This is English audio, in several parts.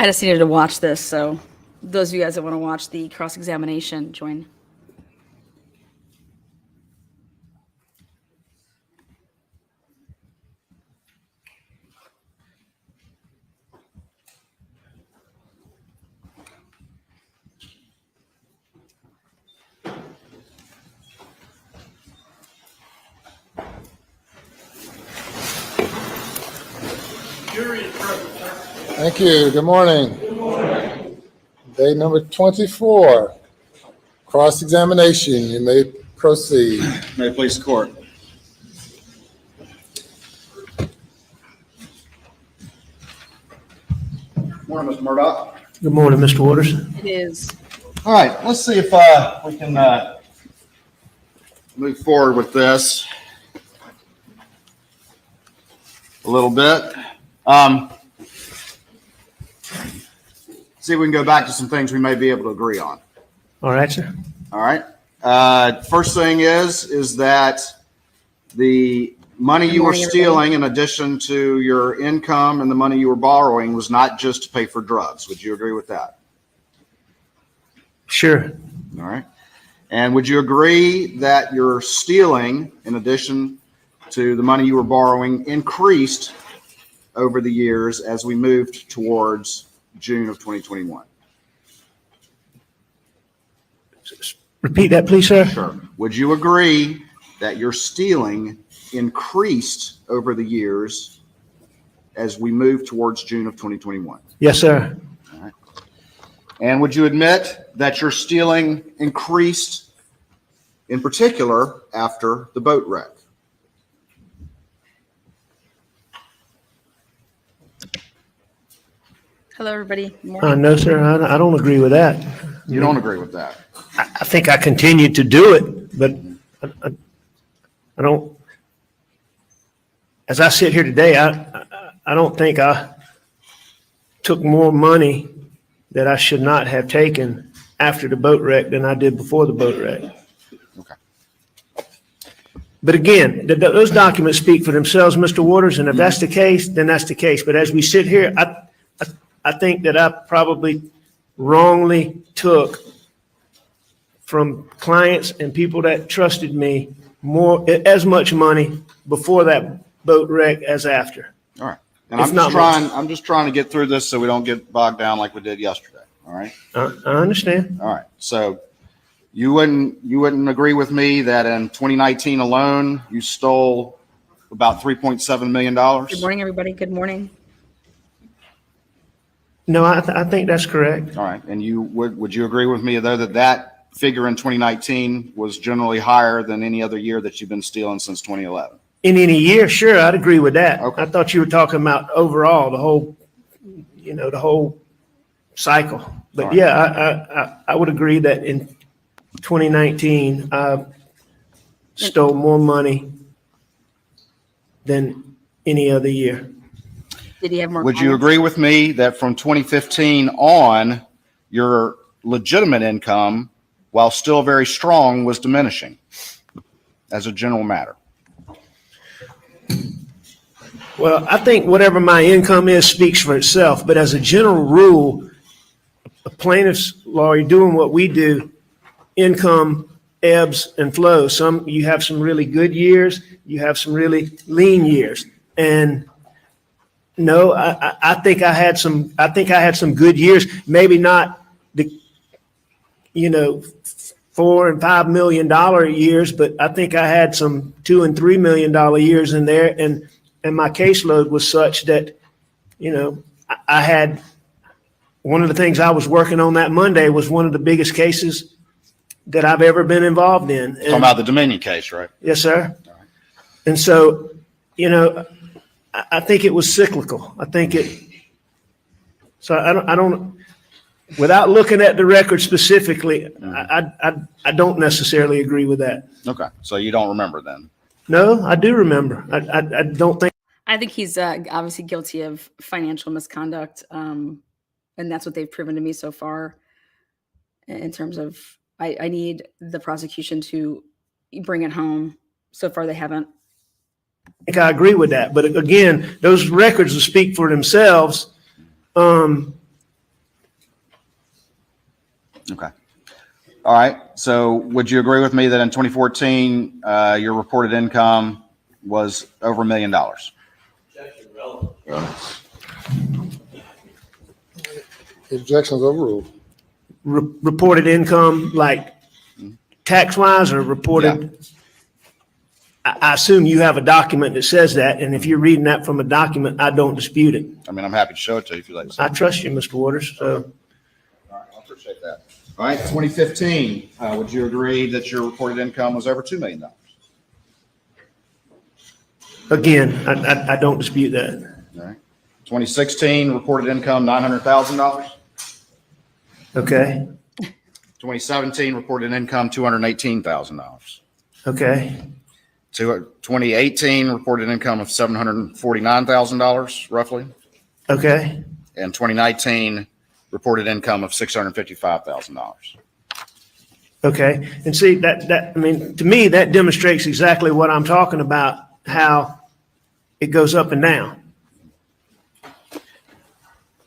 I just needed to watch this, so those of you guys that want to watch the cross-examination, join. Thank you. Good morning. Day number 24, cross-examination. You may proceed. May it please the court. Morning, Mr. Murdaugh. Good morning, Mr. Waters. It is. All right, let's see if we can move forward with this a little bit. See if we can go back to some things we may be able to agree on. All right, sir. All right. First thing is that the money you were stealing, in addition to your income and the money you were borrowing, was not just to pay for drugs. Would you agree with that? Sure. All right. And would you agree that your stealing, in addition to the money you were borrowing, increased over the years as we moved towards June of 2021? Repeat that, please, sir. Sure. Would you agree that your stealing increased over the years as we move towards June of 2021? Yes, sir. All right. And would you admit that your stealing increased in particular after the boat wreck? Hello, everybody. Good morning. No, sir. I don't agree with that. You don't agree with that? I think I continued to do it, but I don't. As I sit here today, I don't think I took more money that I should not have taken after the boat wreck than I did before the boat wreck. Okay. But again, those documents speak for themselves, Mr. Waters, and if that's the case, then that's the case. But as we sit here, I think that I probably wrongly took from clients and people that trusted me as much money before that boat wreck as after. All right. And I'm just trying to get through this so we don't get bogged down like we did yesterday. All right. I understand. All right. So you wouldn't agree with me that in 2019 alone you stole about $3.7 million? Good morning, everybody. Good morning. No, I think that's correct. All right. And would you agree with me though that figure in 2019 was generally higher than any other year that you've been stealing since 2011? In any year, sure, I'd agree with that. Okay. I thought you were talking about overall, the whole cycle. But Right. Yeah, I would agree that in 2019, I stole more money than any other year. Did he have more? Would you agree with me that from 2015 on, your legitimate income, while still very strong, was diminishing as a general matter? Well, I think whatever my income is speaks for itself. But as a general rule, a plaintiff's lawyer doing what we do, income ebbs and flows. You have some really good years, you have some really lean years, and no, I think I had some good years. Maybe not the $4 and $5 million years, but I think I had some $2 and $3 million years in there, and my caseload was such that I had one of the things I was working on that Monday was one of the biggest cases that I've ever been involved in. Talking about the Dominion case, right? Yes, sir. And so, I think it was cyclical. I don't, without looking at the record specifically, I don't necessarily agree with that. Okay. So you don't remember then? No, I do remember. I don't think. I think he's obviously guilty of financial misconduct, and that's what they've proven to me so far. In terms of, I need the prosecution to bring it home. So far, they haven't. I think I agree with that. But again, those records will speak for themselves. Okay. All right. So would you agree with me that in 2014, your reported income was over $1 million? The objection is overruled. Reported income, like tax-wise, or reported? I assume you have a document that says that, and if you're reading that from a document, I don't dispute it. I mean, I'm happy to show it to you if you like to see I it. trust you, Mr. Waters, so. All right, I appreciate that. All right, 2015, would you agree that your reported income was over $2 million? Again, I don't dispute that. All right. 2016, reported income, $900,000. Okay, 2017, reported income, $218,000. okay, 2018, reported income of $749,000, roughly. okay, And 2019, reported income of $655,000. okay. And see, I mean, to me, that demonstrates exactly what I'm talking about, how it goes up and down.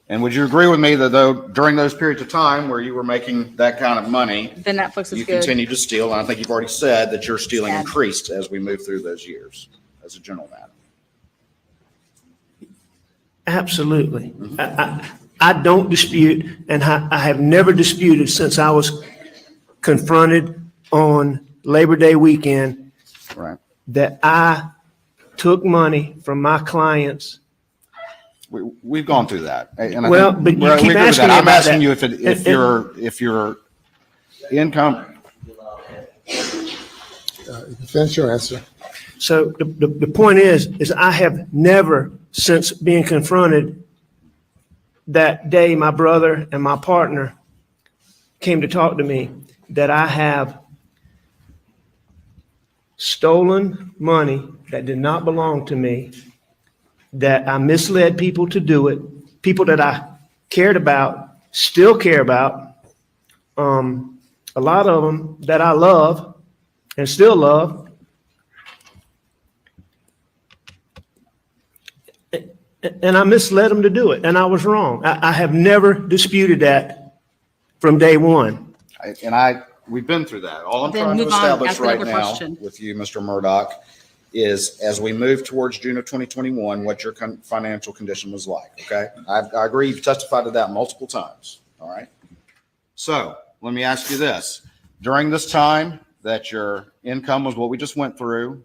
And would you agree with me that though during those periods of time where you were making that kind of money, The Netflix is you good. continued to steal? And I think you've already said that your stealing Sad. increased as we move through those years as a general matter. Absolutely. I don't dispute, and I have never disputed since I was confronted on Labor Day weekend, Right. that I took money from my clients. We've gone through that. And I Well, think but you we keep agree with asking that. me I'm about asking that. you if your income. Finish your answer. So the point is I have never, since being confronted that day, my brother and my partner came to talk to me, that I have stolen money that did not belong to me, that I misled people to do it, people that I cared about, still care about, a lot of them that I love and still love. And I misled them to do it, and I was wrong. I have never disputed that from day one. We've been through that. All I'm Then trying to move on. establish Ask right another now question. with you, Mr. Murdaugh, is as we move towards June of 2021, what your financial condition was like, okay? I agree, you've testified to that multiple times, all right? So let me ask you this. During this time that your income was what we just went through,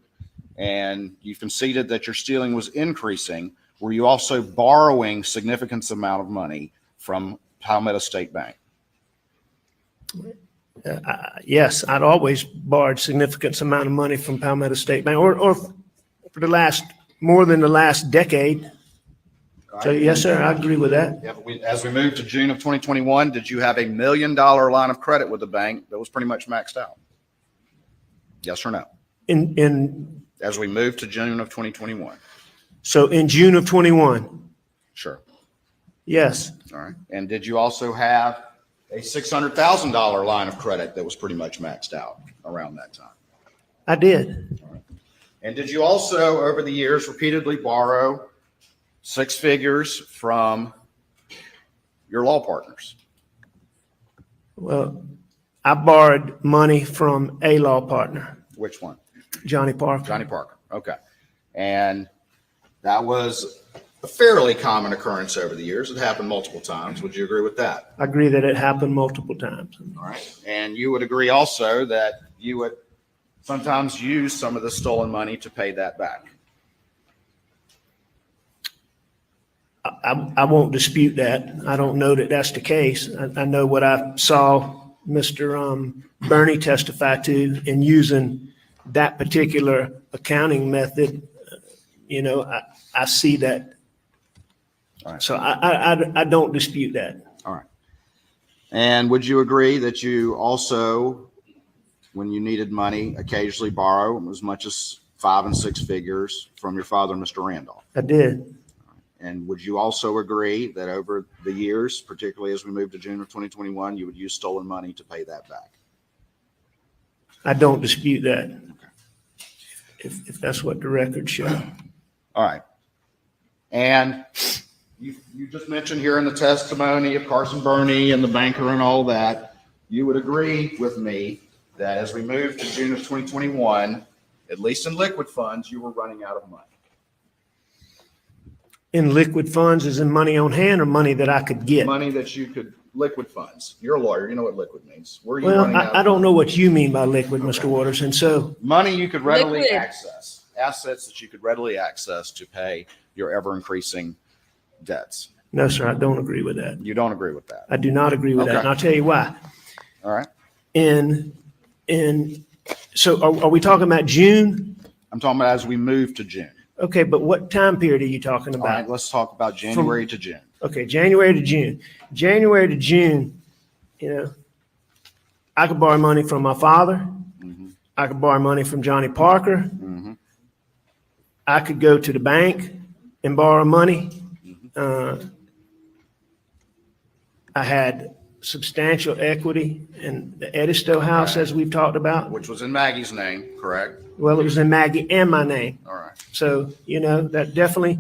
and you conceded that your stealing was increasing, were you also borrowing significant amount of money from Palmetto State Bank? Yes, I'd always borrowed significant amount of money from Palmetto State Bank, or for the last, more than the last decade. So yes, sir, I agree with that. Yeah, but as we move to June of 2021, did you have $1 million line of credit with the bank that was pretty much maxed out? Yes or no? As we move to June of 2021. So in June of 21, Sure. yes, All right. And did you also have a $600,000 line of credit that was pretty much maxed out around that time? I did. And did you also, over the years, repeatedly borrow six figures from your law partners? Well, I borrowed money from a law partner, Which one? Johnny Parker. Johnny Parker. Okay. And that was a fairly common occurrence over the years. It happened multiple times. Would you agree with that? I agree that it happened multiple times. All right. And you would agree also that you would sometimes use some of the stolen money to pay that back? I won't dispute that. I don't know that that's the case. I know what I saw Mr. Bernie testify to in using that particular accounting method. You know, I see that. All right. So I don't dispute that. All right. And would you agree that you also, when you needed money, occasionally borrow as much as 5 and 6 figures from your father, Mr. Randolph? I did. And would you also agree that over the years, particularly as we move to June of 2021, you would use stolen money to pay that back? I don't dispute that. If that's what the record shows. All right. And you just mentioned here in the testimony of Carson Burney and the banker and all that, you would agree with me that as we move to June of 2021, at least in liquid funds, you were running out of money. In liquid funds, is in money on hand or money that I could get? Money that you could, liquid funds. You're a lawyer, you know what liquid means. Were you Well, running out of I don't money? know what you mean by liquid, Mr. Waters, and so, Money you could readily Liquid. access, assets that you could readily access to pay your ever-increasing debts. no, sir, I don't agree with that. You don't agree with that. I do not agree with that, Okay. and I'll tell you why. All right. So are we talking about June? I'm talking about as we move to June. Okay, but what time period are you talking All right, about? let's talk about January to June. Okay, January to June. January to June, I could borrow money from my father. I could borrow money from Johnny Parker. I could go to the bank and borrow money. I had substantial equity in the Edisto house, as we've talked about. Which was in Maggie's name, correct? Well, it was in Maggie and my name. All right. So, that definitely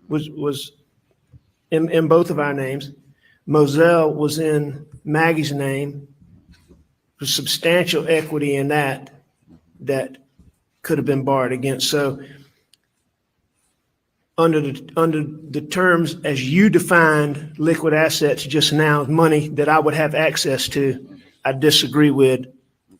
was in both of our names. Moselle was in Maggie's name. There's substantial equity in that could have been borrowed against. So under the terms as you defined liquid assets just now, money that I would have access to, I disagree with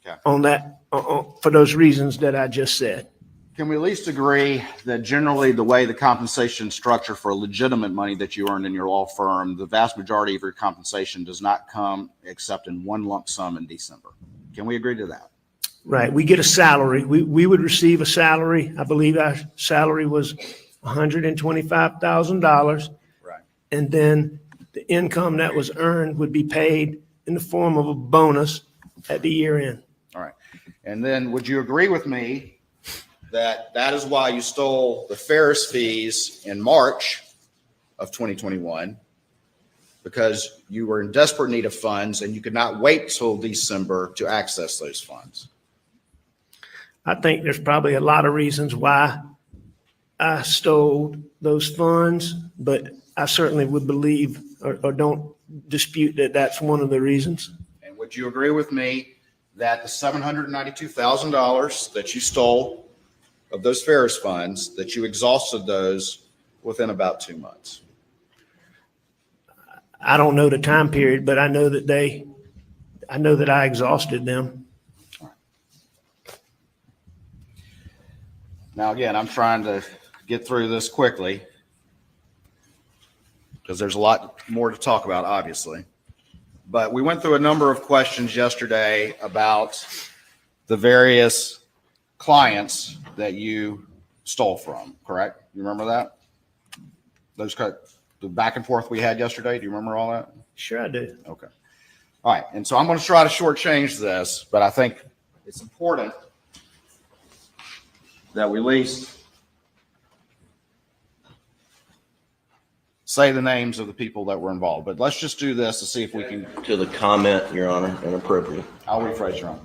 Okay. on that for those reasons that I just said. Can we at least agree that generally the way the compensation structure for legitimate money that you earned in your law firm, the vast majority of your compensation does not come except in one lump sum in December? Can we agree to that? Right. We get a salary. We would receive a salary. I believe our salary was $125,000. Right. And then the income that was earned would be paid in the form of a bonus at the year end. All right. And then would you agree with me that that is why you stole the Ferris fees in March of 2021? Because you were in desperate need of funds and you could not wait till December to access those funds. I think there's probably a lot of reasons why I stole those funds, but I certainly would believe or don't dispute that that's one of the reasons. And would you agree with me that the $792,000 that you stole of those Ferris funds, that you exhausted those within about 2 months? I don't know the time period, but I know that I exhausted them. Now, again, I'm trying to get through this quickly because there's a lot more to talk about, obviously. But we went through a number of questions yesterday about the various clients that you stole from, correct? You remember that? The back and forth we had yesterday, do you remember all that? Sure I do. Okay. All right. And so I'm going to try to shortchange this, but I think it's important that we at least say the names of the people that were involved. But let's just do this to see if we can. To the comment, Your Honor, inappropriate. I'll rephrase, Your Honor.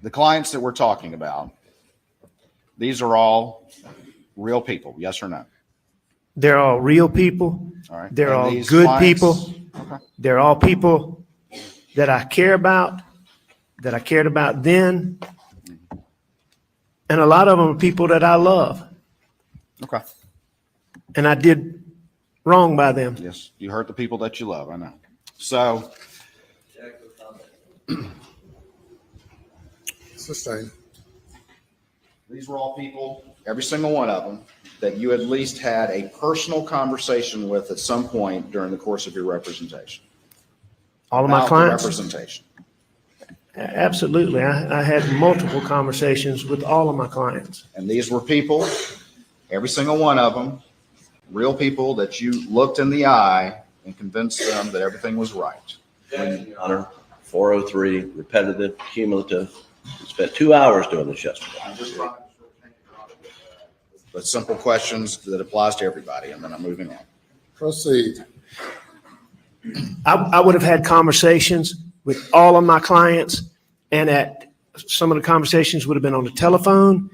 The clients that we're talking about, these are all real people, yes or no? They're all real people. All right. They're And all these good clients- people. Okay. They're all people that I care about, that I cared about then. And a lot of them are people that I love. Okay. And I did wrong by them. Yes, you hurt the people that you love, I know. So Sustained. these were all people, every single one of them, that you at least had a personal conversation with at some point during the course of your representation. All of my About the clients. representation. Absolutely. I had multiple conversations with all of my clients. And these were people, every single one of them, real people that you looked in the eye and convinced them that everything was right. Your Honor, 403, repetitive, cumulative. We spent 2 hours doing this yesterday. I'm just trying to but simple questions that applies to everybody, and then I'm moving on. Proceed. I would have had conversations with all of my clients, and some of the conversations would have been on the telephone,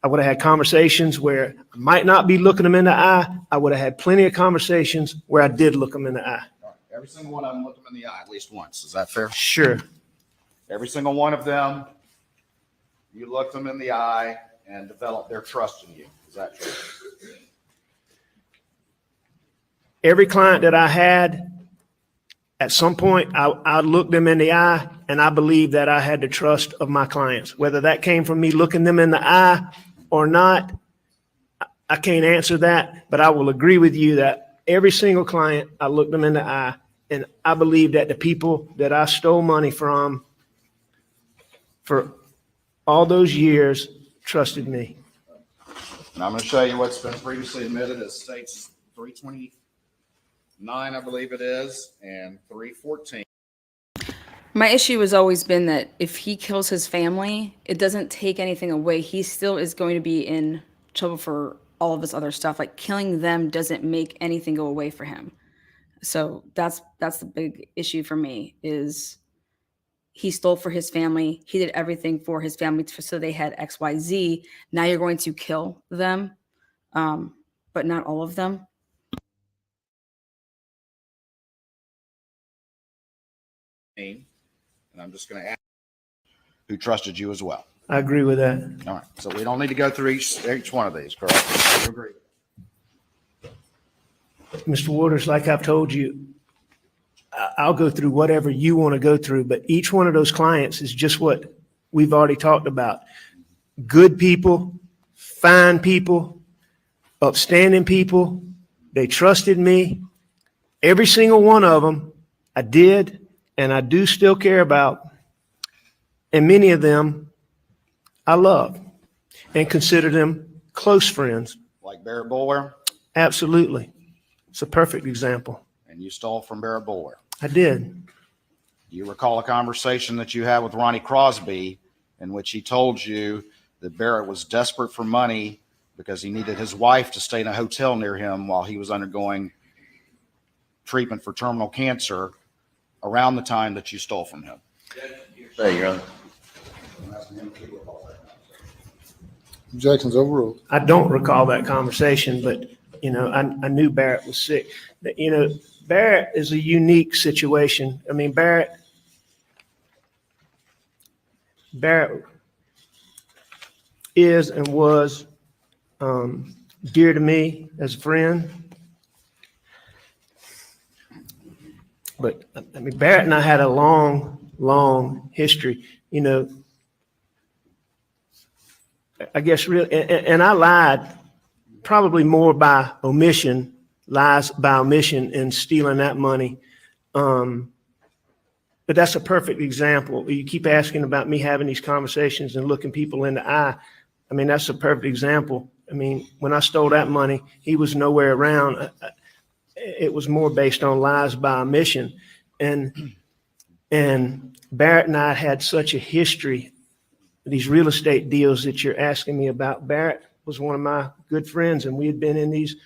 I would have had conversations where I might not be looking them in the eye. I would have had plenty of conversations where I did look them in the eye. All right. Every single one of them looked them in the eye at least once. Is that fair? Sure. Every single one of them, you looked them in the eye and developed their trust in you. Is that true? Every client that I had, at some point, I looked them in the eye, and I believe that I had the trust of my clients. Whether that came from me looking them in the eye or not, I can't answer that, but I will agree with you that every single client, I looked them in the eye, and I believe that the people that I stole money from for all those years trusted me. And I'm going to show you what's been previously admitted as states 329, I believe it is, and 314. My issue has always been that if he kills his family, it doesn't take anything away. He still is going to be in trouble for all of this other stuff. Like killing them doesn't make anything go away for him. So that's the big issue for me is he stole for his family. He did everything for his family so they had X, Y, Z. Now you're going to kill them, but not all of them. And I'm just going to ask who trusted you as well. I agree with that. All right. So we don't need to go through each one of these, correct? You agree? Mr. Waters, like I've told you, I'll go through whatever you want to go through, but each one of those clients is just what we've already talked about. Good people, fine people, upstanding people. They trusted me. Every single one of them I did, and I do still care about. And many of them I love and consider them close friends. Like Barrett Boulware? Absolutely. It's a perfect example. And you stole from Barrett Boulware. I did. Do you recall a conversation that you had with Ronnie Crosby in which he told you that Barrett was desperate for money because he needed his wife to stay in a hotel near him while he was undergoing treatment for terminal cancer around the time that you stole from him? Say, Your Honor. Objections overruled. I don't recall that conversation, but, you know, I knew Barrett was sick. You know, Barrett is a unique situation. I mean, Barrett is and was dear to me as a friend. But, I mean, Barrett and I had a long history, you know. I guess really, and I lied probably more by omission, lies by omission in stealing that money. But that's a perfect example. You keep asking about me having these conversations and looking people in the eye. I mean, that's a perfect example. I mean, when I stole that money, he was nowhere around. It was more based on lies by omission. And Barrett and I had such a history. These real estate deals that you're asking me about, Barrett was one of my good friends, and we had been in these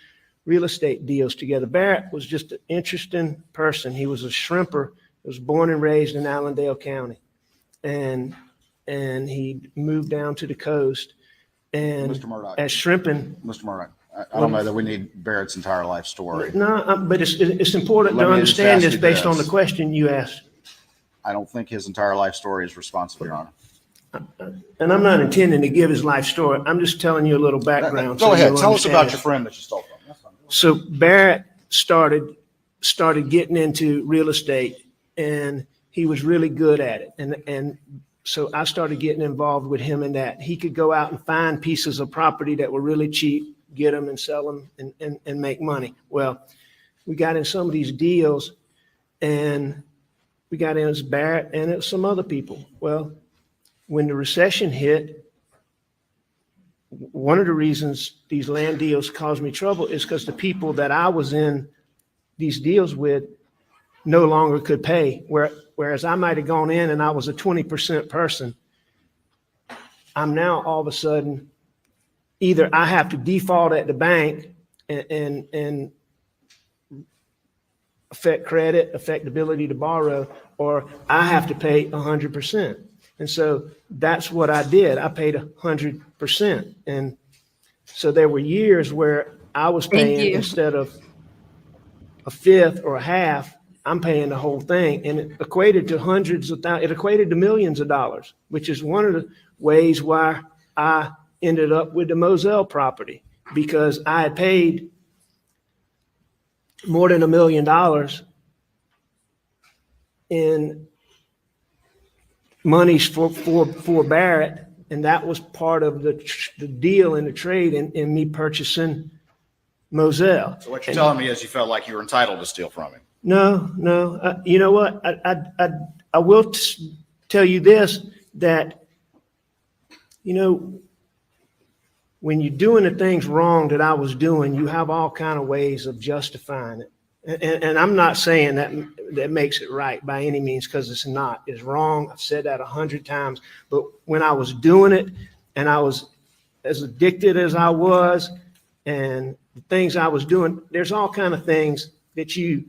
real estate deals together. Barrett was just an interesting person. He was a shrimper. He was born and raised in Allendale County, and he moved down to the coast. And Mr. Murdaugh. as shrimping, Mr. Murdaugh, I don't know that we need Barrett's entire life story. no, but it's important Let to me just understand ask this you based on this. the question you asked. I don't think his entire life story is responsible, Your Honor. And I'm not intending to give his life story. I'm just telling you a little background. Go so ahead. you'll Tell us understand about it. your friend that you stole from. That's fine. So Barrett started getting into real estate, and he was really good at it. And so I started getting involved with him in that. He could go out and find pieces of property that were really cheap, get them and sell them and make money. Well, we got in some of these deals, and we got in as Barrett and it was some other people. Well, when the recession hit, one of the reasons these land deals caused me trouble is because the people that I was in these deals with no longer could pay. Whereas I might have gone in and I was a 20% person. I'm now all of a sudden, either I have to default at the bank and affect credit, affect ability to borrow, or I have to pay 100%. And so that's what I did. I paid 100%. And so there were years where I was Thank paying you. instead of a fifth or a half, I'm paying the whole thing. And it equated to hundreds of thousands, it equated to millions of dollars, which is one of the ways why I ended up with the Moselle property, because I had paid more than $1 million in monies for Barrett. And that was part of the deal in the trade in me purchasing Moselle. So what you're telling me is you felt like you were entitled to steal from him. No. You know what? I will tell you this, that, you know, when you're doing the things wrong that I was doing, you have all kind of ways of justifying it. And I'm not saying that makes it right by any means, because it's not. It's wrong. I've said that 100 times. But when I was doing it, and I was as addicted as I was, and the things I was doing, there's all kind of things that you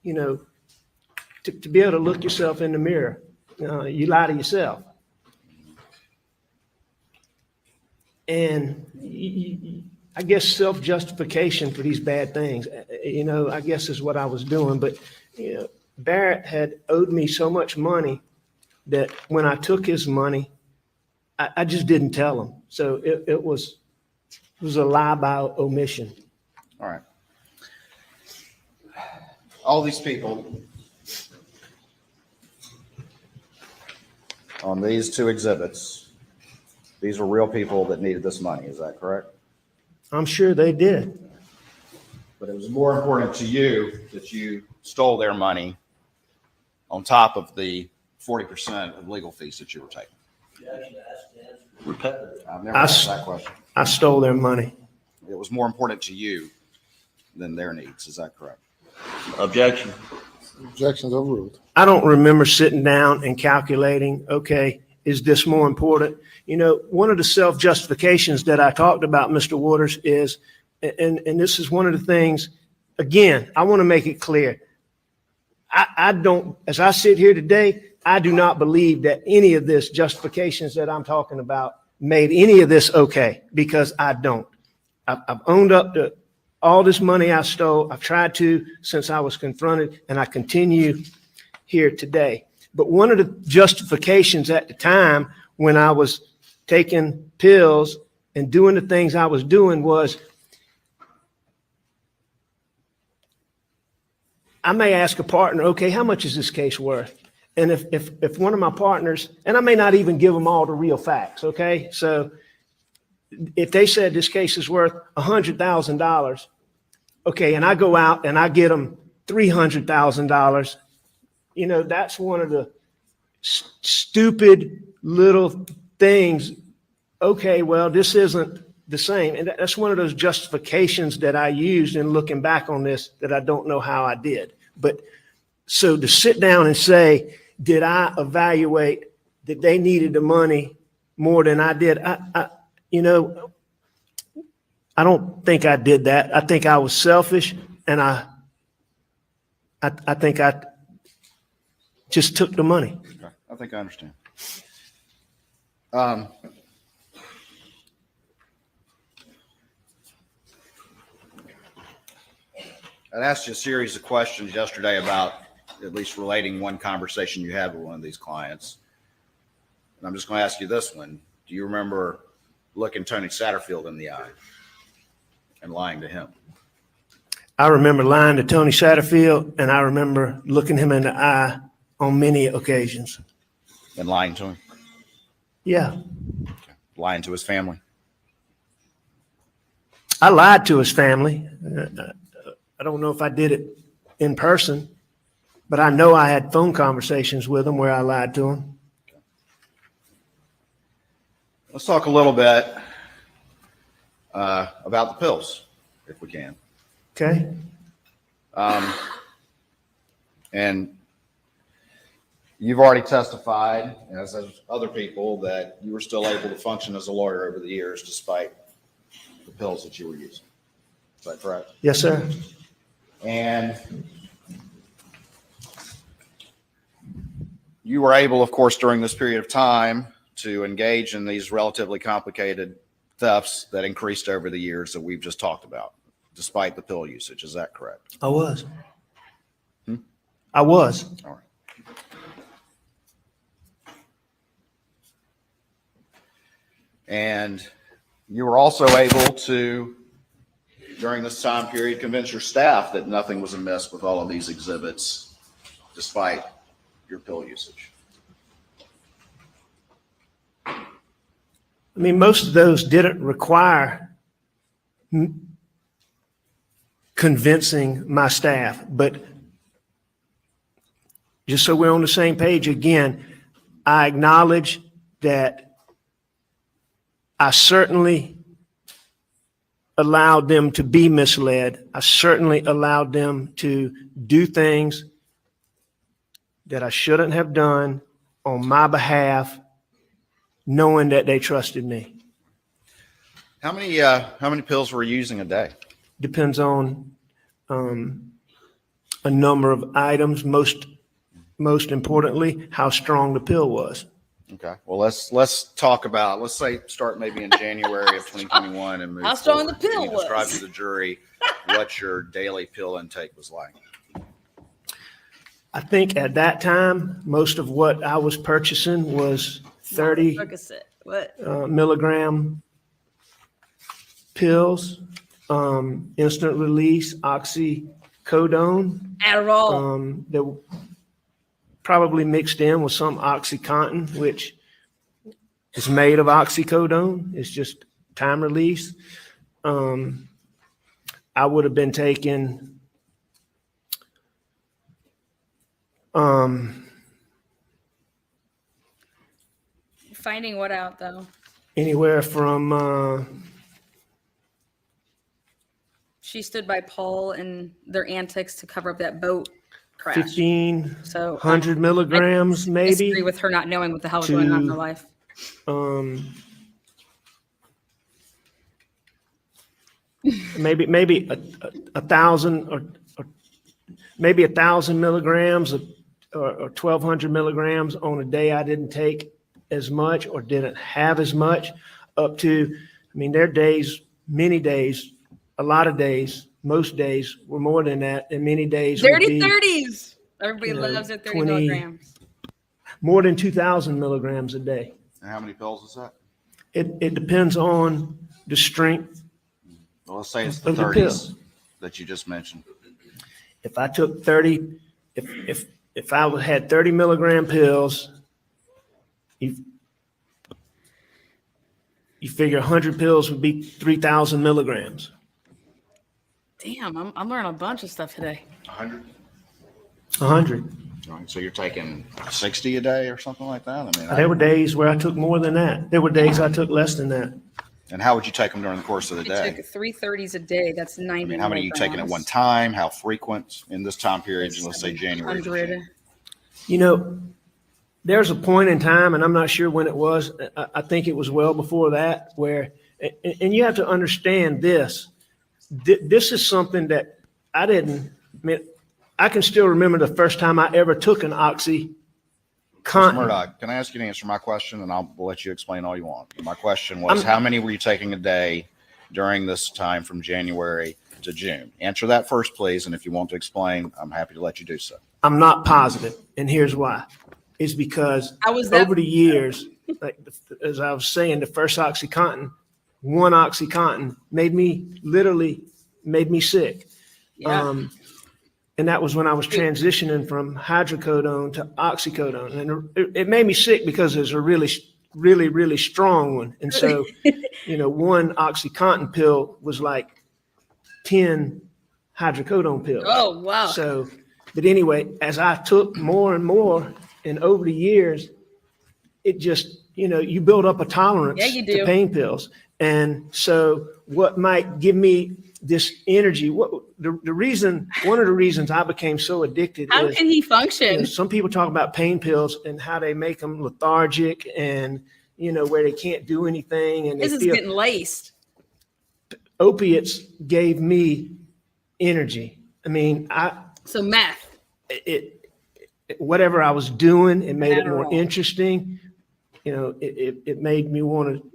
know, to be able to look yourself in the mirror, you lie to yourself. And I guess self-justification for these bad things, you know, I guess is what I was doing. But, you know, Barrett had owed me so much money that when I took his money, I just didn't tell him. So it was a lie by omission. All right. All these people on these two exhibits, these were real people that needed this money. Is that correct? I'm sure they did. But it was more important to you that you stole their money on top of the 40% of legal fees that you were taking. Repetitive. I've never asked that question. I stole their money. It was more important to you than their needs. Is that correct? Objection. Objections overruled. I don't remember sitting down and calculating, okay, is this more important? You know, one of the self-justifications that I talked about, Mr. Waters, is, and this is one of the things, again, I want to make it clear. I don't, as I sit here today, I do not believe that any of this justifications that I'm talking about made any of this okay, because I don't. I've owned up to all this money I stole. I've tried to since I was confronted, and I continue here today. But one of the justifications at the time when I was taking pills and doing the things I was doing was, I may ask a partner, okay, how much is this case worth? And if one of my partners, and I may not even give them all the real facts, okay? So if they said this case is worth $100,000, okay, and I go out and I get them $300,000, you know, that's one of the stupid little things. Okay, well, this isn't the same. And that's one of those justifications that I used in looking back on this that I don't know how I did. But so to sit down and say, did I evaluate that they needed the money more than I did? You know, I don't think I did that. I think I was selfish, and I think I just took the money. Okay. I think I understand. I asked you a series of questions yesterday about at least relating one conversation you had with one of these clients. And I'm just going to ask you this one. Do you remember looking Tony Satterfield in the eye and lying to him? I remember lying to Tony Satterfield, and I remember looking him in the eye on many occasions. And lying to him? Yeah. Okay. Lying to his family? I lied to his family. I don't know if I did it in person, but I know I had phone conversations with him where I lied to him. Let's talk a little bit about the pills, if we can. Okay. And you've already testified, as have other people, that you were still able to function as a lawyer over the years despite the pills that you were using. Is that correct? Yes, sir. And you were able, of course, during this period of time to engage in these relatively complicated thefts that increased over the years that we've just talked about, despite the pill usage. Is that correct? I was. I was. All right. And you were also able to, during this time period, convince your staff that nothing was amiss with all of these exhibits, despite your pill usage. I mean, most of those didn't require convincing my staff, but just so we're on the same page again, I acknowledge that I certainly allowed them to be misled. I certainly allowed them to do things that I shouldn't have done on my behalf, knowing that they trusted me. How many pills were you using a day? Depends on a number of items. Most importantly, how strong the pill was. Okay. Well, let's talk about, let's say, start maybe in January of 2021 and move How strong forward. the pill Can you describe was. to the jury what your daily pill intake was like? I think at that time, most of what I was purchasing was 30 Percocet. What? milligram pills, instant release, oxycodone, Adderall. that were probably mixed in with some OxyContin, which is made of oxycodone. It's just time release. I would have been taking Finding what out though? anywhere from She stood by Paul and their antics to cover up that boat crash. 1,500 So milligrams, I maybe. disagree with her not knowing what the hell was going on in to- her life. Maybe a thousand or maybe 1,000 milligrams or 1,200 milligrams on a day I didn't take as much or didn't have as much, up to, I mean, there are days, many days, a lot of days, most days were more than that, and many days would Dirty be 30s. Everybody you know, loves their 30 20 milligrams. more than 2,000 milligrams a day. And how many pills is that? It depends on the strength. Well, let's say it's the Of the 30s pill. that you just mentioned. If I took 30, if I had 30 milligram pills, you figure 100 pills would be 3,000 milligrams. Damn, I'm learning a bunch of stuff today. 100? 100. So you're taking 60 a day or something like that? I mean, There were days where I took more than that. There were days I took less than that. and how would you take them during the course of the I day? took 330s a day. That's 90 I mean, how many are you taking at one time? How frequent in this time period? Let's say January. to 100. June. You know, there's a point in time, and I'm not sure when it was. I think it was well before that, where, and you have to understand this. This is something that I didn't, I mean, I can still remember the first time I ever took an Mr. OxyContin. Murdaugh, can I ask you to answer my question, and I'll let you explain all you want. My question was, how many were you taking a day during this time from January to June? Answer that first, please, and if you want to explain, I'm happy to let you do so. I'm not positive, and here's why. It's because I was that- over the years, like as I was saying, the first OxyContin, one OxyContin made me sick. Yeah. And that was when I was transitioning from hydrocodone to oxycodone. And it made me sick because it was a really strong one. And so, one OxyContin pill was like 10 hydrocodone pills. Oh, wow. So, but anyway, as I took more and more, and over the years, it just, you build up a tolerance Yeah, you to do. pain pills. And so what might give me this energy, one of the reasons I became so addicted How is, can he function? some people talk about pain pills and how they make them lethargic and, where they can't do anything. And This they is feel getting laced. opiates gave me energy. I mean, So meth. whatever I was doing, it made it more Adderall. interesting. You know, it made me want to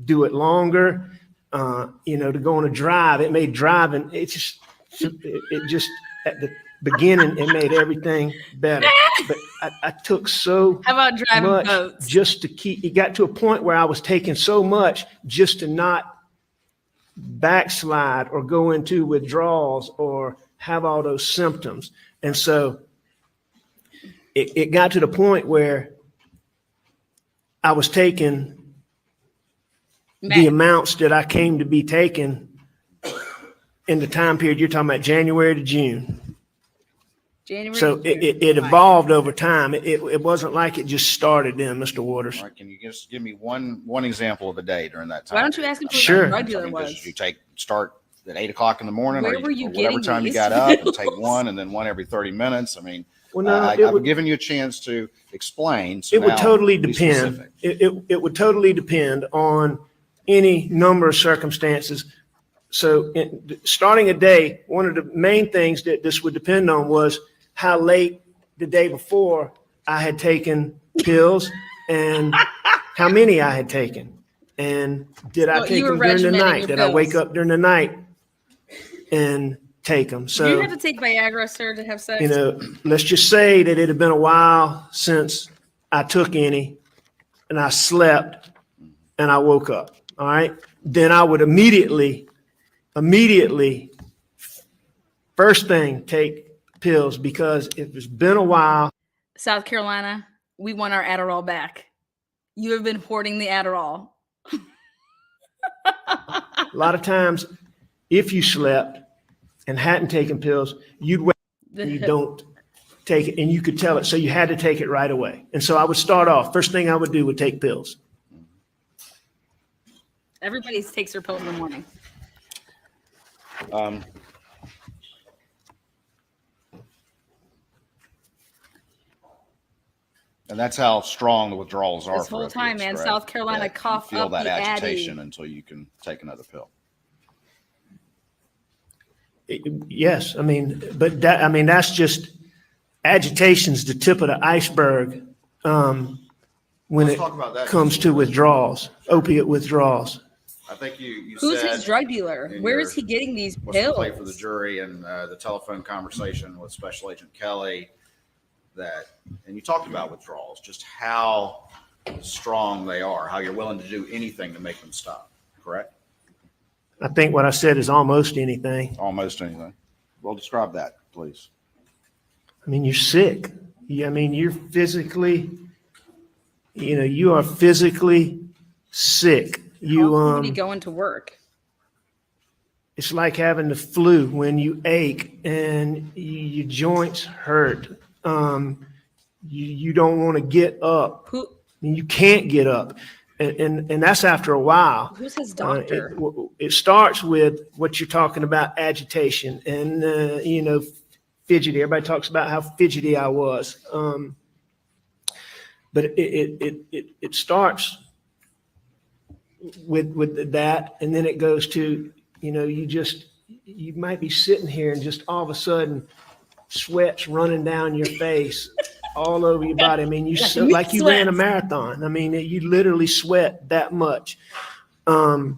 do it longer. You know, to go on a drive, it made driving, it just, at the beginning, it made everything better. But I took so How about driving much boats? just to keep, it got to a point where I was taking so much just to not backslide or go into withdrawals or have all those symptoms. And so it got to the point where I was taking the amounts that I came to be taking in the time period you're talking about, January to June. January. So to June. it evolved over time. It wasn't like it just started then, Mr. Waters. All right, can you just give me one example of the day during that time? Why don't you ask him who Sure. the drug I dealer mean, was? did you start at 8 o'clock in the morning, Where or, were you or whatever getting time you these got up, and take pills? one and then one every 30 minutes? I mean, Well, no, I've given you a chance to explain. So it would now totally be depend. specific. It would totally depend on any number of circumstances. So starting a day, one of the main things that this would depend on was how late the day before I had taken pills and how many I had taken. And did I So take you were them during the regimenting night? your Did I wake pills. up during the night and take them? Do you So, have to take Viagra, sir, to have sex? you know, let's just say that it had been a while since I took any and I slept and I woke up. All right. Then I would immediately, first thing, take pills, because if it's been a while, South Carolina, we want our Adderall back. You have been hoarding the Adderall. a lot of times, if you slept and hadn't taken pills, you'd wait and you don't take it, and you could tell it. So you had to take it right away. And so I would start off, first thing I would do would take pills. Everybody takes their pill in the morning. And that's how strong the withdrawals are. This for whole time, opiates, man, correct? South Carolina That you cough feel up that the agitation Addy. until you can take another pill. Yes, I mean, but that's just, agitation's the tip of the iceberg when Let's it talk about that. comes to withdrawals, opiate withdrawals. I think you Who's said his drug dealer? in Where your- is he getting these what's the pills? play for the jury and the telephone conversation with Special Agent Kelly that, and you talked about withdrawals, just how strong they are, how you're willing to do anything to make them stop, correct? I think what I said is almost anything. Almost anything. Well, describe that, please. I mean, you're sick. I mean, you're physically, you are physically sick. How often would he go into work? It's like having the flu when you ache and your joints hurt. You don't want to get up. Who? I mean, you can't get up. And that's after a while. Who's his doctor? It starts with what you're talking about, agitation and, fidgety. Everybody talks about how fidgety I was. But it starts with that. And then it goes to, you might be sitting here and just all of a sudden sweat's running down your face, all over your body. I mean, like you ran a marathon. I mean, you literally sweat that much. The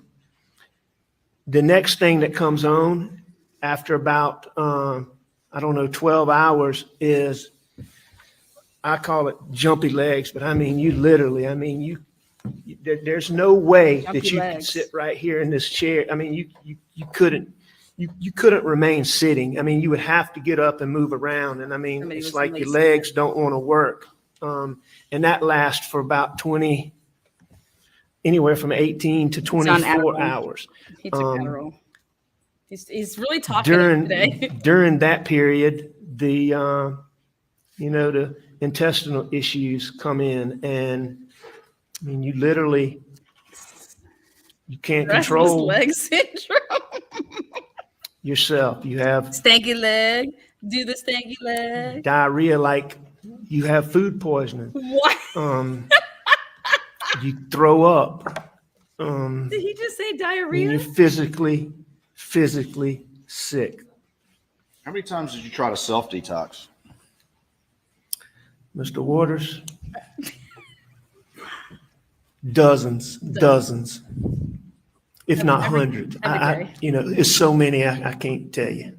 next thing that comes on after about, 12 hours is, I call it jumpy legs, but I mean, there's no way Jumpy that you could legs. sit right here in this chair. I mean, you couldn't remain sitting. I mean, you would have to get up and move around. And I mean, Somebody it's was like like your legs don't want to work. And that lasts for about anywhere from 18 to 24 Adderall. hours. He took Adderall. He's really talking today. During that period, the intestinal issues come in, and I mean, you can't Restless control leg syndrome. yourself. You have Stanky leg. Do the stanky leg. diarrhea like you have food poisoning. What? You throw up. Did he just say And diarrhea? you're physically sick. How many times did you try to self-detox? Mr. Waters? Dozens, if not hundreds. every day. It's so many, I can't tell you.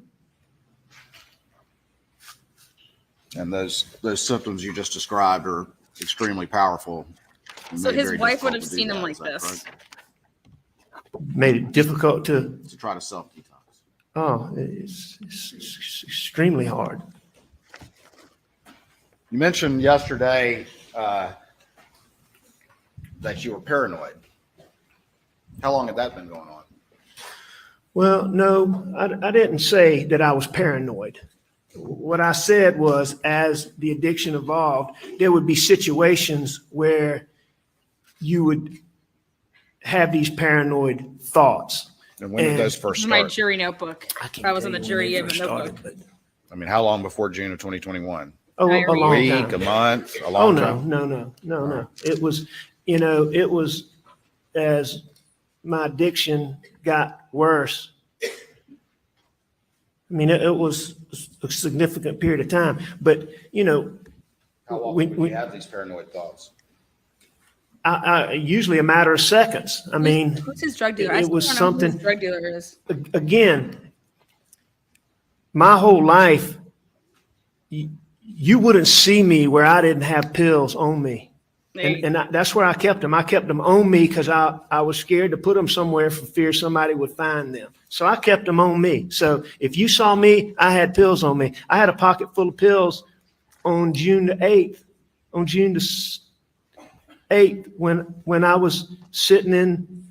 And those symptoms you just described are extremely powerful. and So made it his very wife would difficult have to do seen him that. like Is that this. correct? Made it difficult to, To try to self-detox. it's extremely hard. You mentioned yesterday that you were paranoid. How long had that been going on? Well, no, I didn't say that I was paranoid. What I said was, as the addiction evolved, there would be situations where you would have these paranoid thoughts. And when did those This first is my start? jury notebook. can't I was tell in the you when jury, they you have a first notebook. started, but- I mean, how long before June of 2021? Oh, a Diarrhea. A long week, a time. month, a Oh, long no, time? no. It was, it was as my addiction got worse. I mean, it was a significant period of time, but, How long when- would you have these paranoid thoughts? I usually a matter of seconds. I mean, Who's his drug dealer? it I still was don't know who his something- drug dealer is. again, my whole life, you wouldn't see me where I didn't have pills on me. And that's where I kept them. I kept them on me because I was scared to put them somewhere for fear somebody would find them. So I kept them on me. So if you saw me, I had pills on me. I had a pocket full of pills on June the 8th, on June the 8th, when I was sitting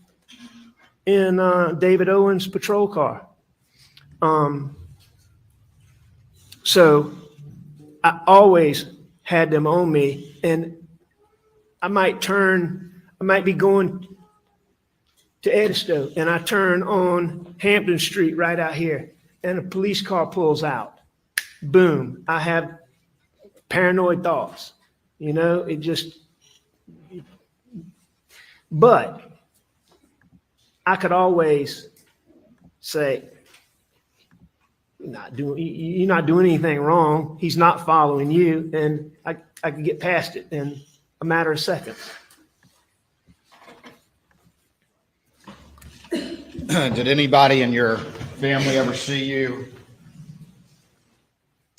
in David Owen's patrol car. So I always had them on me, and I might be going to Edisto, and I turn on Hampton Street right out here, and a police car pulls out. Boom, I have paranoid thoughts. It just, but I could always say, you're not doing anything wrong. He's not following you. And I could get past it in a matter of seconds. Did anybody in your family ever see you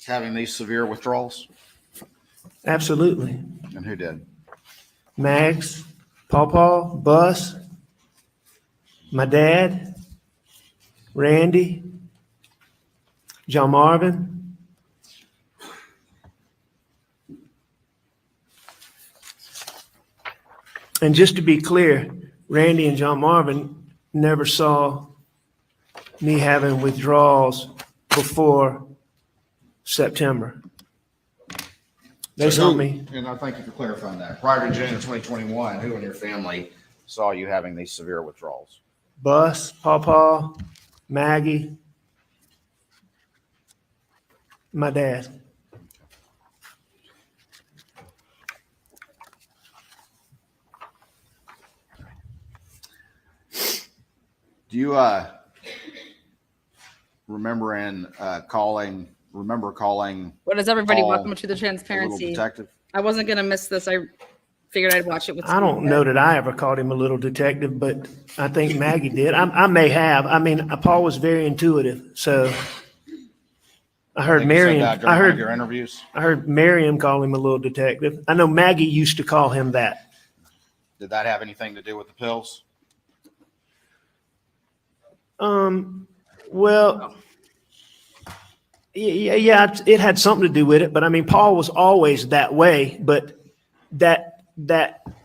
having these severe withdrawals? Absolutely. And who did? Mags, Paw, Bus, my dad, Randy, John Marvin. And just to be clear, Randy and John Marvin never saw me having withdrawals before September. They So saw who- me. And I thank you for clarifying that. Prior to June of 2021, who in your family saw you having these severe withdrawals? Bus, Paw, Maggie, my dad. Do you remember calling? What is everybody? Paul, Welcome to the a little transparency. detective? I wasn't going to miss this. I figured I'd watch it with I don't know that I ever called him a little detective, but I think Maggie did. I may have. I mean, Paul was very intuitive, so I heard think you said Miriam. that during I one of your heard interviews. Miriam call him a little detective. I know Maggie used to call him that. Did that have anything to do with the pills? Well, yeah, it had something to do with it, but I mean, Paul was always that way, but that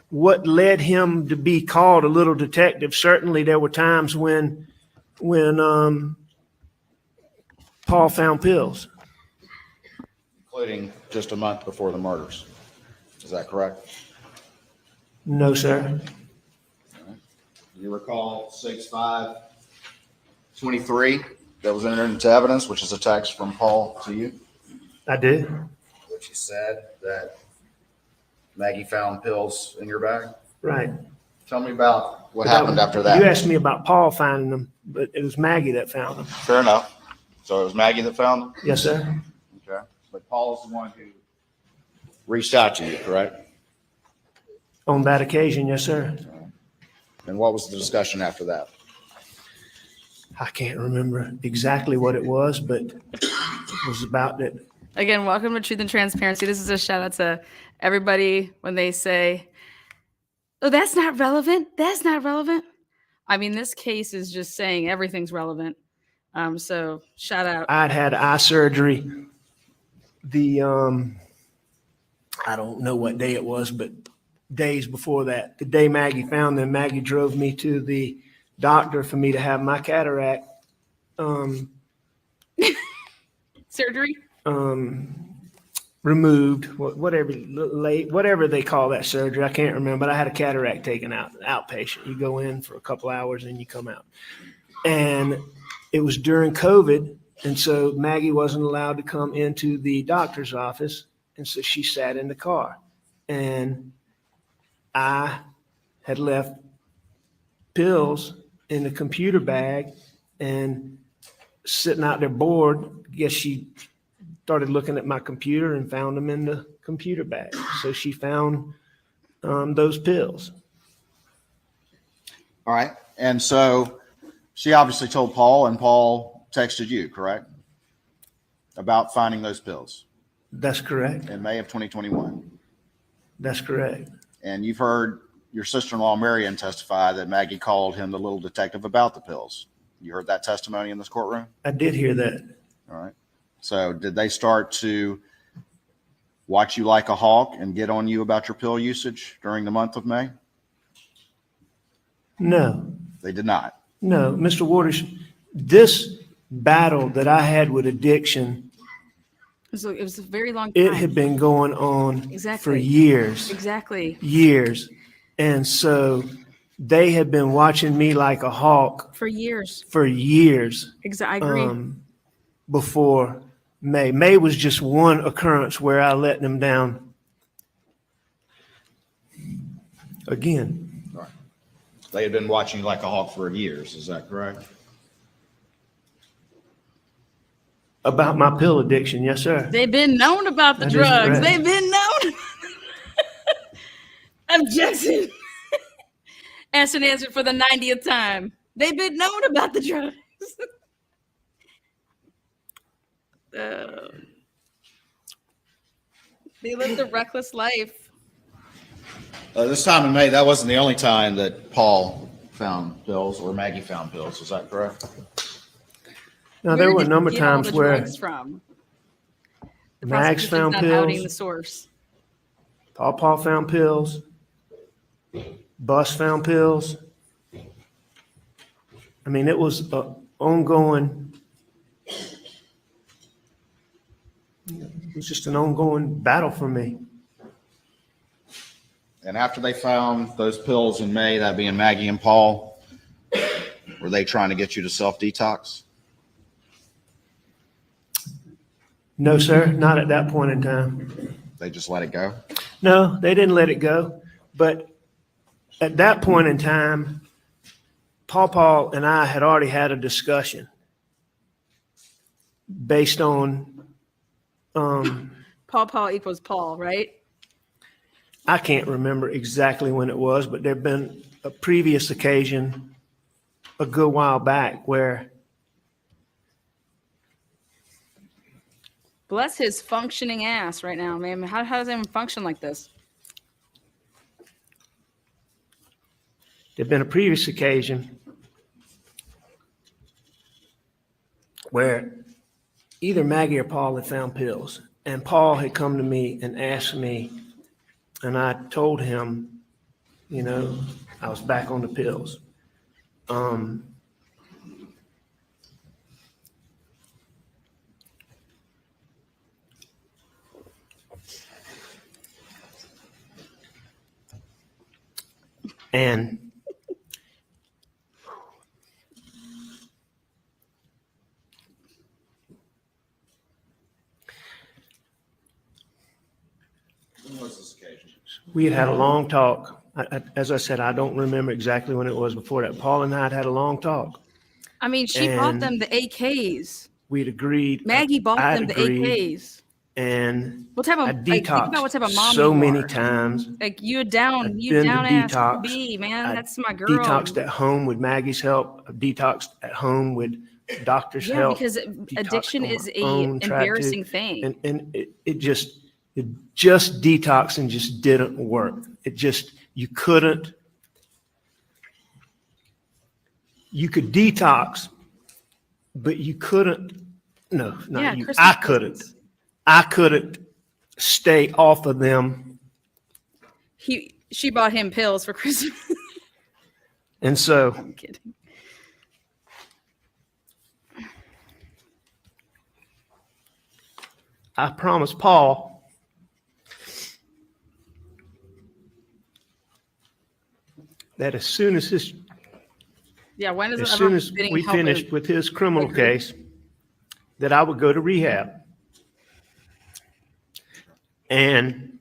what led him to be called a little detective, certainly there were times when Paul found pills. Including just a month before the murders. Is that correct? No, sir. Do you recall 6/5/23 that was entered into evidence, which is a text from Paul to you, I do. which he said that Maggie found pills in your bag? Right. Tell me about what happened after that. You asked me about Paul finding them, but it was Maggie that found them. Fair enough. So it was Maggie that found them? Yes, sir. Okay. But Paul is the one who reached out to you, correct? On that occasion, yes, sir. And what was the discussion after that? I can't remember exactly what it was, but it was about it. Again, welcome to Truth and Transparency. This is a shout out to everybody when they say, "Oh, that's not relevant. That's not relevant." I mean, this case is just saying everything's relevant. So shout out. I'd had eye surgery. I don't know what day it was, but days before that, the day Maggie found them, Maggie drove me to the doctor for me to have my cataract Surgery. removed, whatever they call that surgery. I can't remember, but I had a cataract taken out, outpatient. You go in for a couple hours and you come out. And it was during COVID. And so Maggie wasn't allowed to come into the doctor's office. And so she sat in the car. And I had left pills in the computer bag and sitting out there bored. I guess she started looking at my computer and found them in the computer bag. So she found those pills. All right. And so she obviously told Paul, and Paul texted you, correct? About finding those pills That's correct. in May of 2021. That's correct. And you've heard your sister-in-law, Marion, testify that Maggie called him the little detective about the pills. You heard that testimony in this courtroom? I did hear that. All right. So did they start to watch you like a hawk and get on you about your pill usage during the month of May? No, They did not. no, Mr. Waters, this battle that I had with addiction, It was a very long time. it had been going on for Exactly. years, Exactly. years. And so they had been watching me like a hawk For years. for years I agree. before May. May was just one occurrence where I let them down again. All right. They had been watching you like a hawk for years. Is that correct? About my pill addiction, yes, sir. They've been known about the That is drugs. correct. They've been known. Objection. Asked and answered for the 90th time. They've been known about the drugs. They lived a reckless life. This time in May, that wasn't the only time that Paul found pills or Maggie found pills. Is that correct? Now, there Where were a did number you of get all times the where drugs from? The Mags prosecution's found not outing the pills, source. Paul found pills, Bus found pills. I mean, it was an ongoing, it was just an ongoing battle for me. And after they found those pills in May, that being Maggie and Paul, were they trying to get you to self-detox? No, sir, not at that point in time. They just let it go? No, they didn't let it go. But at that point in time, Paul and I had already had a discussion based on, Paul equals Paul, right? I can't remember exactly when it was, but there'd been a previous occasion a good while back where Bless his functioning ass right now, man. How does anyone function like this? there'd been a previous occasion where either Maggie or Paul had found pills, and Paul had come to me and asked me, and I told him, you know, I was back on the pills. And When was this occasion? we had a long talk. As I said, I don't remember exactly when it was before that. Paul and I had had a long talk. I mean, she bought And them the AKs. We'd agreed. Maggie bought I'd them the agreed. AKs. What type I of like, think about what type of detoxed mom so you many are. times. Like you I've down been to ass detox. B, man. I That's my girl. detoxed at home with Maggie's help. I've detoxed at home with doctor's Yeah, help. because Detoxed addiction on is my a own, tried to. embarrassing thing. And it just detoxing just didn't work. You could detox, but you couldn't, no, not Yeah, you. Christmas I couldn't. presents. I couldn't stay off of them. She bought him pills for Christmas. And so I'm kidding. I promised Paul that as soon as we finished with his criminal case, that I would go to rehab. And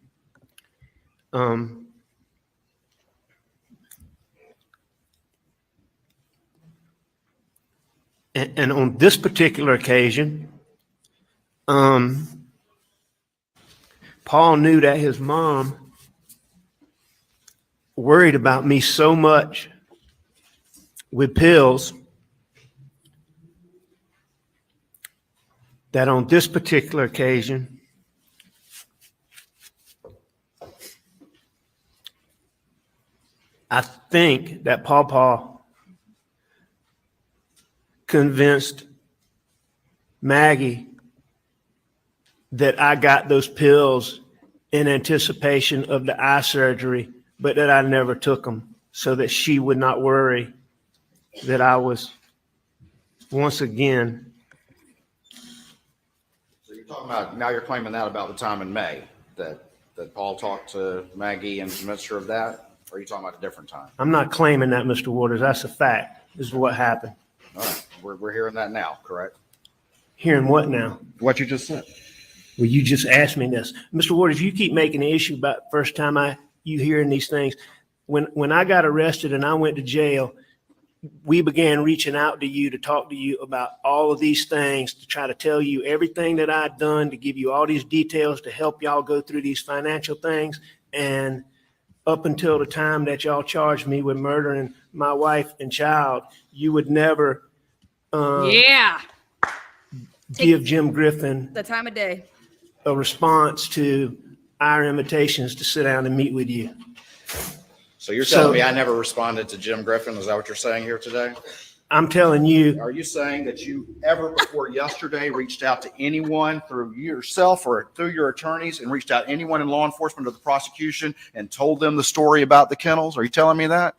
and on this particular occasion, Paul knew that his mom worried about me so much with pills that on this particular occasion, I think that Paw convinced Maggie that I got those pills in anticipation of the eye surgery, but that I never took them so that she would not worry that I was once again. So you're talking about, now you're claiming that about the time in May, that Paul talked to Maggie and convinced her of that? Or are you talking about a different time? I'm not claiming that, Mr. Waters. That's a fact. This is what happened. All right, we're hearing that now, correct? Hearing what now? What you just said. Well, you just asked me this. Mr. Waters, you keep making an issue about the first time you hearing these things. When I got arrested and I went to jail, we began reaching out to you to talk to you about all of these things, to try to tell you everything that I'd done, to give you all these details to help y'all go through these financial things. And up until the time that y'all charged me with murdering my wife and child, you would never give Jim Griffin The time of day. a response to our invitations to sit down and meet with you. So you're telling me I never responded to Jim Griffin? Is that what you're saying here today? I'm telling you, Are you saying that you ever before yesterday reached out to anyone through yourself or through your attorneys and reached out to anyone in law enforcement or the prosecution and told them the story about the kennels? Are you telling me that?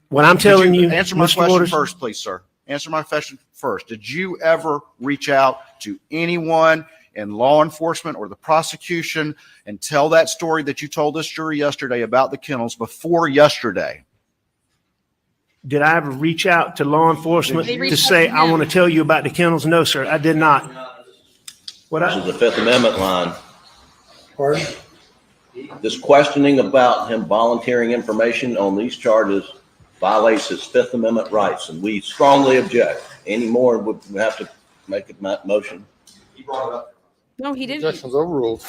what I'm telling you, Answer my Mr. question Waters, first, please, sir. Answer my question first. Did you ever reach out to anyone in law enforcement or the prosecution and tell that story that you told this jury yesterday about the kennels before yesterday? did I ever reach out to law enforcement They reached to out say, to I him. want to tell you about the kennels? No, sir, I did not. This is the Fifth Amendment line. Pardon? This questioning about him volunteering information on these charges violates his Fifth Amendment rights, and we strongly object. Any more, we have to make a motion. He brought it up. No, he didn't. Objections overruled.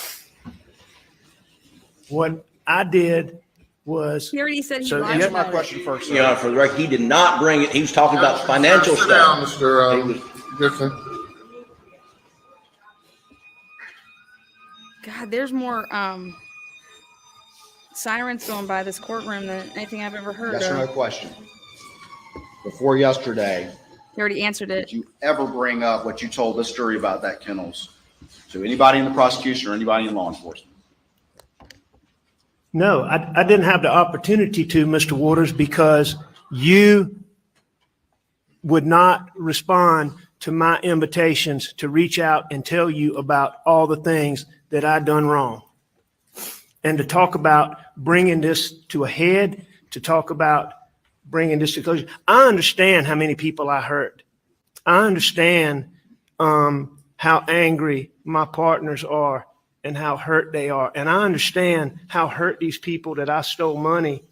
What I did was, He already said he So, lied Answer my about it. question first, You know, sir. for the record, he did not bring it. He was talking about financial Sit down, stuff. Mr. Griffin. God, there's more sirens going by this courtroom than anything I've ever heard Yes or no of. question. Before yesterday, He already answered did it. you ever bring up what you told this jury about that kennels to anybody in the prosecution or anybody in law enforcement? no, I didn't have the opportunity to, Mr. Waters, because you would not respond to my invitations to reach out and tell you about all the things that I'd done wrong. And to talk about bringing this to a head, to talk about bringing this to closure. I understand how many people I hurt. I understand how angry my partners are and how hurt they are. And I understand how hurt these people that I stole money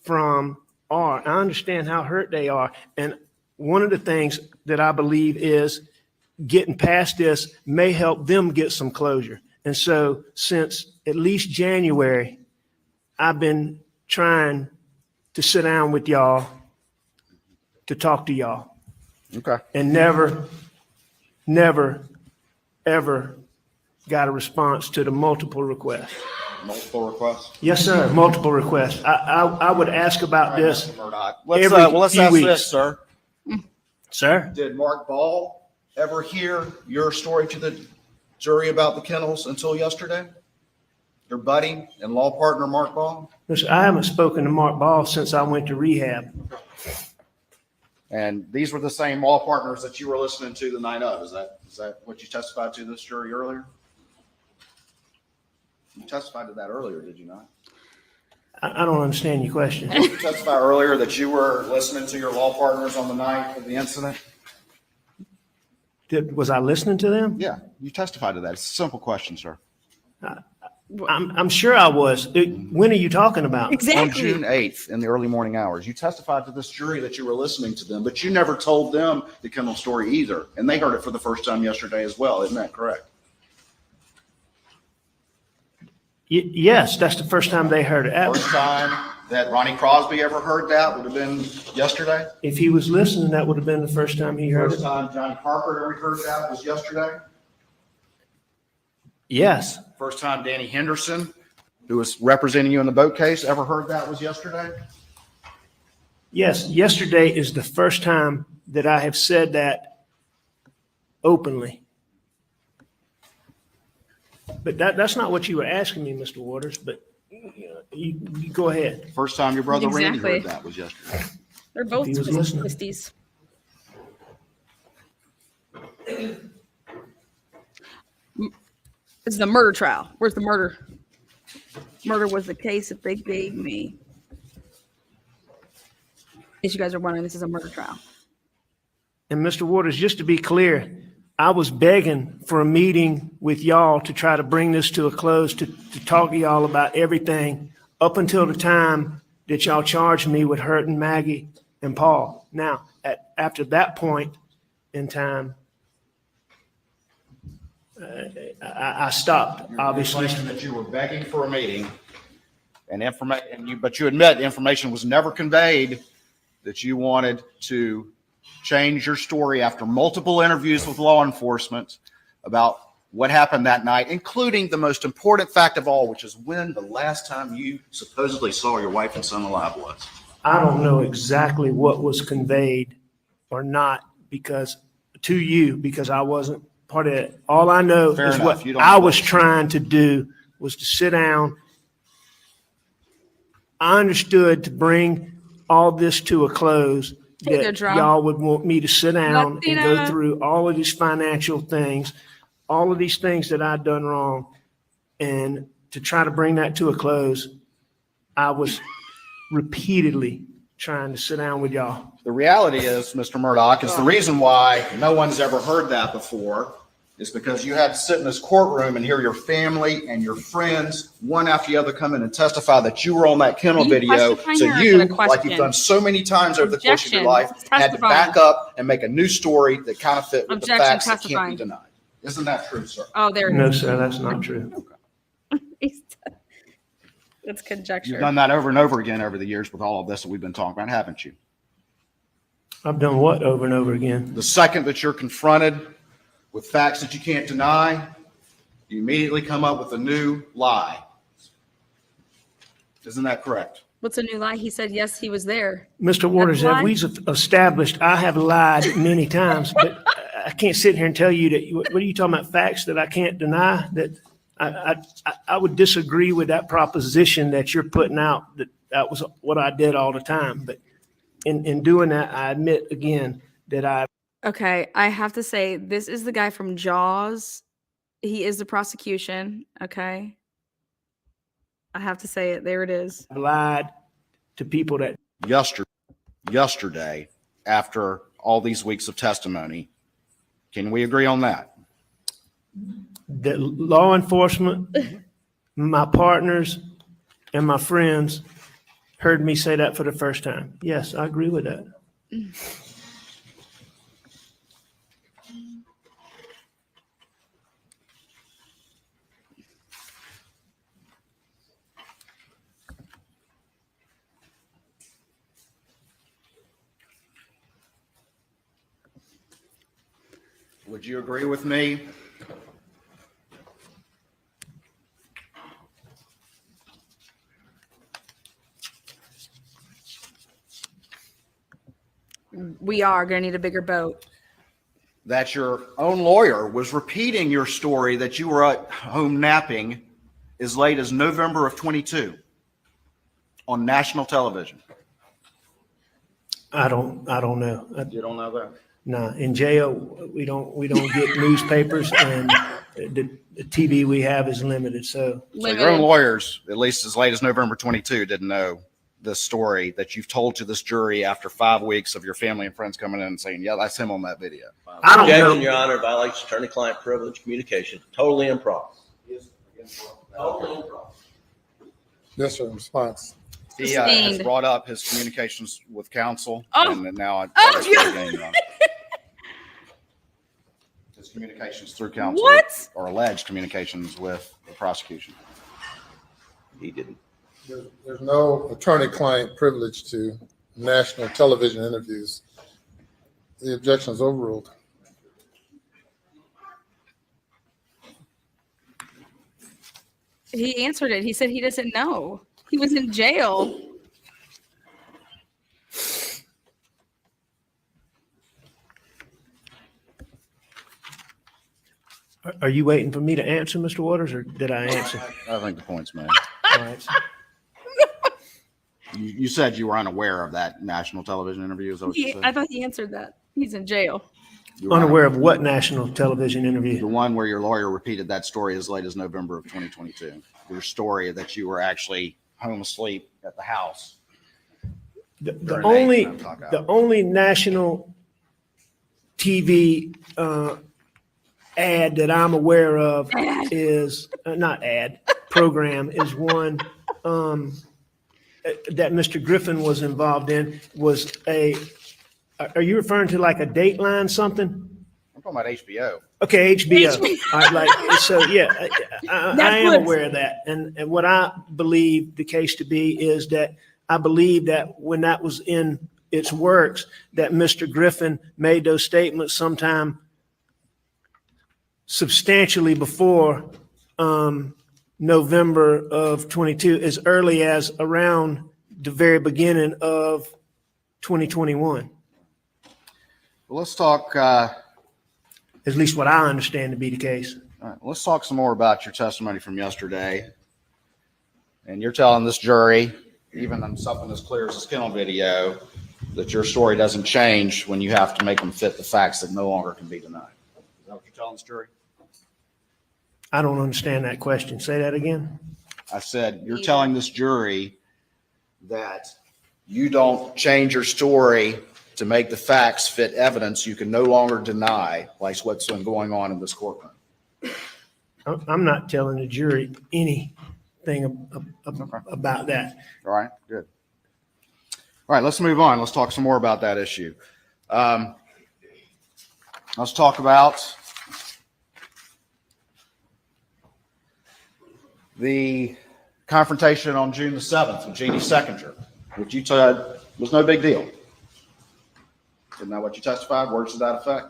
from are. I understand how hurt they are. And one of the things that I believe is getting past this may help them get some closure. And so since at least January, I've been trying to sit down with y'all to talk to y'all Okay. and never, ever got a response to the multiple requests. Multiple requests. Yes, sir, multiple requests. I would ask about this. Mr. Murdaugh. Let's, every let's few ask weeks. this, sir. Sir? Did Mark Ball ever hear your story to the jury about the kennels until yesterday? Your buddy and law partner, Mark Ball? Listen, I haven't spoken to Mark Ball since I went to rehab. And these were the same law partners that you were listening to the night of. Is that what you testified to this jury earlier? You testified to that earlier, did you not? I don't understand your question. Did you testify earlier that you were listening to your law partners on the night of the incident? Was I listening to them? Yeah, you testified to that. It's a simple question, sir. I'm sure I was. When are you talking about? On Exactly. June 8th in the early morning hours, you testified to this jury that you were listening to them, but you never told them the kennel story either. And they heard it for the first time yesterday as well. Isn't that correct? Yes, that's the first time they heard it. First time that Ronnie Crosby ever heard that would have been yesterday. If he was listening, that would have been the first time he heard First it. time Johnny Parker ever heard that was yesterday. Yes. First time Danny Henderson, who was representing you in the boat case, ever heard that was yesterday. Yes, yesterday is the first time that I have said that openly. But that's not what you were asking me, Mr. Waters, but you go ahead. First time your brother Randy Exactly. heard that was yesterday. They're both He was listening. twisties. It's the murder trial. Where's the murder? Murder was the case that they gave me. In case you guys are wondering, this is a murder trial. And Mr. Waters, just to be clear, I was begging for a meeting with y'all to try to bring this to a close, to talk to y'all about everything up until the time that y'all charged me with hurting Maggie and Paul. Now, after that point in time, I stopped, obviously. You're claiming that you were begging for a meeting and but you admit information was never conveyed that you wanted to change your story after multiple interviews with law enforcement about what happened that night, including the most important fact of all, which is when the last time you supposedly saw your wife and son alive was. I don't know exactly what was conveyed or not because I wasn't part of it. All I know Fair is enough. what You don't I know. was trying to do was to sit down. I understood to bring all this to a close Hey there, that Drum. y'all would want me to sit down and go Latina. through all of these financial things, all of these things that I'd done wrong. And to try to bring that to a close, I was repeatedly trying to sit down with y'all. The reality is, Mr. Murdaugh, is the reason why no one's ever heard that before is because you had to sit in this courtroom and hear your family and your friends, one after the other, come in and testify that you were on that kennel Are you video. testifying So or is you, it a like question? you've done so many times over the course of your Objection. life, It's had to testifying. back up and make a new story that kind of fit with the Objection, facts that can't testifying. be denied. Isn't that true, sir? Oh, there it No, is. sir, that's not true. That's conjecture. You've done that over and over again over the years with all of this that we've been talking about, haven't you? I've done what over and over again? The second that you're confronted with facts that you can't deny, you immediately come up with a new lie. Isn't that correct? What's a new lie? He said, yes, he was there. Mr. Waters, That's have we established, I have lied many times, but I can't sit here and tell you that, what are you talking about, facts that I can't deny? That I would disagree with that proposition that you're putting out, that was what I did all the time. But in doing that, I admit again that I Okay, I have to say, this is the guy from Jaws. He is the prosecution. Okay. I have to say it. There it is. lied to people that Yesterday, after all these weeks of testimony, can we agree on that? law enforcement, my partners, and my friends heard me say that for the first time. Yes, I agree with that. Would you agree with me? We are going to need a bigger boat. That your own lawyer was repeating your story that you were at home napping as late as November of 22 on national television. I don't know. You don't know that? No, in jail, we don't get newspapers, and the TV we have is limited, so. So your own lawyers, at least as late as November 22, didn't know the story that you've told to this jury after 5 weeks of your family and friends coming in and saying, yeah, that's him on that video. I don't know. Objection, Your Honor, violates attorney-client privilege communication. Totally improper. Totally improper. Yes, sir. Response. He has Sustained. brought up his communications with counsel, Oh. and now I Oh, yeah. His communications through counsel. What? Or alleged communications with the prosecution. He didn't. There's no attorney-client privilege to national television interviews. The objection is overruled. He answered it. He said he doesn't know. He was in jail. Are you waiting for me to answer, Mr. Waters, or did I answer? I think the point's made. All right. You said you were unaware of that national television interview. Is that what you said? I thought he answered that. He's in jail. You were Unaware of what national television interview? The one where your lawyer repeated that story as late as November of 2022. Your story that you were actually home asleep at the house. The During only, the talk out. the only national TV ad that I'm aware of is, not ad, program is one that Mr. Griffin was involved in, was are you referring to like a Dateline something? I'm talking about HBO. Okay, HBO. HBO. All right, like, so yeah, I am Netflix. aware of that. And what I believe the case to be is that I believe that when that was in its works, that Mr. Griffin made those statements sometime substantially before November of 22, as early as around the very beginning of 2021. Well, let's talk. At least what I understand to be the case. All right, let's talk some more about your testimony from yesterday. And you're telling this jury, even on something as clear as a skin on video, that your story doesn't change when you have to make them fit the facts that no longer can be denied. Is that what you're telling this jury? I don't understand that question. Say that again. I said, you're telling this jury that you don't change your story to make the facts fit evidence you can no longer deny, like what's been going on in this courtroom. I'm not telling the jury anything about that. All right, good. All right, let's move on. Let's talk some more about that issue. Let's talk about the confrontation on June the 7th with Jeannie Seconder, which you said was no big deal. Isn't that what you testified? Words to that effect?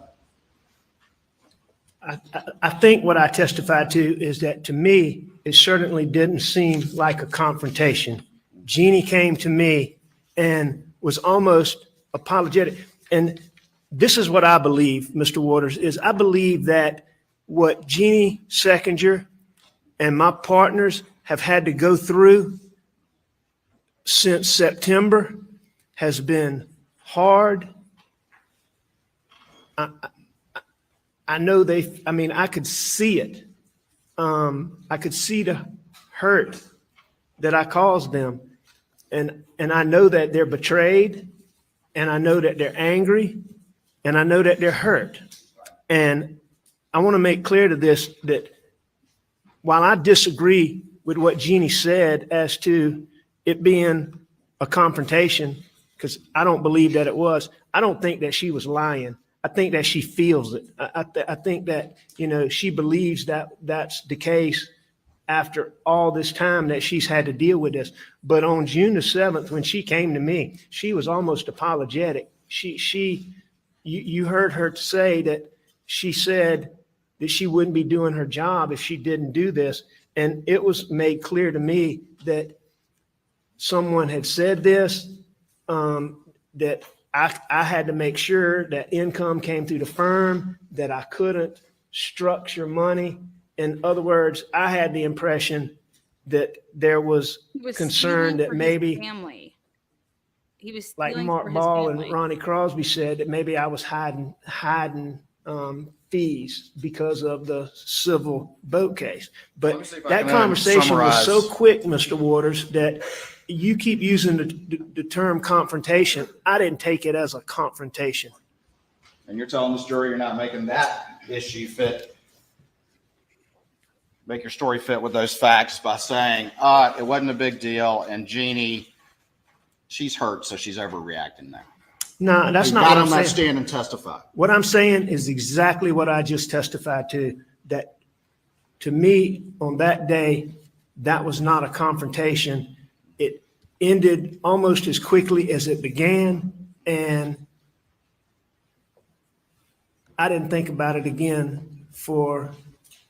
I think what I testified to is that, to me, it certainly didn't seem like a confrontation. Jeannie came to me and was almost apologetic. And this is what I believe, Mr. Waters, is I believe that what Jeannie Seconder and my partners have had to go through since September has been hard. I know I could see it. I could see the hurt that I caused them. And I know that they're betrayed, and I know that they're angry, and I know that they're hurt. And I want to make clear to this that while I disagree with what Jeannie said as to it being a confrontation, because I don't believe that it was, I don't think that she was lying. I think that she feels it. I think that, she believes that that's the case after all this time that she's had to deal with this. But on June the 7th, when she came to me, she was almost apologetic. You heard her say that she said that she wouldn't be doing her job if she didn't do this. And it was made clear to me that someone had said this, that I had to make sure that income came through the firm, that I couldn't structure money. In other words, I had the impression that there was He was concern stealing that for his maybe, family. He was like stealing Mark for his Ball family. and Ronnie Crosby said, that maybe I was hiding fees because of the civil boat case. Let me But see if I that can conversation was so summarize. quick, Mr. Waters, that you keep using the term confrontation. I didn't take it as a confrontation. And you're telling this jury you're not making that issue fit, make your story fit with those facts by saying, it wasn't a big deal, and Jeannie, she's hurt, so she's overreacting now. No, that's You not got what on I'm that saying. stand and testify. What I'm saying is exactly what I just testified to, that to me, on that day, that was not a confrontation. It ended almost as quickly as it began, and I didn't think about it again for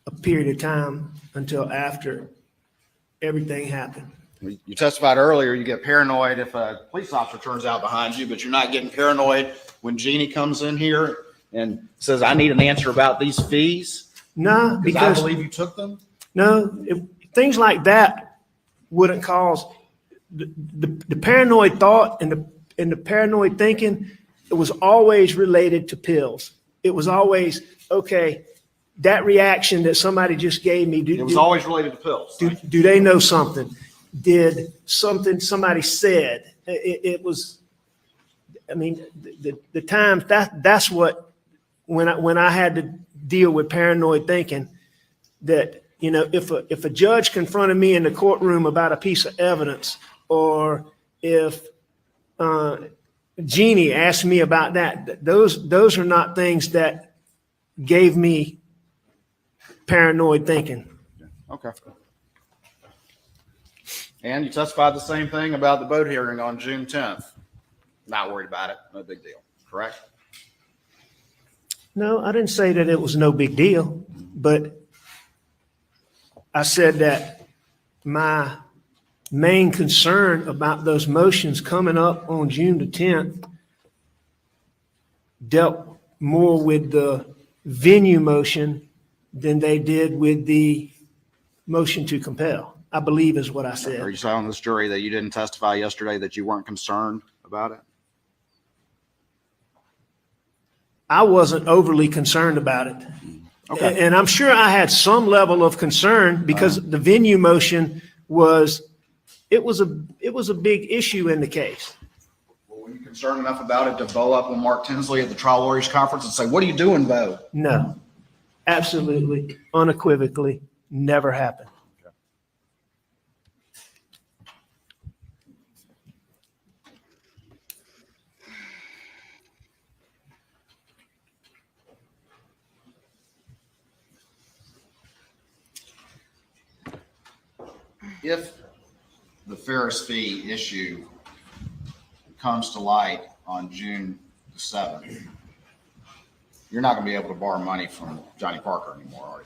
a period of time until after everything happened. You testified earlier, you get paranoid if a police officer turns out behind you, but you're not getting paranoid when Jeannie comes in here and says, I need an answer about these fees? No, Because I because believe you took them? no, things like that wouldn't cause the paranoid thought and the paranoid thinking. It was always related to pills. It was always, okay, that reaction that somebody just gave me. It was always related to pills. Do they know something? Did something somebody said? It was, I mean, the times that's what, when I had to deal with paranoid thinking, that, you know, if a judge confronted me in the courtroom about a piece of evidence, or if Jeannie asked me about that, those are not things that gave me paranoid thinking. Okay. And you testified the same thing about the boat hearing on June 10th. Not worried about it. No big deal. Correct? No, I didn't say that it was no big deal, but I said that my main concern about those motions coming up on June the 10th dealt more with the venue motion than they did with the motion to compel, I believe is what I Are said. you telling this jury that you didn't testify yesterday, that you weren't concerned about it? I wasn't overly concerned about it. Okay. And I'm sure I had some level of concern because the venue motion was a big issue in the case. Well, were you concerned enough about it to bow up with Mark Tinsley at the trial lawyers conference and say, what are you doing, Bo? No, absolutely, unequivocally, never happened. If the Ferris fee issue comes to light on June the 7th, you're not going to be able to borrow money from Johnny Parker anymore, are you?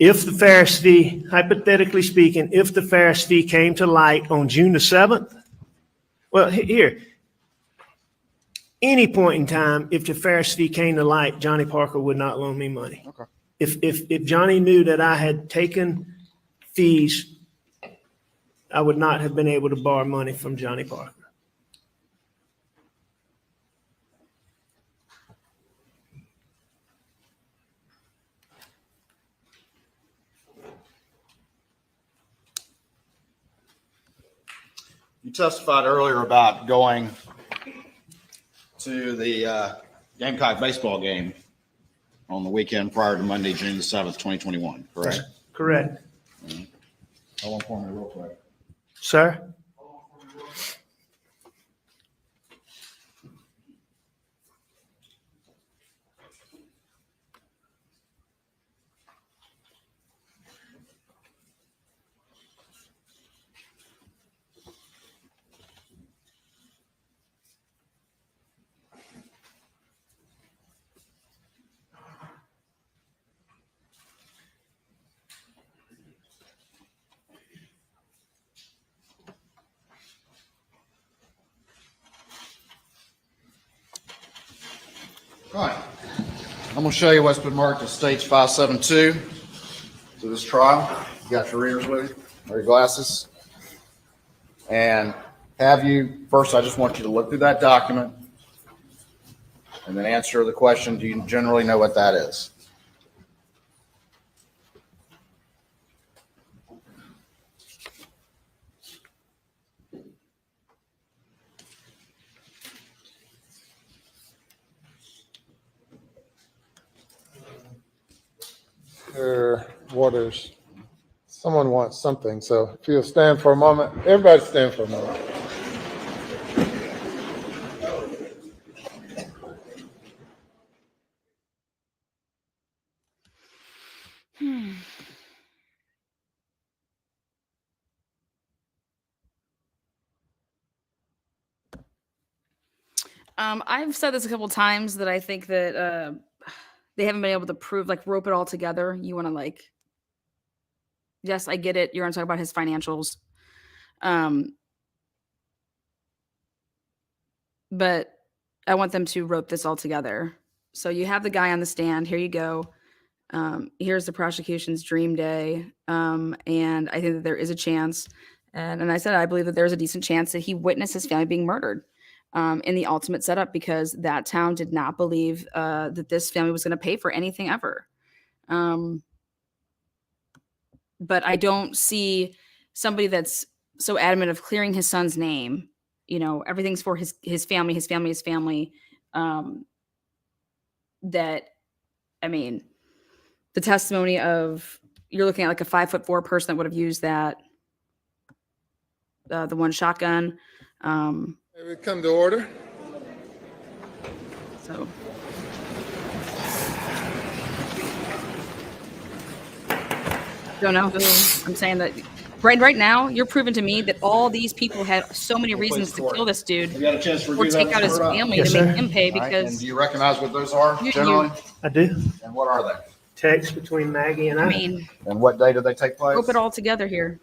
If the Ferris fee, hypothetically speaking, if the Ferris fee came to light on June the 7th, well, here, any point in time, if the Ferris fee came to light, Johnny Parker would not loan me money. Okay. If Johnny knew that I had taken fees, I would not have been able to borrow money from Johnny Parker. You testified earlier about going to the Gamecock baseball game on the weekend prior to Monday, June the 7th, 2021, correct? Correct. Hold on for me real quick. Sir? All right. I'm going to show you what's been marked as stage 572 to this trial. You got your readers with you, or your glasses. And first, I just want you to look through that document and then answer the question, do you generally know what that is? Waters. Someone wants something, so if you'll stand for a moment, everybody stand for a moment. I've said this a couple times that I think that they haven't been able to prove, like, rope it all together. You want to, like, yes, I get it. You're going to talk about his financials. But I want them to rope this all together. So you have the guy on the stand. Here you go. Here's the prosecution's dream day. And I think that there is a chance. And I said, I believe that there's a decent chance that he witnessed his family being murdered in the ultimate setup, because that town did not believe that this family was going to pay for anything ever. But I don't see somebody that's so adamant of clearing his son's name. You know, everything's for his family, his family. That, I mean, the testimony of, you're looking at like a 5'4" person that would have used that, the one shotgun. May we come to order? So. Don't know who. I'm saying that right now, you're proving to me that all these people had so many reasons to kill this dude, You got a chance to or review that, take out his Mr. Murdaugh? family Yes, to make sir. him pay All right, and because, do you recognize what those are You- generally? I do. And what are they? Text between Maggie and I I. mean, And what day did they take place? rope it all together here.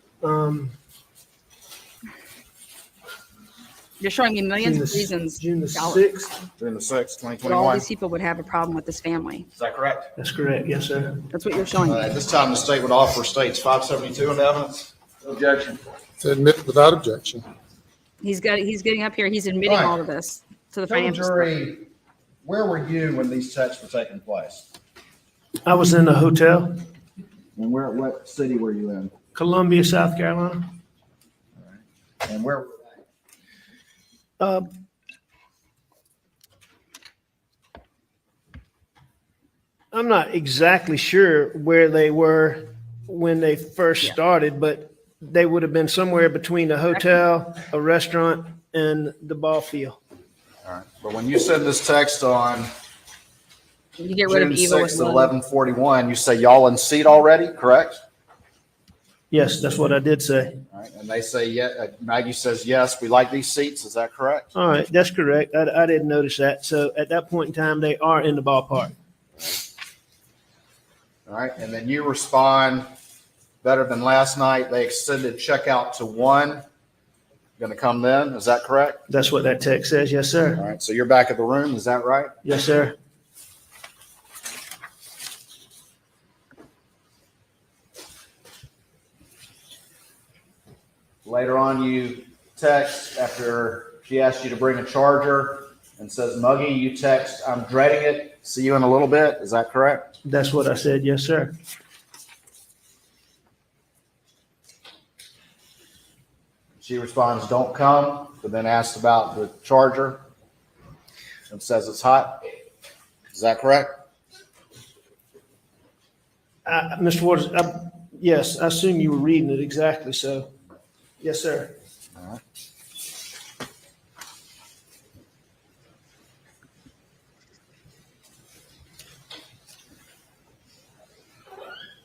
You're showing me millions of reasons June the dollars 6th. June the 6th, that all 2021. these people would have a problem with this family. Is that correct? That's correct. Yes, sir. That's what you're showing me. At this time, the state would offer states 572 into evidence. Objection. To admit without objection. He's getting up here. He's admitting Right. all of this to the Tell the financial stuff. jury, where were you when these texts were taking place? I was in a hotel, And what city were you in? Columbia, South Carolina. And where? I'm not exactly sure where they were when they first started, but they would have been somewhere between a hotel, a restaurant, and the ball field. All right. But when you send this text on You get rid June of evil 6th with at love. 11:41, you say y'all in seat already, correct? Yes, that's what I did say. All right. And they say, yeah, Maggie says, yes, we like these seats. Is that correct? All right, that's correct. I didn't notice that. So at that point in time, they are in the ballpark. All right. And then you respond, better than last night. They extended checkout to 1. Going to come then. Is that correct? That's what that text says. Yes, All sir. right. So you're back at the room. Is that right? Yes, sir. Later on, you text after she asked you to bring a charger and says, Muggy, you text, I'm dreading it. See you in a little bit. Is that correct? That's what I said. Yes, sir. She responds, don't come, but then asks about the charger and says it's hot. Is that correct? Mr. Waters, yes, I assume you were reading it exactly. So, yes, sir. All right.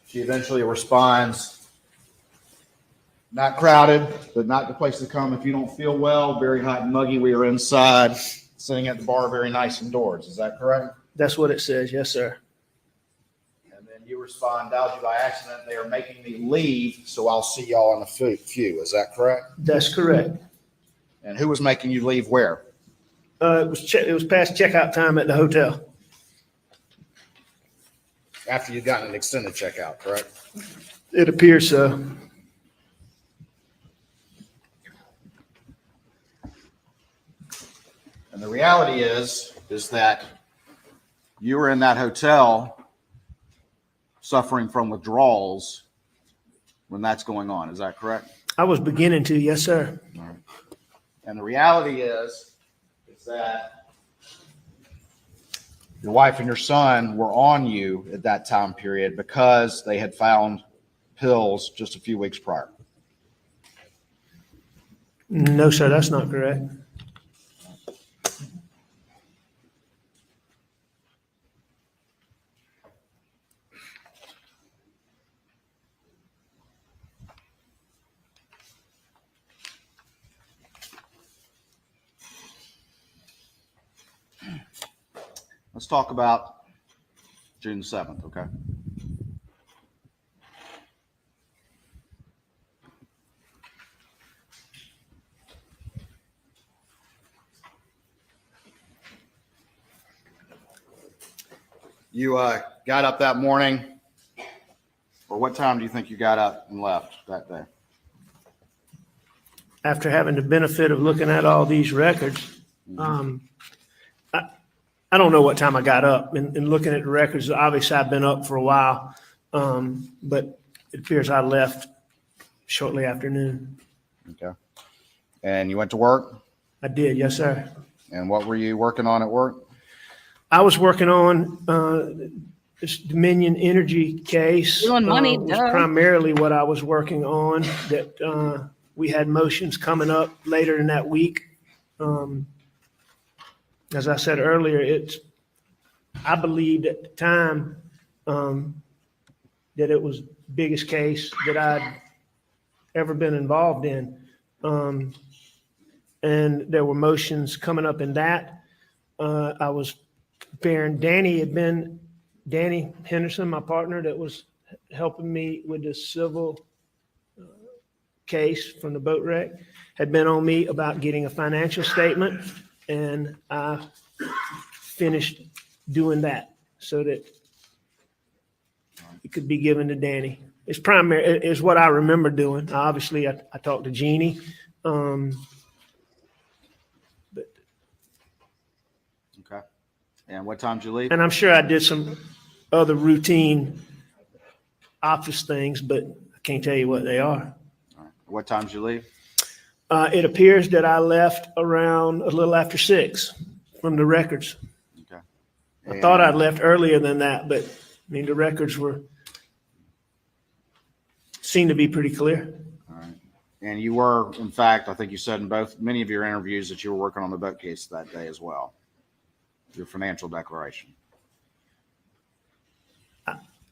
She eventually responds, not crowded, but not the place to come if you don't feel well. Very hot and muggy. We are inside, sitting at the bar, very nice indoors. Is that correct? That's what it says. Yes, sir. And then you respond, dodgy by accident. They are making me leave, so I'll see y'all in a few. Is that correct? That's correct. And who was making you leave where? It was past checkout time at the hotel. after you'd gotten an extended check out, correct? It appears so. And the reality is that you were in that hotel suffering from withdrawals when that's going on. Is that correct? I was beginning to, yes, sir. And the reality is that your wife and your son were on you at that time period because they had found pills just a few weeks prior. No, sir, that's not correct. Let's talk about June 7th, okay? You got up that morning, or what time do you think you got up and left that day? After having the benefit of looking at all these records, I don't know what time I got up and looking at the records. Obviously, I've been up for a while, but it appears I left shortly after noon. Okay. And you went to work? I did, yes, sir. And what were you working on at work? I was working on this Dominion Energy case. Stealing money, was duh. primarily what I was working on. That we had motions coming up later in that week. As I said earlier, I believed at the time that it was the biggest case that I'd ever been involved in. And there were motions coming up in that. I was preparing. Danny Henderson, my partner that was helping me with the civil case from the boat wreck, had been on me about getting a financial statement. And I finished doing that so that it could be given to Danny. It's primary, is what I remember doing. Obviously, I talked to Jeannie. But Okay. And what time did you leave? and I'm sure I did some other routine office things, but I can't tell you what they are. All right. What time did you leave? It appears that I left around a little after 6 from the records. Okay. I thought I'd left earlier than that, but I mean, the records seemed to be pretty clear. All right. And you were, in fact, I think you said in many of your interviews that you were working on the boat case that day as well. Your financial declaration.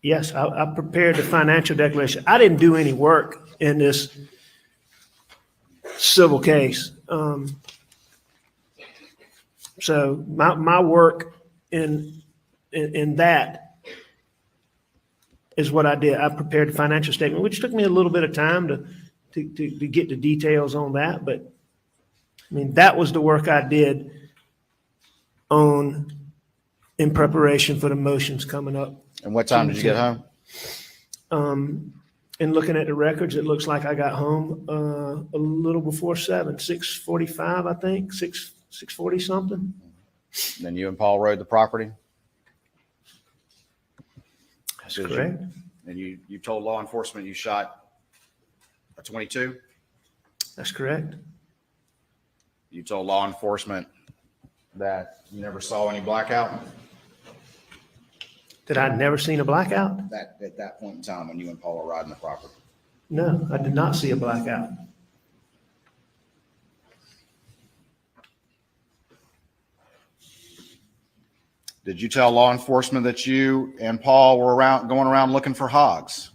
Yes, I prepared the financial declaration. I didn't do any work in this civil case. So my work in that is what I did. I prepared the financial statement, which took me a little bit of time to get the details on that. But I mean, that was the work I did in preparation for the motions coming up. And what time did you get home? And looking at the records, it looks like I got home a little before 7, 6:45, I think, 6:40 something. Then you and Paul rode the property? That's correct. And you told law enforcement you shot a .22? That's correct. You told law enforcement that you never saw any blackout? That I'd never seen a blackout? At that point in time when you and Paul were riding the property? No, I did not see a blackout. Did you tell law enforcement that you and Paul were going around looking for hogs?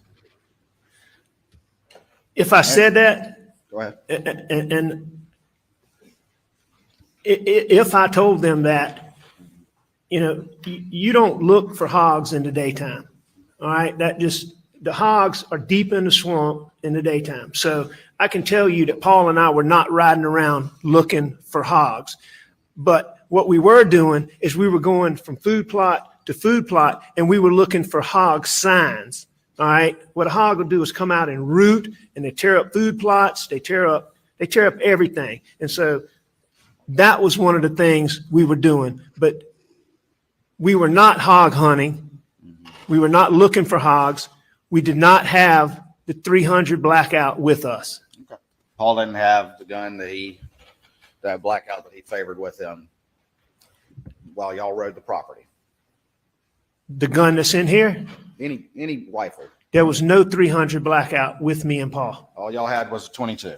If I said that, Go ahead. and if I told them that, you don't look for hogs in the daytime. All right. The hogs are deep in the swamp in the daytime. So I can tell you that Paul and I were not riding around looking for hogs. But what we were doing is we were going from food plot to food plot, and we were looking for hog signs. All right. What a hog will do is come out and root, and they tear up food plots. They tear up everything. And so that was one of the things we were doing. But we were not hog hunting. We were not looking for hogs. We did not have the 300 blackout with us. Okay. Paul didn't have the gun that blackout that he favored with him while y'all rode the property. The gun that's in here, Any rifle. there was no 300 blackout with me and Paul. All y'all had was a 22.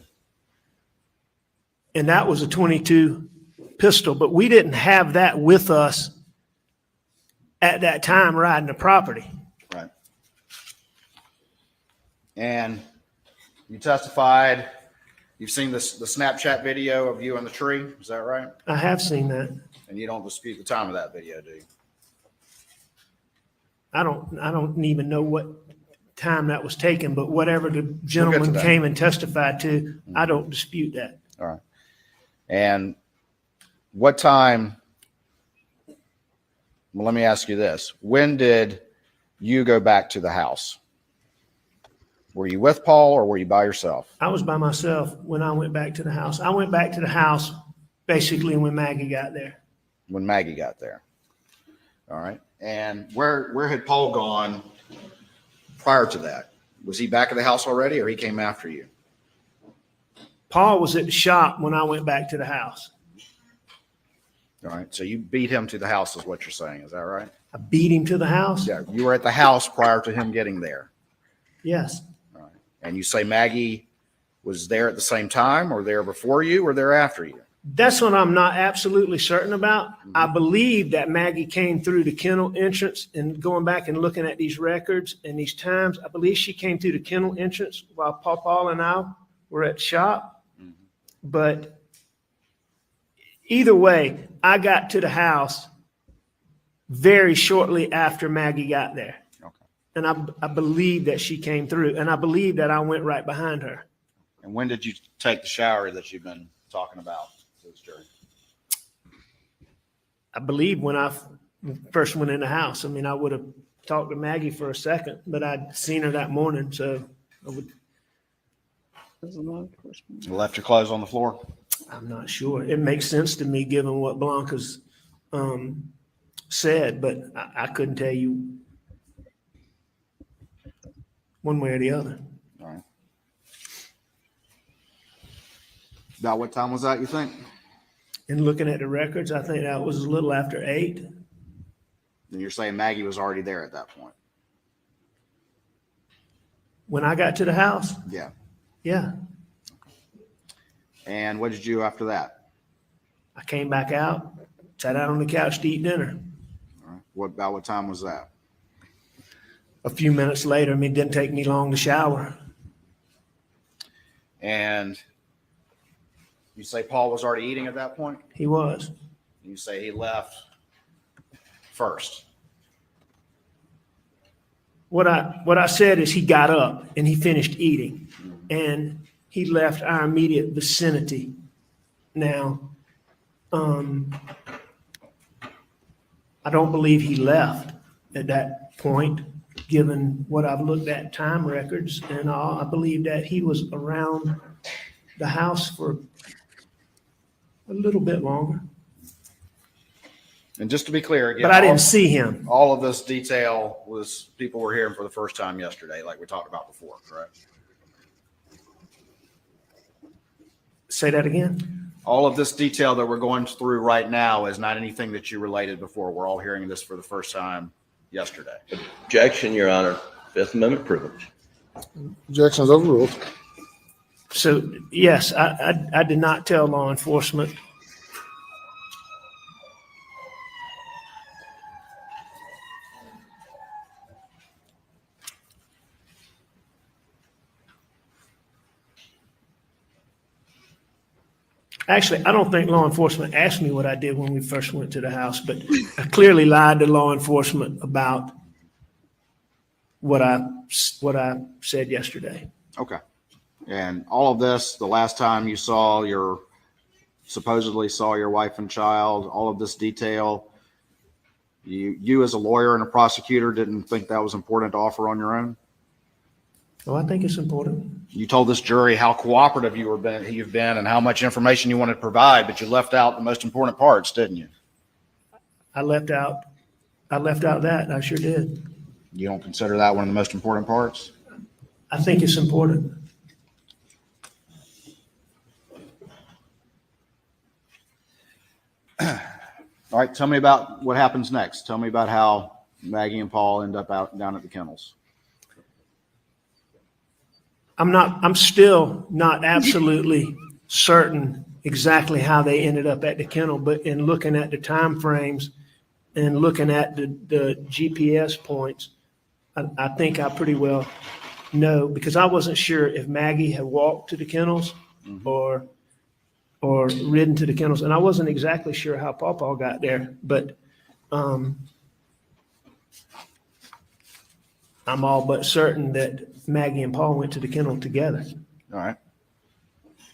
And that was a 22 pistol, but we didn't have that with us at that time riding the property. Right. And you testified, you've seen the Snapchat video of you on the tree, is that right? I have seen that. And you don't dispute the time of that video, do you? I don't even know what time that was taken, but whatever the gentleman that. came and testified to, I don't dispute that. All right. And what time, well, let me ask you this. When did you go back to the house? Were you with Paul or were you by yourself? I was by myself when I went back to the house. I went back to the house basically when Maggie got there. When Maggie got there. All right. And where had Paul gone prior to that? Was he back at the house already or he came after you? Paul was at the shop when I went back to the house. All right. So you beat him to the house is what you're saying. Is that right? I beat him to the house? Yeah. You were at the house prior to him getting there. Yes. All right. And you say Maggie was there at the same time or there before you or there after you? That's what I'm not absolutely certain about. I believe that Maggie came through the kennel entrance, and going back and looking at these records and these times, I believe she came through the kennel entrance while Paul and I were at the shop. But either way, I got to the house very shortly after Maggie got there. Okay. And I believe that she came through, and I believe that I went right behind her. And when did you take the shower that you've been talking about to this jury? I believe when I first went in the house. I mean, I would have talked to Maggie for a second, but I'd seen her that morning, so I would. You left your clothes on the floor? I'm not sure. It makes sense to me given what Blanca's said, but I couldn't tell you one way or the other. All right. About what time was that, you think? And looking at the records, I think that was a little after 8. And you're saying Maggie was already there at that point? When I got to the house, Yeah. yeah, And what did you do after that? I came back out, sat out on the couch to eat dinner. All right. About what time was that? A few minutes later, I mean, it didn't take me long to shower. And you say Paul was already eating at that point? He was. You say he left first. What I said is he got up and he finished eating, and he left our immediate vicinity. Now, I don't believe he left at that point, given what I've looked at time records and all. I believe that he was around the house for a little bit longer, And just to be clear, again, but I didn't see him. all of this detail was people were hearing for the first time yesterday, like we talked about before, correct? Say that again. All of this detail that we're going through right now is not anything that you related before. We're all hearing this for the first time yesterday. Objection, Your Honor. Fifth Amendment privilege. Objection is overruled. So yes, I did not tell law enforcement. Actually, I don't think law enforcement asked me what I did when we first went to the house, but I clearly lied to law enforcement about what I said yesterday. Okay. And all of this, the last time you supposedly saw your wife and child, all of this detail You as a lawyer and a prosecutor didn't think that was important to offer on your own? Oh, I think it's important. You told this jury how cooperative you've been and how much information you wanted to provide, but you left out the most important parts, didn't you? I left out that. I sure did. You don't consider that one of the most important parts? I think it's important. All right, tell me about what happens next. Tell me about how Maggie and Paul end up out down at the kennels. I'm still not absolutely certain exactly how they ended up at the kennel, but in looking at the time frames and looking at the GPS points, I think I pretty well know, because I wasn't sure if Maggie had walked to the kennels or ridden to the kennels, and I wasn't exactly sure how Paw got there, but I'm all but certain that Maggie and Paul went to the kennel together. All right.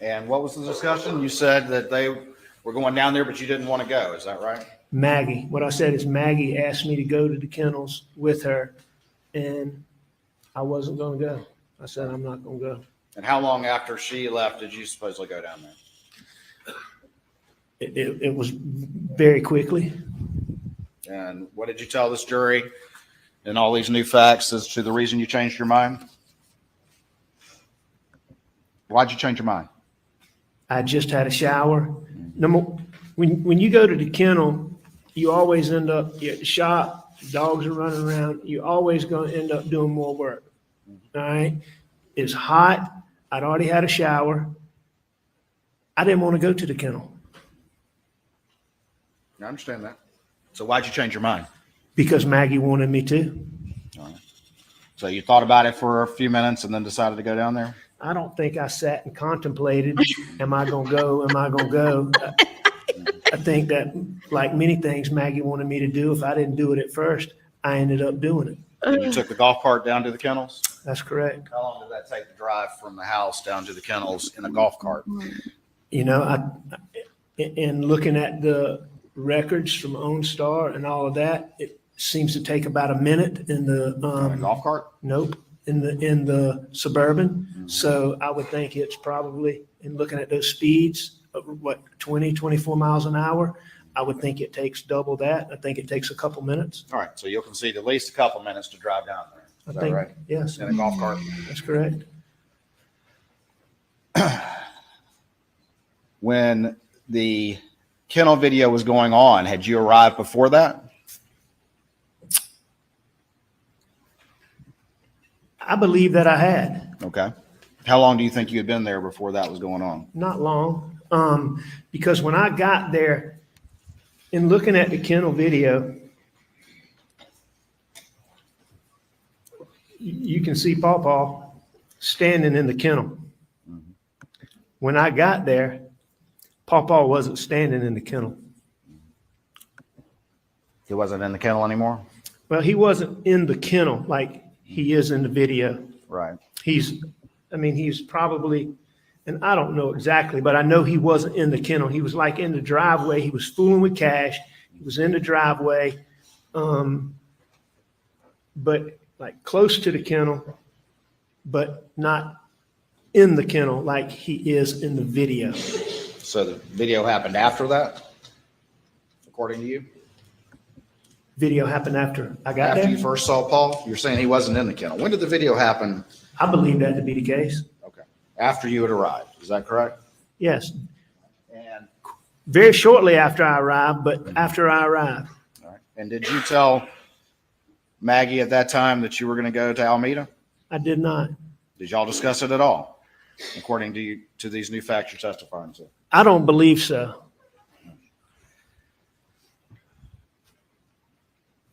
And what was the discussion? You said that they were going down there, but you didn't want to go. Is that right? Maggie, what I said is Maggie asked me to go to the kennels with her, and I wasn't going to go. I said, I'm not going to go. And how long after she left did you supposedly go down there? It was very quickly. And what did you tell this jury and all these new facts as to the reason you changed your mind? Why'd you change your mind? I just had a shower. When you go to the kennel, you always end up you're at the shop, the dogs are running around, you're always going to end up doing more work. All right? It's hot. I'd already had a shower. I didn't want to go to the kennel. I understand that. So why'd you change your mind? Because Maggie wanted me to. All right. So you thought about it for a few minutes and then decided to go down there? I don't think I sat and contemplated, am I going to go? Am I going to go? I think that, like many things Maggie wanted me to do, if I didn't do it at first, I ended up doing it. And you took the golf cart down to the kennels? That's correct. How long did that take to drive from the house down to the kennels in a golf cart? You know, in looking at the records from OwnStar and all of that, it seems to take about a minute in the Golf cart? Nope, in the Suburban. So I would think it's probably, in looking at those speeds of 20, 24 miles an hour, I would think it takes double that. I think it takes a couple minutes. All right, so you'll concede at least a couple minutes to drive down there. I Is that think, right? yes, In a golf cart? that's correct. When the kennel video was going on, had you arrived before that? I believe that I had. Okay. How long do you think you had been there before that was going on? Not long. Because when I got there, in looking at the kennel video, you can see Paw standing in the kennel. When I got there, Paw wasn't standing in the kennel. He wasn't in the kennel anymore? Well, he wasn't in the kennel like he is in the video. Right. He's probably, and I don't know exactly, but I know he wasn't in the kennel. He was like in the driveway. He was fooling with cash. He was in the driveway, but like close to the kennel, but not in the kennel like he is in the video. So the video happened after that, according to you? Video happened after I got After there. you first saw Paul? You're saying he wasn't in the kennel. When did the video happen? I believe that to be the case. Okay. After you had arrived. Is that correct? Yes, And very shortly after I arrived, but after I arrived. all right. And did you tell Maggie at that time that you were going to go to Alameda? I did not. Did y'all discuss it at all, according to you, to these new facts you're testifying to? I don't believe so.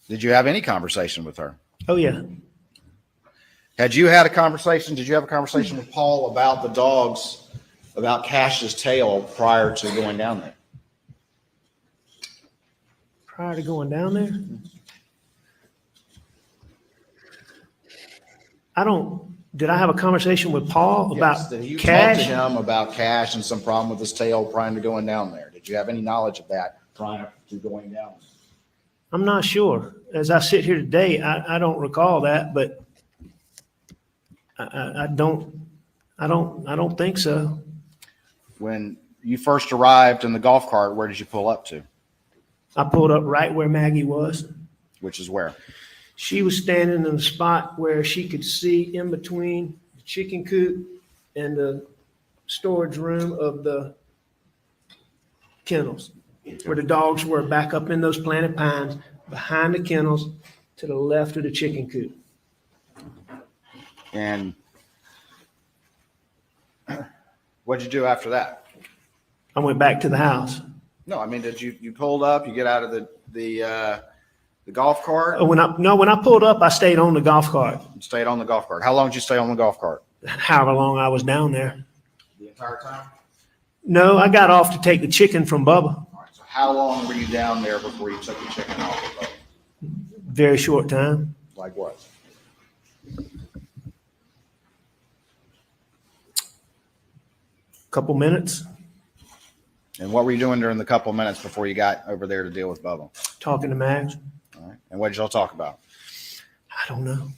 Did you have any conversation with her? Oh, yeah. Had you had a conversation? Did you have a conversation with Paul about the dogs, about Cash's tail prior to going down there? Prior to going down there? Did I have a conversation with Paul about Yes. Did you cash? talk to him about Cash and some problem with his tail prior to going down there? Did you have any knowledge of that prior to going down there? I'm not sure. As I sit here today, I don't recall that, but I don't think so. When you first arrived in the golf cart, where did you pull up to? I pulled up right where Maggie was. Which is where? She was standing in a spot where she could see in between the chicken coop and the storage room of the kennels, where the dogs were back up in those planted pines behind the kennels to the left of the chicken coop. And what'd you do after that? I went back to the house. No, I mean, did you pulled up, you get out of the golf cart? When I pulled up, I stayed on the golf cart. You stayed on the golf cart. How long did you stay on the golf cart? However long I was down there. The entire time? No, I got off to take the chicken from Bubba. All right, so how long were you down there before you took the chicken off the boat? Very short time. Like what? Couple minutes, And what were you doing during the couple of minutes before you got over there to deal with Bubba? talking to Mags. All right. And what did y'all talk about? I don't know.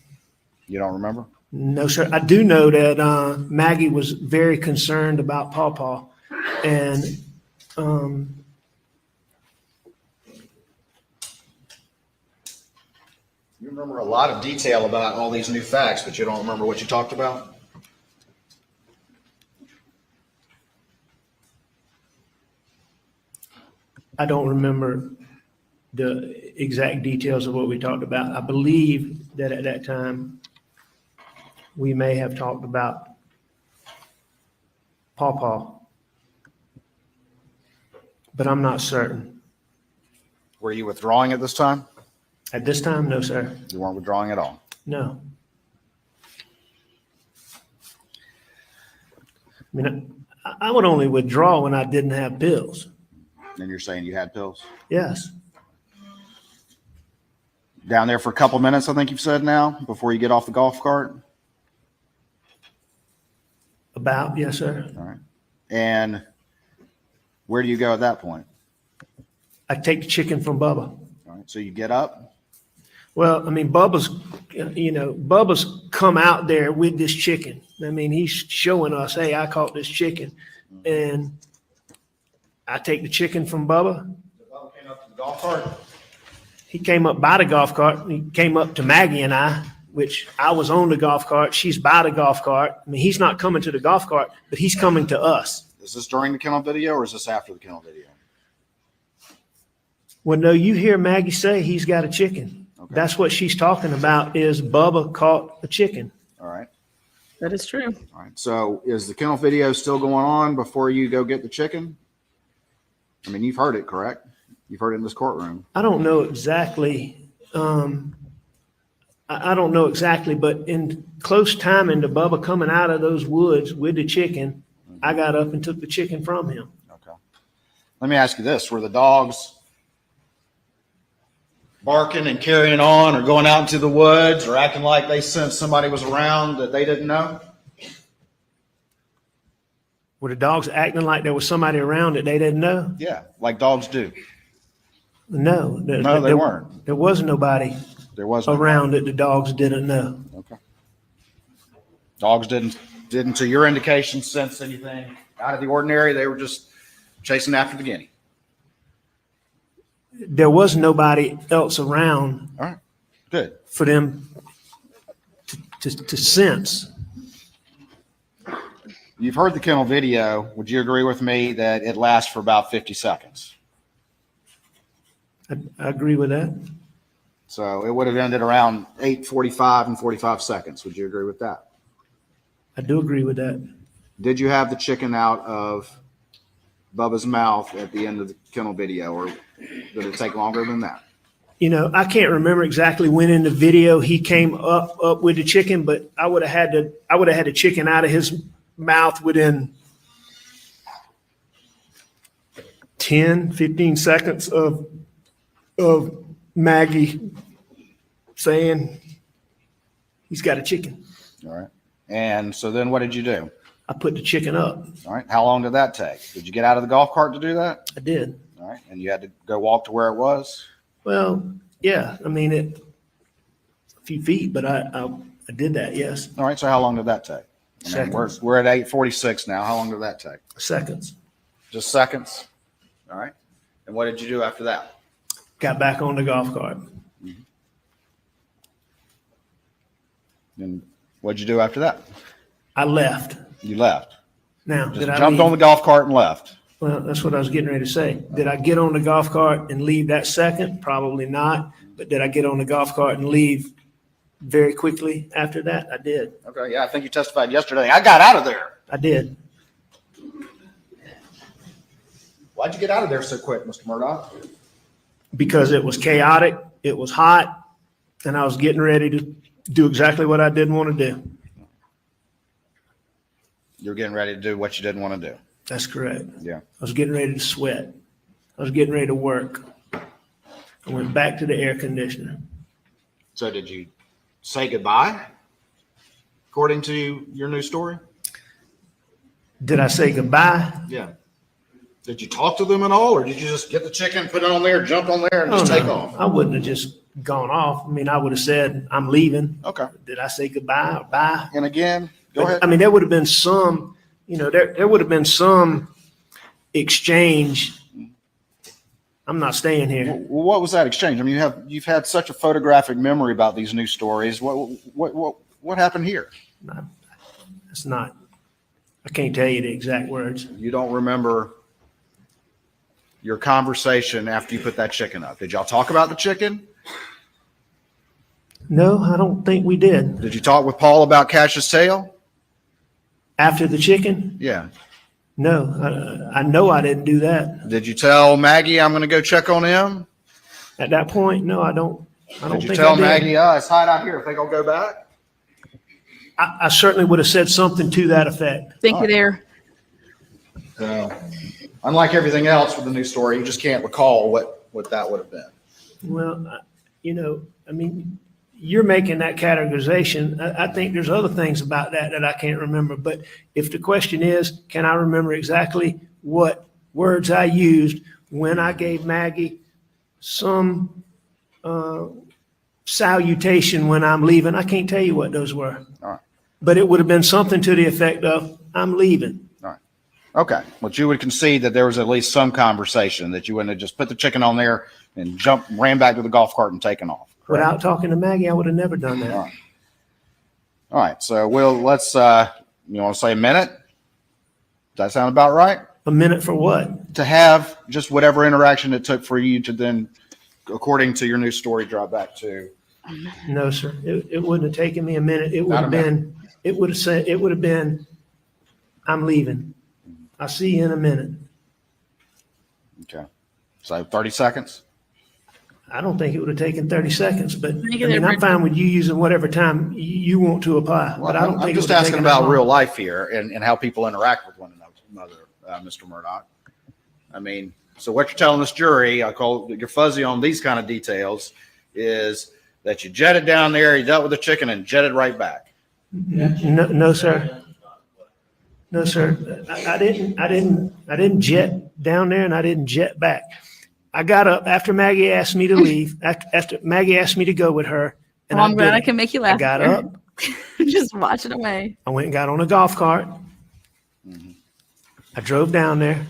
You don't remember? No, sir. I do know that Maggie was very concerned about Paw Paw. And You remember a lot of detail about all these new facts, but you don't remember what you talked about? I don't remember the exact details of what we talked about. I believe that at that time, we may have talked about Paw Paw, but I'm not certain. Were you withdrawing at this time? At this time, no, sir. You weren't withdrawing at all. No. I mean, I would only withdraw when I didn't have pills. And you're saying you had pills? Yes. Down there for a couple minutes, I think you've said now, before you get off the golf cart? About, yes, sir. All right. And where do you go at that point? I take the chicken from Bubba. All right. So you get up. Well, I mean, Bubba's come out there with this chicken. I mean, he's showing us, hey, I caught this chicken. And I take the chicken from Bubba. Bubba came up to the golf cart. He came up by the golf cart. He came up to Maggie and I, which I was on the golf cart. She's by the golf cart. I mean, he's not coming to the golf cart, but he's coming to us. Is this during the kennel video or is this after the kennel video? Well, no, you hear Maggie say he's got a chicken. Okay. That's what she's talking about is Bubba caught a chicken. All right. That is true. All right. So is the kennel video still going on before you go get the chicken? I mean, you've heard it, correct? You've heard it in this courtroom. I don't know exactly. I don't know exactly, but in close timing to Bubba coming out of those woods with the chicken, I got up and took the chicken from him. Okay. Let me ask you this. Were the dogs barking and carrying on or going out into the woods or acting like they sensed somebody was around that they didn't know? Were the dogs acting like there was somebody around that they didn't know? Yeah, like dogs do. No. No, they weren't. There was nobody There was no around that the dogs didn't know. Okay. Dogs didn't, to your indication, sense anything out of the ordinary. They were just chasing after the guinea. There was nobody else around All right. Good. for them to sense. You've heard the kennel video. Would you agree with me that it lasts for about 50 seconds? I agree with that. So it would have ended around 8:45 and 45 seconds. Would you agree with that? I do agree with that. Did you have the chicken out of Bubba's mouth at the end of the kennel video, or did it take longer than that? You know, I can't remember exactly when in the video he came up with the chicken, but I would have had the chicken out of his mouth within 10, 15 seconds of Maggie saying he's got a chicken. All right. And so then what did you do? I put the chicken up. All right. How long did that take? Did you get out of the golf cart to do that? I did. All right. And you had to go walk to where it was? Well, yeah, I mean, a few feet, but I did that, yes. All right, so how long did that take? I mean, Seconds. we're at 8:46 now. How long did that take? Seconds. Just seconds? All right. And what did you do after that? Got back on the golf cart. And what'd you do after that? I left. You left. Now, Just did I jumped leave? on the golf cart and left. Well, that's what I was getting ready to say. Did I get on the golf cart and leave that second? Probably not. But did I get on the golf cart and leave very quickly after that? I did. Okay, yeah, I think you testified yesterday. I got out of there. I did. Why'd you get out of there so quick, Mr. Murdaugh? Because it was chaotic, it was hot, and I was getting ready to do exactly what I didn't want to do. You're getting ready to do what you didn't want to do. That's correct. Yeah. I was getting ready to sweat. I was getting ready to work. I went back to the air conditioner. So did you say goodbye, according to your new story? Did I say goodbye? Yeah. Did you talk to them at all, or did you just get the chicken, put it on there, jump on there, and just Oh, take no. off? I wouldn't have just gone off. I mean, I would have said, I'm leaving. Okay. Did I say goodbye or bye? And again, go ahead. I mean, there would have been some, there would have been some exchange. I'm not staying here. Well, what was that exchange? I mean, you've had such a photographic memory about these news stories. What happened here? It's not, I can't tell you the exact words. You don't remember your conversation after you put that chicken up. Did y'all talk about the chicken? No, I don't think we did. Did you talk with Paul about Cash's tail? After the chicken? Yeah. No, I know I didn't do that. Did you tell Maggie I'm going to go check on him? At that point, no, I don't Did you think tell I did. Maggie, it's hot out here, think I'll go back? I certainly would have said something to that effect. Thank you there. So, unlike everything else with the news story, you just can't recall what that would have been. Well, I mean, you're making that categorization. I think there's other things about that I can't remember. But if the question is, can I remember exactly what words I used when I gave Maggie some salutation when I'm leaving, I can't tell you what those were. All right. But it would have been something to the effect of, I'm leaving. Okay, but you would concede that there was at least some conversation, that you wouldn't have just put the chicken on there and ran back to the golf cart and taken off. Correct? Without talking to Maggie, I would have never done that. All right, so let's, you want to say a minute? Does that sound about right? A minute for what? To have just whatever interaction it took for you to then, according to your new story, drop back to. No, sir. It wouldn't have taken me a minute. It would Not have a been, it would have been, I'm leaving. I'll see you in a minute. Okay, so 30 seconds? I don't think it would have taken 30 seconds, but I Thank you mean, there, I'm fine with you using whatever time you want to apply. But I don't I'm think it just would have asking taken that about long. real life here and how people interact with one another, Mr. Murdaugh. I mean, so what you're telling this jury, I call you're fuzzy on these kind of details, is that you jetted down there, you dealt with the chicken and jetted right back. No, sir. No, sir. I didn't jet down there and I didn't jet back. I got up after Maggie asked me to leave, after Maggie asked me to go with her. And Well, I'm glad did I it. can make you laugh. I got here. up. Just watch it away. I went and got on a golf cart. I drove down there.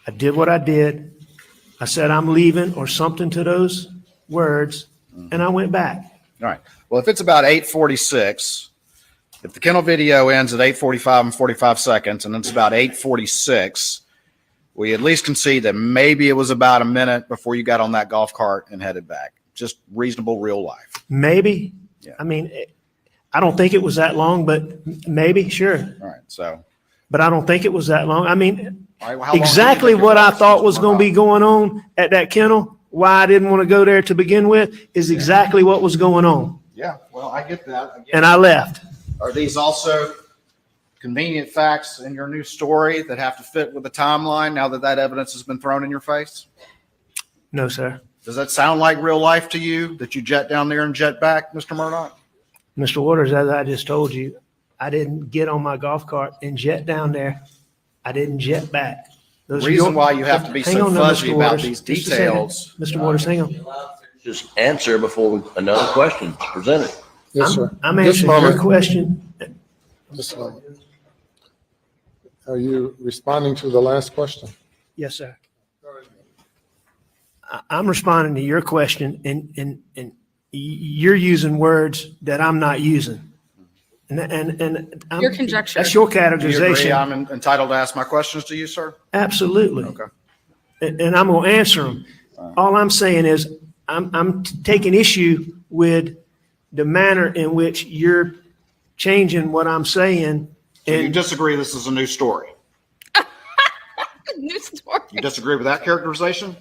I did what I did. I said, I'm leaving or something to those words. And I went back. All right. Well, if it's about 8:46, if the kennel video ends at 8:45 and 45 seconds, and it's about 8:46, we at least concede that maybe it was about a minute before you got on that golf cart and headed back. Just reasonable real life. Maybe. Yeah. I mean, I don't think it was that long, but maybe, sure. All right. So, But I don't think it was that long. I mean, all right, well, how long do you exactly think your what I conversation thought was going to be on? going on at that kennel, why I didn't want to go there to begin with, is exactly what was going on. Yeah. Well, I get that. And I left. Are these also convenient facts in your new story that have to fit with the timeline now that that evidence has been thrown in your face? No, sir. Does that sound like real life to you, that you jet down there and jet back, Mr. Murdaugh? Mr. Waters, as I just told you, I didn't get on my golf cart and jet down there. I didn't jet back. The Those are reason your- why you have to be Hang so on now, fuzzy Mr. about Waters. these Just a second. details. Mr. Waters, hang on. Just answer before another question is presented. Yes, sir. I'm Just a answering your moment. question. Just a moment. Are you responding to the last question? Yes, sir. I'm responding to your question and you're using words that I'm not using. And Your conjecture. That's your Do you agree categorization. I'm entitled to ask my questions to you, sir? Absolutely. Okay. And I'm going to answer them. All I'm saying is I'm taking issue with the manner in which you're changing what I'm saying. So you And disagree this is a new story? New story. You disagree with that characterization?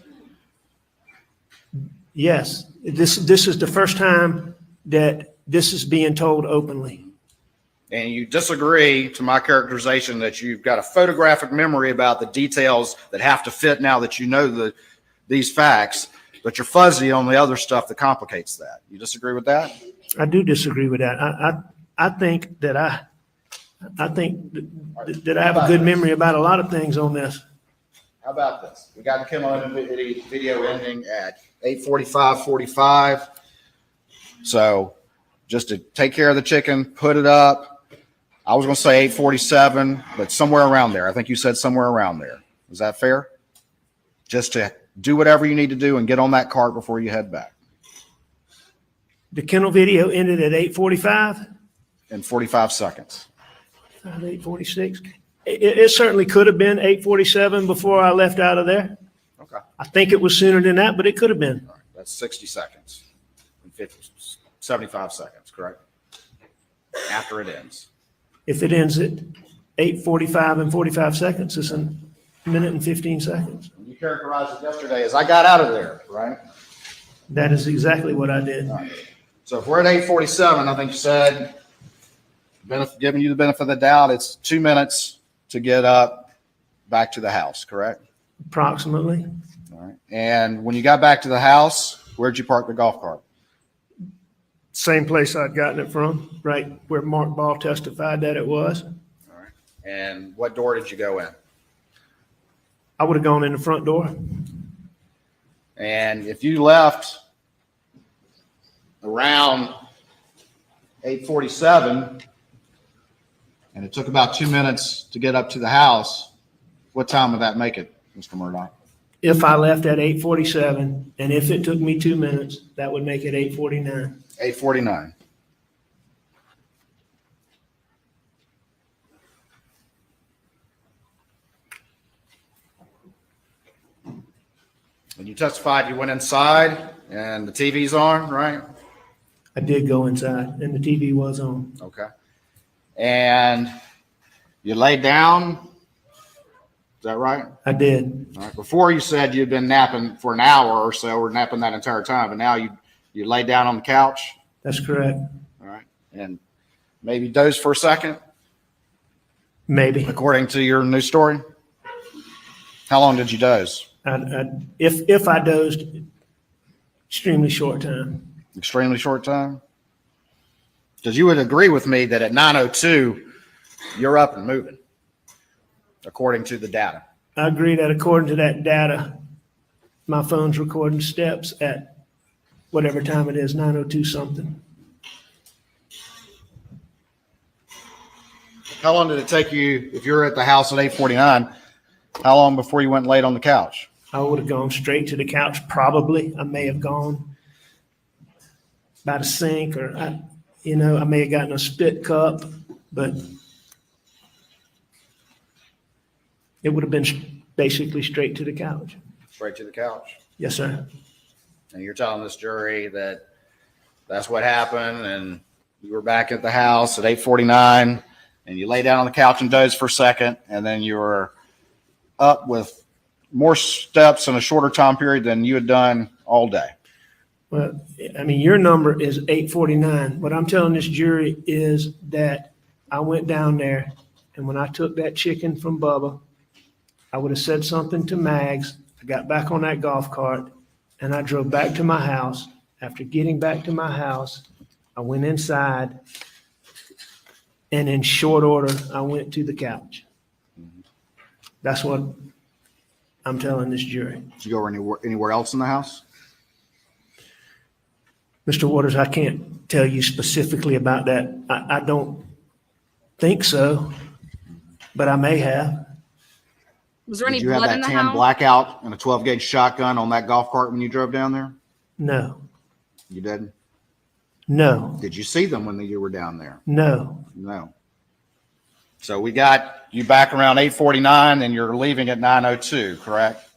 yes, this is the first time that this is being told openly. And you disagree to my characterization that you've got a photographic memory about the details that have to fit now that you know these facts, but you're fuzzy on the other stuff that complicates that. You disagree with that? I do disagree with that. I think that I have a good memory about a lot of things on this. How about this? We got the Kimmel video ending at 8:45:45. So just to take care of the chicken, put it up. I was going to say 8:47, but somewhere around there. I think you said somewhere around there. Is that fair? Just to do whatever you need to do and get on that cart before you head back. The kennel video ended at 8:45, In 45 seconds. 8:46. It certainly could have been 8:47 before I left out of there. Okay. I think it was sooner than that, but it could have been. All right. That's 60 seconds. And 75 seconds, correct? After it ends. If it ends at 8:45 and 45 seconds, it's a minute and 15 seconds. You characterized it yesterday as I got out of there, right? That is exactly what I did. All right. So if we're at 8:47, I think you said, giving you the benefit of the doubt, it's 2 minutes to get up back to the house, correct? Approximately. All right. And when you got back to the house, where'd you park the golf cart? Same place I'd gotten it from, right where Mark Ball testified that it was. All right. And what door did you go in? I would have gone in the front door. And if you left around 8:47 and it took about 2 minutes to get up to the house, what time would that make it, Mr. Murdaugh? If I left at 8:47, and if it took me 2 minutes, that would make it 8:49. 8:49. And you testified you went inside and the TV's on, right? I did go inside, and the TV was on. Okay. And you laid down, is that right? I did. All right. Before you said you'd been napping for an hour or so, or napping that entire time, but now you laid down on the couch. That's correct. All right. And maybe dozed for a second, Maybe. according to your new story. How long did you doze? If I dozed, extremely short time. Extremely short time? Because you would agree with me that at 9:02, you're up and moving, according to the data. I agree that according to that data, my phone's recording steps at whatever time it is, 9:02 something. How long did it take you, if you're at the house at 8:49, how long before you went and laid on the couch? I would have gone straight to the couch, probably. I may have gone by the sink, or I may have gotten a spit cup, but it would have been basically straight to the couch. Straight to the couch. Yes, sir. And you're telling this jury that that's what happened, and you were back at the house at 8:49, and you lay down on the couch and dozed for a second, and then you were up with more steps in a shorter time period than you had done all day. Well, I mean, your number is 8:49. What I'm telling this jury is that I went down there, and when I took that chicken from Bubba, I would have said something to Mags. I got back on that golf cart, and I drove back to my house. After getting back to my house, I went inside, and in short order, I went to the couch. That's what I'm telling this jury. Did you go anywhere else in the house? Mr. Waters, I can't tell you specifically about that. I don't think so, but I may have. Was there Did any you have blood that in the tan house? blackout and a 12 gauge shotgun on that golf cart when you drove down there? No, You didn't? no, Did you see them when you were down there? no. No. So we got you back around 8:49 and you're leaving at 9:02, correct?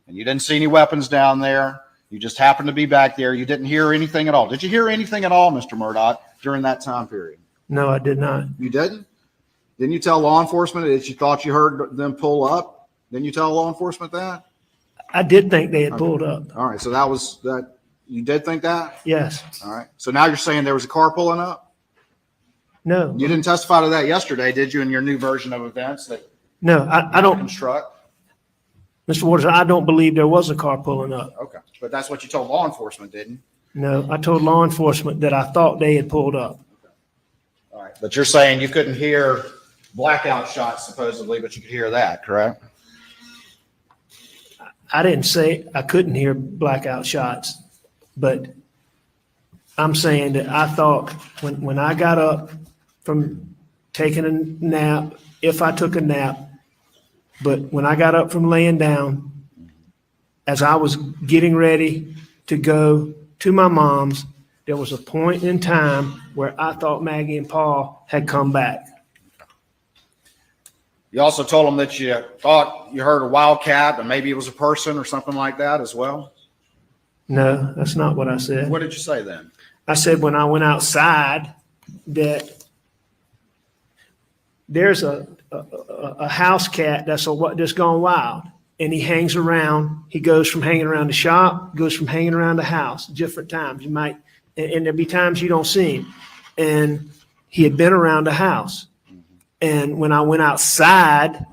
And you didn't see any weapons down there. You just happened to be back there. You didn't hear anything at all. Did you hear anything at all, Mr. Murdaugh, during that time period? No, I did not. You didn't? Didn't you tell law enforcement that you thought you heard them pull up? Didn't you tell law enforcement that? I did think they had pulled up. All right. So that was that. You did think that? Yes. All right. So now you're saying there was a car pulling up? No, You didn't testify to that yesterday, did you, in your new version of events that no, I don't, construct? Mr. Waters, I don't believe there was a car pulling up. Okay. But that's what you told law enforcement, didn't you? No, I told law enforcement that I thought they had pulled up. All right. But you're saying you couldn't hear blackout shots supposedly, but you could hear that, correct? I didn't say I couldn't hear blackout shots, but I'm saying that I thought when I got up from taking a nap, if I took a nap, but when I got up from laying down, as I was getting ready to go to my mom's, there was a point in time where I thought Maggie and Paul had come back. You also told them that you thought you heard a wildcat, and maybe it was a person or something like that as well. No, that's not what I said. What did you say then? I said when I went outside that there's a house cat that's gone wild, and he hangs around. He goes from hanging around the shop, goes from hanging around the house, different times. You might, and there'll be times you don't see him. And he had been around the house. And when I went outside,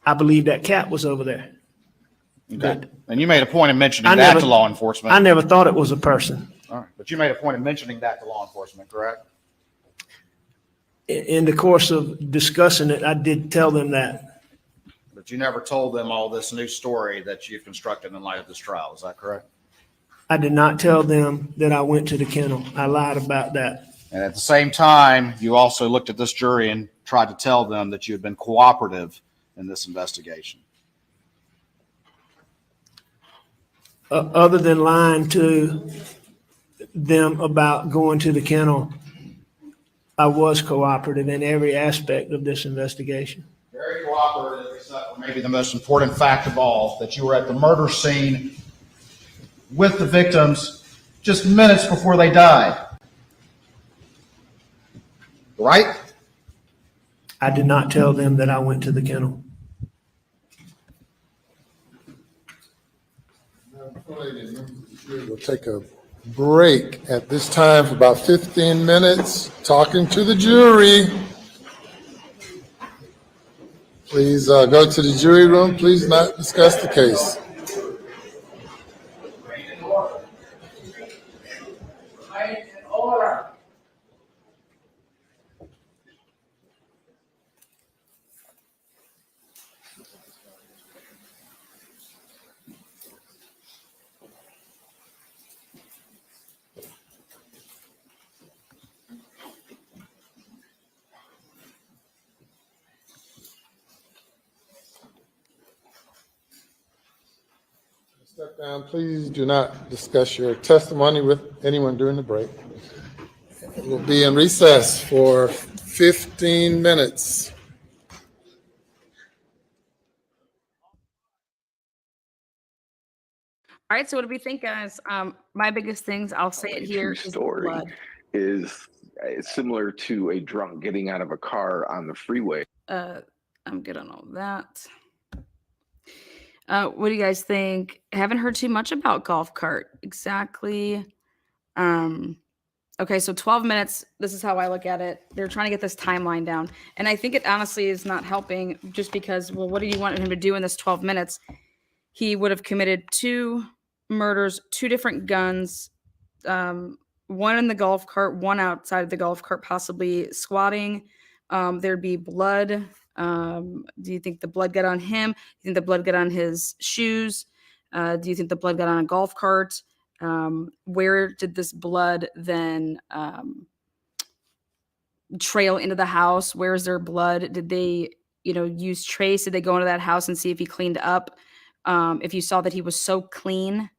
I believe that cat was over there. Okay. And you made a point of mentioning I that never- to law enforcement. I never thought it was a person. All right. But you made a point of mentioning that to law enforcement, correct? In the course of discussing it, I did tell them that. But you never told them all this new story that you've constructed in light of this trial. Is that correct? I did not tell them that I went to the kennel. I lied about that. And at the same time, you also looked at this jury and tried to tell them that you had been cooperative in this investigation. Other than lying to them about going to the kennel, I was cooperative in every aspect of this investigation. Very cooperative, except for maybe the most important fact of all, that you were at the murder scene with the victims just minutes before they died. Right? I did not tell them that I went to the kennel. We'll take a break at this time for about 15 minutes, talking to the jury. Please go to the jury room. Please not discuss the case. Step down. Please do not discuss your testimony with anyone during the break. We'll be in recess for 15 minutes. All right, so what do we think, guys? My biggest things, I'll say it here, True is story blood. is similar to a drunk getting out of a car on the freeway. I'm good on all that. What do you guys think? Haven't heard too much about golf cart. Exactly. Okay, so 12 minutes. This is how I look at it. They're trying to get this timeline down. And I think it honestly is not helping just because, well, what do you want him to do in this 12 minutes? He would have committed 2 murders, 2 different guns, one in the golf cart, one outside of the golf cart, possibly squatting. There'd be blood Do you think the blood got on him? Do you think the blood got on his shoes? Do you think the blood got on a golf cart? Where did this blood then trail into the house? Where is their blood? Did they, use trace? Did they go into that house and see if he cleaned up? If you saw that he was so clean,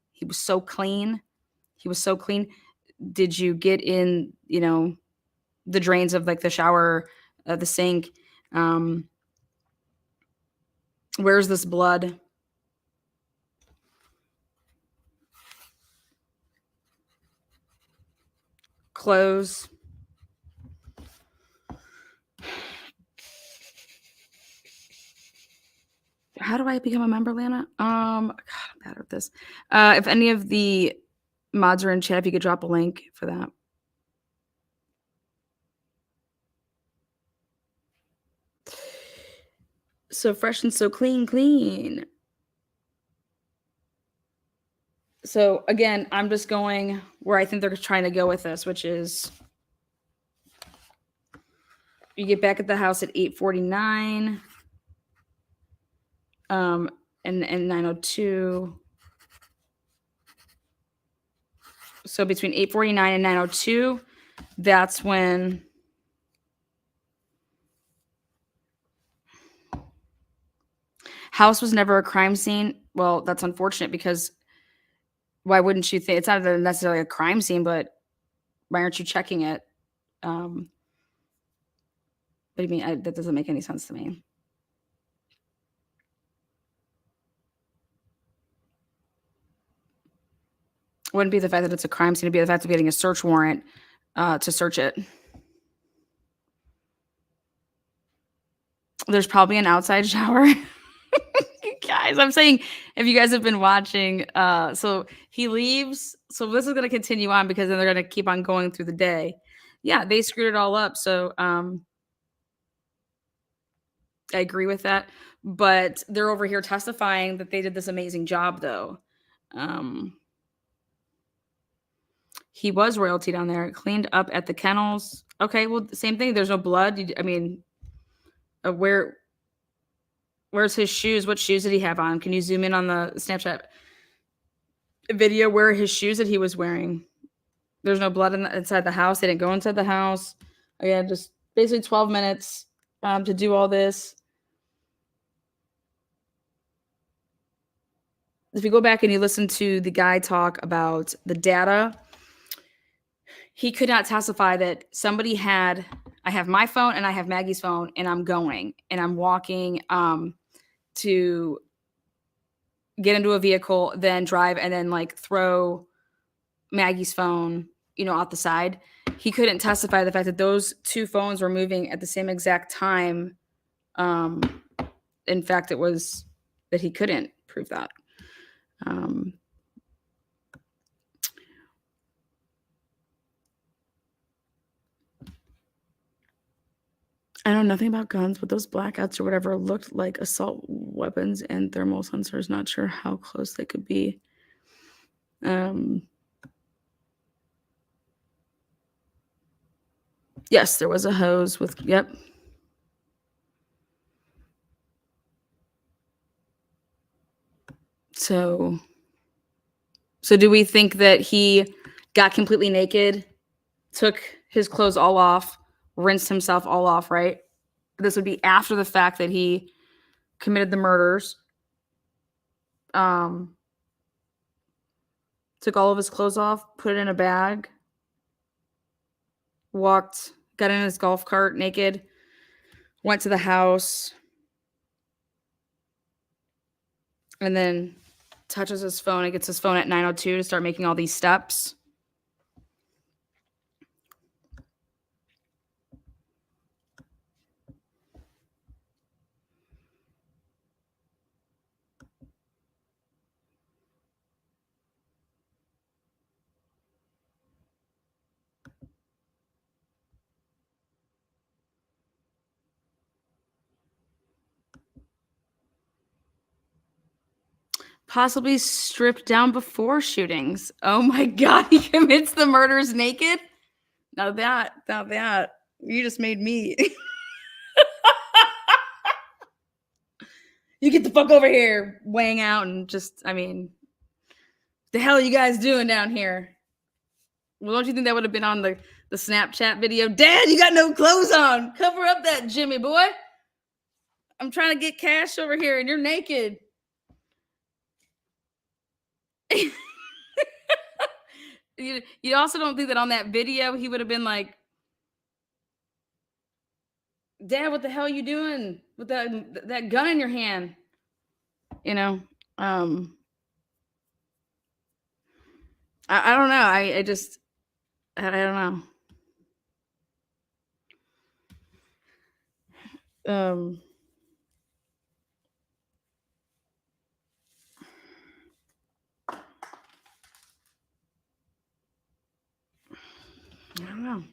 did you get in, the drains of like the shower, the sink? Where's this blood? Clothes. How do I become a member, Lana? God, I'm bad at this. If any of the mods are in chat, if you could drop a link for that. So fresh and so clean. So again, I'm just going where I think they're trying to go with this, which is you get back at the house at 8:49. And 9:02. So between 8:49 and 9:02, that's when house was never a crime scene. Well, that's unfortunate because why wouldn't you think it's not necessarily a crime scene, but why aren't you checking it? What do you mean? That doesn't make any sense to me. Wouldn't be the fact that it's a crime scene. It'd be the fact of getting a search warrant to search it. There's probably an outside shower. Guys, I'm saying if you guys have been watching, so he leaves. So this is going to continue on because then they're going to keep on going through the day. Yeah, they screwed it all up. So I agree with that. But they're over here testifying that they did this amazing job, though. He was royalty down there, cleaned up at the kennels. Okay, well, same thing. There's no blood. I mean, where's his shoes? What shoes did he have on? Can you zoom in on the Snapchat video where his shoes that he was wearing? There's no blood inside the house. They didn't go inside the house. Again, just basically 12 minutes to do all this. If you go back and you listen to the guy talk about the data, he could not testify that somebody I have my phone and I have Maggie's phone and I'm going and I'm walking to get into a vehicle, then drive and then like throw Maggie's phone, out the side. He couldn't testify the fact that those two phones were moving at the same exact time. In fact, it was that he couldn't prove that. I know nothing about guns, but those blackouts or whatever looked like assault weapons and thermal sensors. Not sure how close they could be. Yes, there was a hose with, yep. So do we think that he got completely naked, took his clothes all off, rinsed himself all off, right? This would be after the fact that he committed the murders. Took all of his clothes off, put it in a bag, got in his golf cart naked, went to the house, and then touches his phone and gets his phone at 9:02 to start making all these steps. Possibly stripped down before shootings. Oh my God, he commits the murders naked? Now that, you just made me. You get the fuck over here, weighing out and just, I mean, the hell are you guys doing down here? Well, don't you think that would have been on the Snapchat video? Dad, you got no clothes on. Cover up that Jimmy boy. I'm trying to get cash over here and you're naked. You also don't think that on that video he would have been like, Dad, what the hell are you doing with that gun in your hand? You know, I don't know. I just, I don't know. I don't know.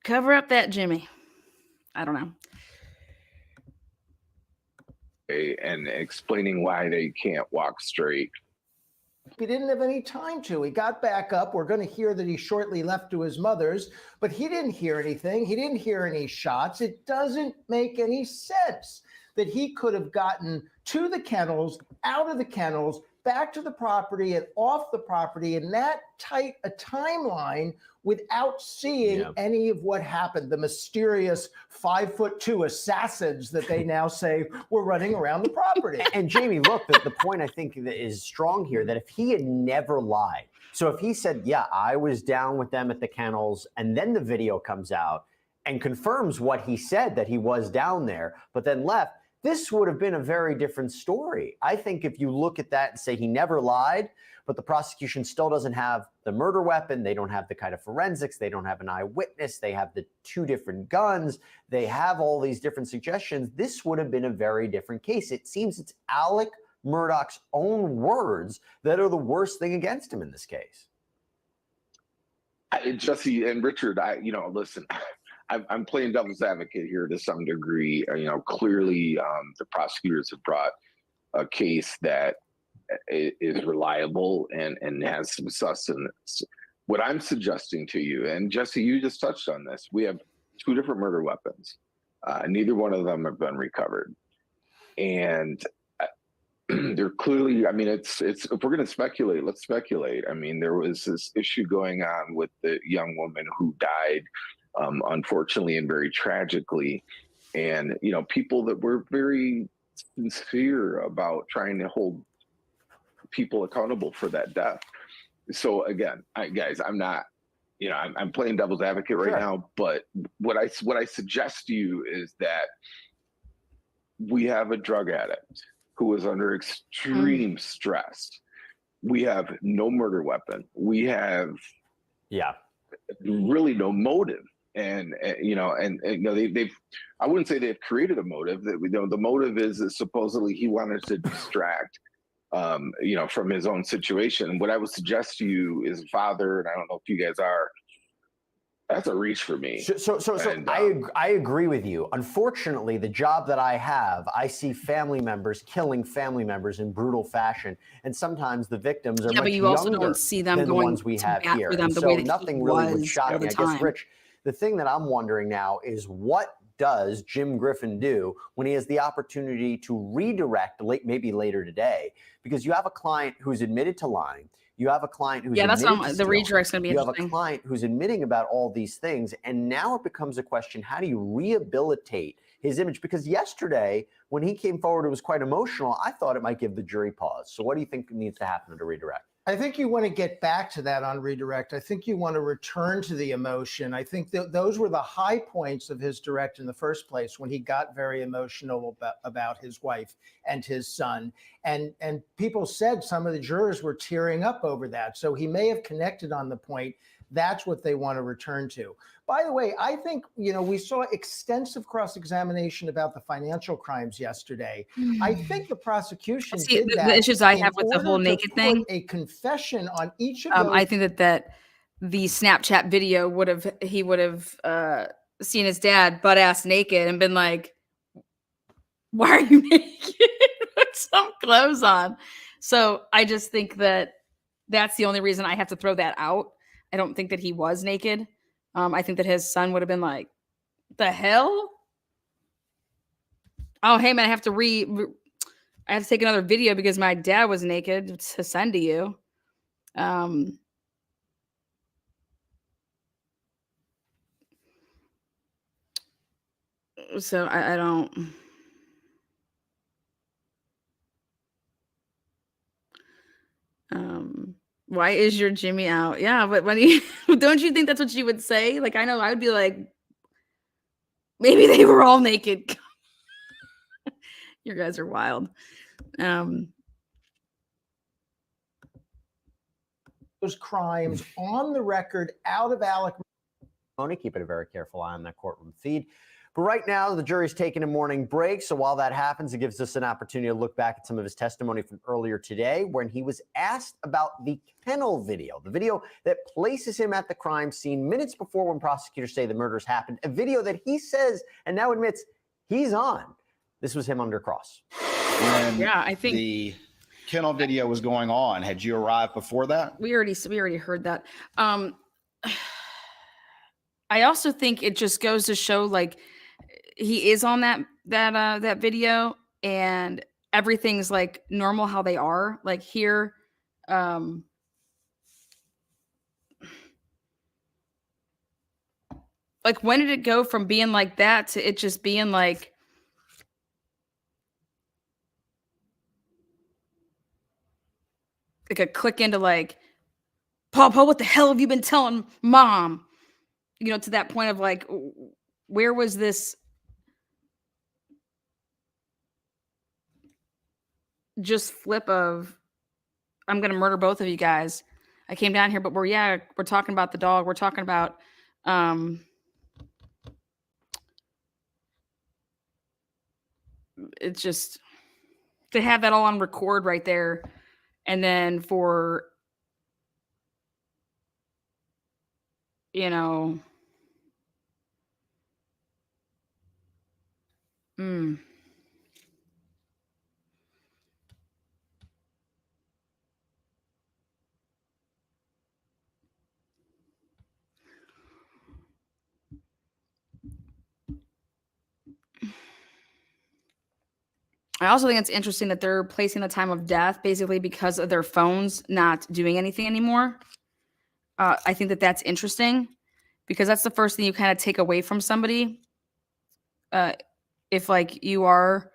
Cover up that Jimmy. I don't know. And explaining why they can't walk straight. He didn't have any time to. He got back up. We're going to hear that he shortly left to his mother's, but he didn't hear anything. He didn't hear any shots. It doesn't make any sense that he could have gotten to the kennels, out of the kennels, back to the property and off the property in that tight a timeline without seeing any of what happened. The mysterious 5'2" assassins that they now say were running around the property. And Jamie, look, the point I think that is strong here, that if he had never lied, so if he said, yeah, I was down with them at the kennels, and then the video comes out and confirms what he said, that he was down there, but then left, this would have been a very different story. I think if you look at that and say he never lied, but the prosecution still doesn't have the murder weapon, they don't have the kind of forensics, they don't have an eyewitness, they have the 2 different guns, they have all these different suggestions, this would have been a very different case. It seems it's Alec Murdaugh's own words that are the worst thing against him in this case. Jesse and Richard, listen, I'm playing devil's advocate here to some degree. Clearly the prosecutors have brought a case that is reliable and has some sustenance. What I'm suggesting to you, and Jesse, you just touched on this, we have 2 different murder weapons. Neither one of them have been recovered. And they're clearly, it's if we're going to speculate, let's speculate. There was this issue going on with the young woman who died, unfortunately and very tragically. And, people that were very sincere about trying to hold people accountable for that death. So again, guys, I'm not, I'm playing devil's advocate right now, but what I suggest to you is that we have a drug addict who is under extreme stress. We have no murder weapon. We have really no motive. And they've I wouldn't say they've created a motive. That the motive is that supposedly he wanted to distract from his own situation. What I would suggest to you is, father, and I don't know if you guys are, that's a reach for me. So I agree with you. Unfortunately, the job that I have, I see family members killing family members in brutal fashion, and sometimes the victims are much but you also younger don't see them than the going ones we to have bat here. for them And the so way that nothing he really would was shock at me. the I guess, time. Rich, the thing that I'm wondering now is, what does Jim Griffin do when he has the opportunity to redirect maybe later today? Because you have a client who's admitted to lying. You have a client who's that's admitted what to the redirect's going to be You interesting. have a client who's admitting about all these things, and now it becomes a question: how do you rehabilitate his image? Because yesterday, when he came forward, it was quite emotional. I thought it might give the jury pause. So, what do you think needs to happen to redirect? I think you want to get back to that on redirect. I think you want to return to the emotion. I think that those were the high points of his direct in the first place, when he got very emotional about his wife and his son. And people said some of the jurors were tearing up over that. So he may have connected on the point. That's what they want to return to. By the way, I think, we saw extensive cross-examination about the financial crimes yesterday. I think the prosecution did that. The issues I have with the in whole order to naked put thing, a confession on each of those. I think that the Snapchat video he would have seen his dad butt ass naked and been like, "Why are you naked? Put some clothes on." So I just think that's the only reason I have to throw that out. I don't think that he was naked. I think that his son would have been like, The hell? Oh, hey man, I have to take another video because my dad was naked to send to you. So I don't. Why is your Jimmy out? Yeah, but when you don't you think that's what you would say? Like, I know I would be like, maybe they were all naked. You guys are wild. Those crimes on the record out of Alec. Keeping a very careful eye on that courtroom feed. But right now, the jury's taking a morning break. So while that happens, it gives us an opportunity to look back at some of his testimony from earlier today when he was asked about the kennel video, the video that places him at the crime scene minutes before when prosecutors say the murders happened, a video that he says and now admits he's on. This was him under cross. Yeah, I think the kennel video was going on. Had you arrived before that? we already heard that. I also think it just goes to show, like, he is on that video and everything's like normal how they are. Like here, like when did it go from being like that to it just being like a click into like, Papa, what the hell have you been telling Mom? You know, to that point of like, where was this just flip of, I'm gonna murder both of you guys. I came down here, but we're talking about the dog. We're talking about it's just to have that all on record right there, and then for you know, I also think it's interesting that they're placing the time of death basically because of their phones not doing anything anymore. I think that that's interesting because that's the first thing you kind of take away from somebody. If like you are,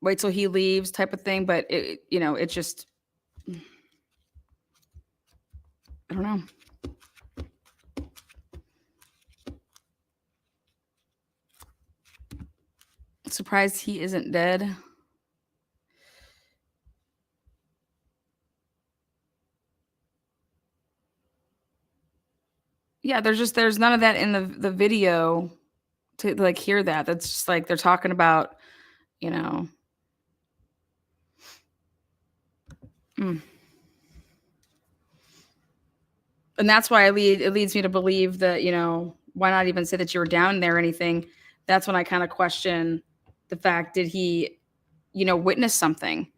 wait till he leaves type of thing. But it, you know, it just, I don't know. Surprised he isn't dead. Yeah, there's none of that in the video to like hear that. That's just like they're talking about, you know. And that's why it leads me to believe that, you know, why not even say that you were down there or anything? That's when I kind of question the fact, did he, you know, witness something?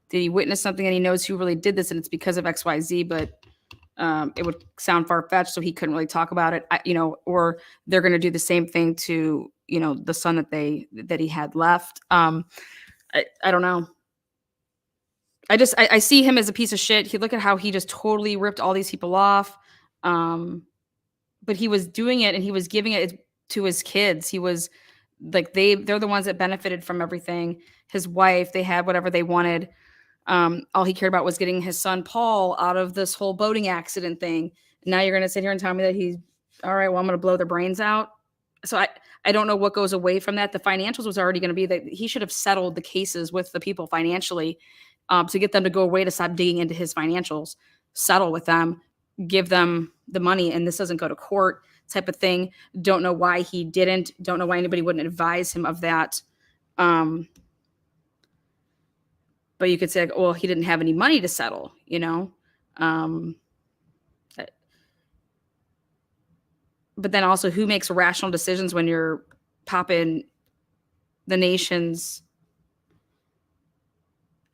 Did he witness something and he knows who really did this and it's because of XYZ, but it would sound far-fetched, so he couldn't really talk about it, you know, or they're going to do the same thing to, you know, the son that he had left. I don't know. I see him as a piece of shit. Look at how he just totally ripped all these people off. But he was doing it and he was giving it to his kids. He was like, they're the ones that benefited from everything. His wife, they had whatever they wanted. All he cared about was getting his son Paul out of this whole boating accident thing. Now you're going to sit here and tell me that he's all right. Well, I'm going to blow their brains out. So I don't know what goes away from that. The financials was already going to be that he should have settled the cases with the people financially, to get them to go away, to stop digging into his financials, settle with them, give them the money, and this doesn't go to court type of thing. Don't know why he didn't. Don't know why anybody wouldn't advise him of that. But you could say, well, he didn't have any money to settle, you know? But then also, who makes rational decisions when you're popping the nation's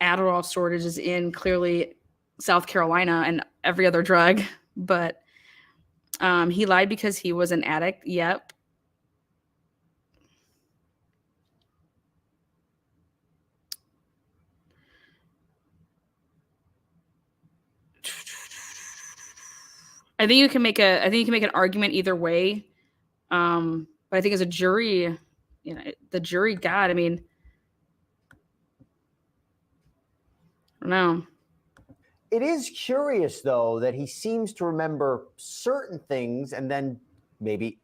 Adderall shortages in clearly South Carolina and every other drug? But He lied because he was an addict. Yep. I think you can make an argument either way. But I think as a jury, the jury I mean, I don't know. It is curious, though, that he seems to remember certain things and then maybe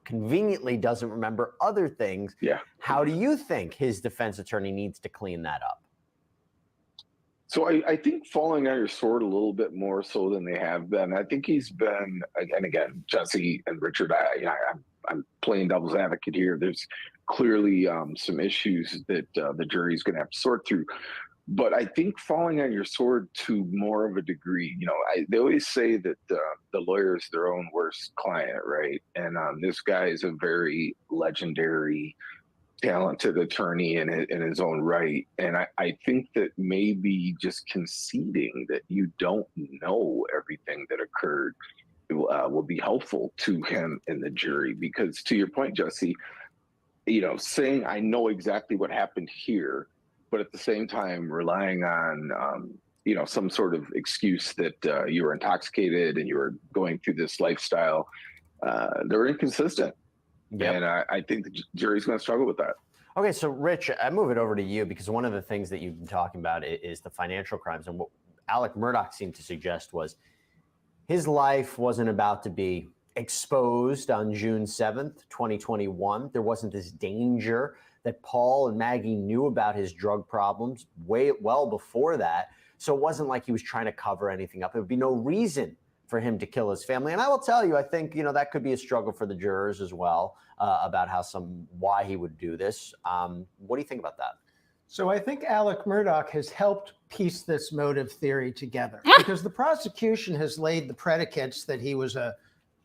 conveniently doesn't remember other things. Yeah. How do you think his defense attorney needs to clean that up? So I think falling on your sword a little bit more so than they have been. I think he's been, and again, Jesse and Richard, I'm playing devil's advocate here. There's clearly some issues that the jury's going to have to sort through. But I think falling on your sword to more of a degree, they always say that the lawyer is their own worst client, right? And this guy is a very legendary, talented attorney in his own right. And I think that maybe just conceding that you don't know everything that occurred will be helpful to him and the jury. Because to your point, Jesse, saying I know exactly what happened here, but at the same time relying on some sort of excuse that you were intoxicated and you were going through this lifestyle, they're inconsistent. Yep. And I think the jury's going to struggle with that. Okay, so Rich, I move it over to you because one of the things that you've been talking about is the financial crimes. And what Alec Murdaugh seemed to suggest was his life wasn't about to be exposed on June 7th, 2021. There wasn't this danger that Paul and Maggie knew about his drug problems well before that. So it wasn't like he was trying to cover anything up. There would be no reason for him to kill his family. And I will tell you, I think, that could be a struggle for the jurors as well about why he would do this. What do you think about that? So I think Alec Murdaugh has helped piece this motive theory together because the prosecution has laid the predicates that he was a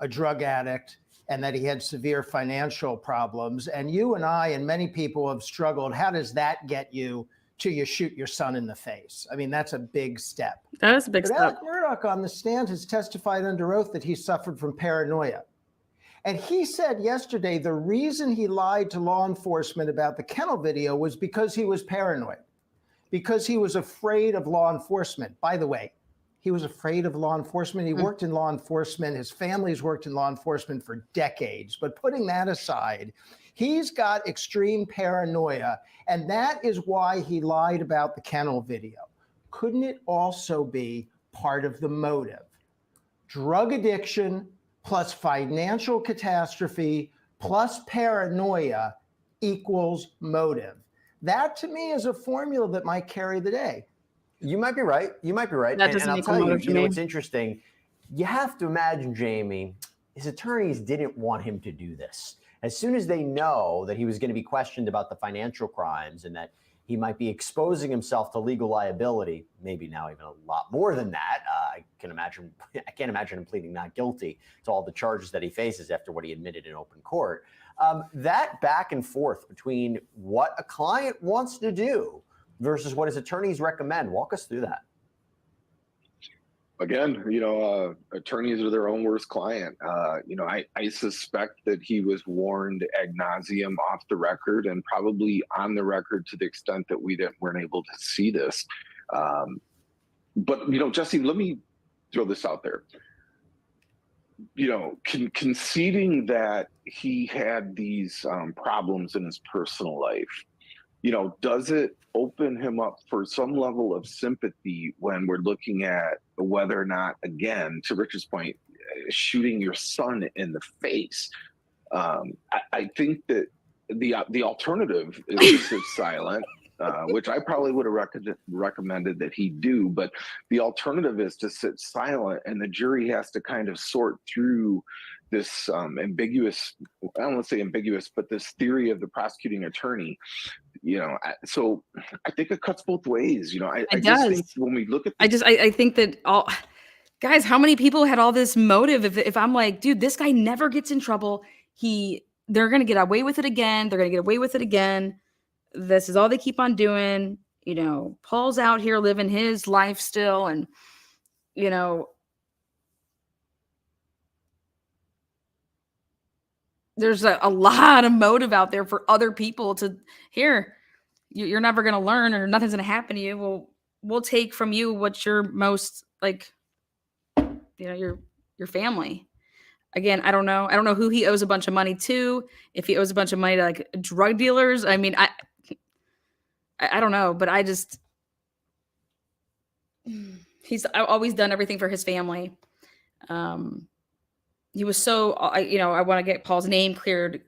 drug addict and that he had severe financial problems. And you and I and many people have struggled. How does that get you to you shoot your son in the face? I mean, that's a big step. That is a big But step. Alec Murdaugh on the stand has testified under oath that he suffered from paranoia. And he said yesterday the reason he lied to law enforcement about the kennel video was because he was paranoid, because he was afraid of law enforcement. By the way, he was afraid of law enforcement. He worked in law enforcement. His family's worked in law enforcement for decades. But putting that aside, he's got extreme paranoia, and that is why he lied about the kennel video. Couldn't it also be part of the motive? Drug addiction plus financial catastrophe plus paranoia equals motive. That to me is a formula that might carry the day. You might be right. That doesn't I'll make tell a you, motive to me. it's interesting. You have to imagine, Jamie, his attorneys didn't want him to do this. As soon as they know that he was going to be questioned about the financial crimes and that he might be exposing himself to legal liability, maybe now even a lot more than that. I can't imagine him pleading not guilty to all the charges that he faces after what he admitted in open court. That back and forth between what a client wants to do versus what his attorneys recommend. Walk us through that. Again, attorneys are their own worst client. I suspect that he was warned ad nauseum off the record and probably on the record to the extent that we weren't able to see this. But Jesse, let me throw this out there. Conceding that he had these problems in his personal life, does it open him up for some level of sympathy when we're looking at whether or not, again, to Richard's point, shooting your son in the face? I think that the alternative is to sit silent, which I probably would have recommended that he do. But the alternative is to sit silent, and the jury has to kind of sort through this ambiguous, I don't want to say ambiguous, but this theory of the prosecuting attorney. So I think it cuts both ways. I just think when we look at this, I think that guys, how many people had all this motive? If I'm like, dude, this guy never gets in trouble. They're going to get away with it again. They're going to get away with it again. This is all they keep on doing. Paul's out here living his life still. And, there's a lot of motive out there for other people to here. You're never going to learn, or nothing's going to happen to you. Well, we'll take from you what you're most like, your family. Again, I don't know. I don't know who he owes a bunch of money to. If he owes a bunch of money to like drug dealers, I mean, I don't know, but he's always done everything for his family. He was so, I want to get Paul's name cleared.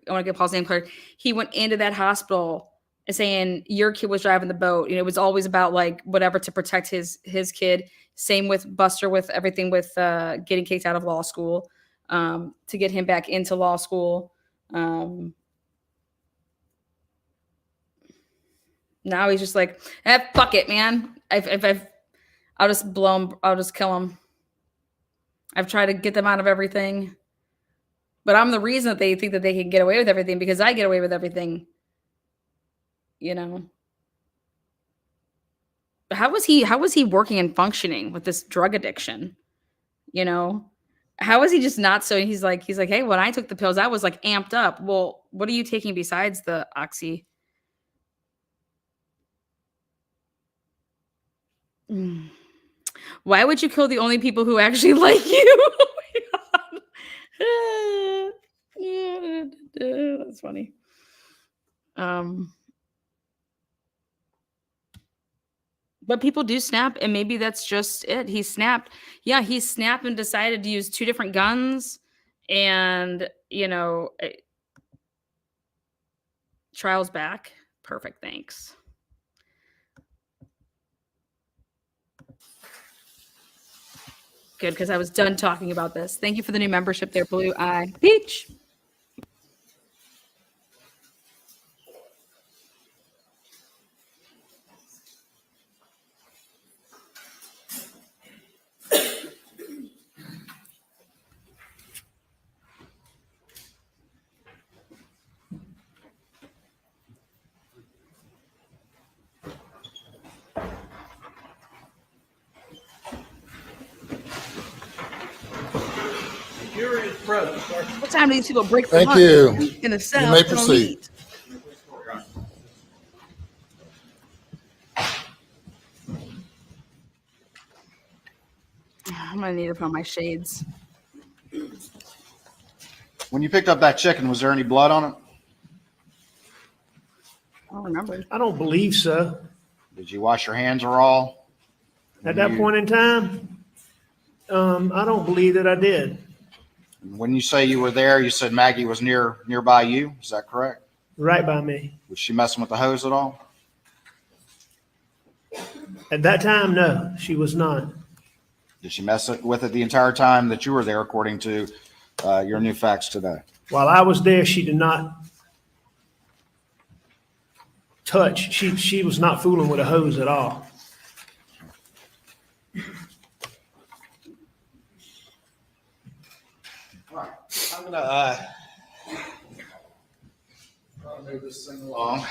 He went into that hospital saying your kid was driving the boat. It was always about like whatever to protect his kid. Same with Buster, with everything with getting kicked out of law school, to get him back into law school. Now he's just like, fuck it, man. I'll just blow him. I'll just kill him. I've tried to get them out of everything, but I'm the reason that they think that they can get away with everything, because I get away with everything. How was he working and functioning with this drug addiction? How was he just not so? He's like, hey, when I took the pills, I was like amped up. Well, what are you taking besides the oxy? Why would you kill the only people who actually like you? Oh my God. That's funny. But people do snap, and maybe that's just it. He snapped. Yeah, he snapped and decided to use 2 different guns, and trial's back. Perfect. Thanks. Good, because I was done talking about this. Thank you for the new membership there, Blue Eye Peach. What time do these people break for Thank lunch? you. In the South, You may they don't proceed. eat. I'm gonna need to put on my shades. When you picked up that chicken, was there any blood on it? I don't remember. I don't believe so. Did you wash your hands or all? At that point in time, I don't believe that I did. When you say you were there, you said Maggie was nearby you. Is that correct? Right by me. Was she messing with the hose at all? At that time, no, she was not. Did she mess with it the entire time that you were there, according to your new facts today? While I was there, she did not touch. She was not fooling with a hose at all. I'm gonna move this thing along.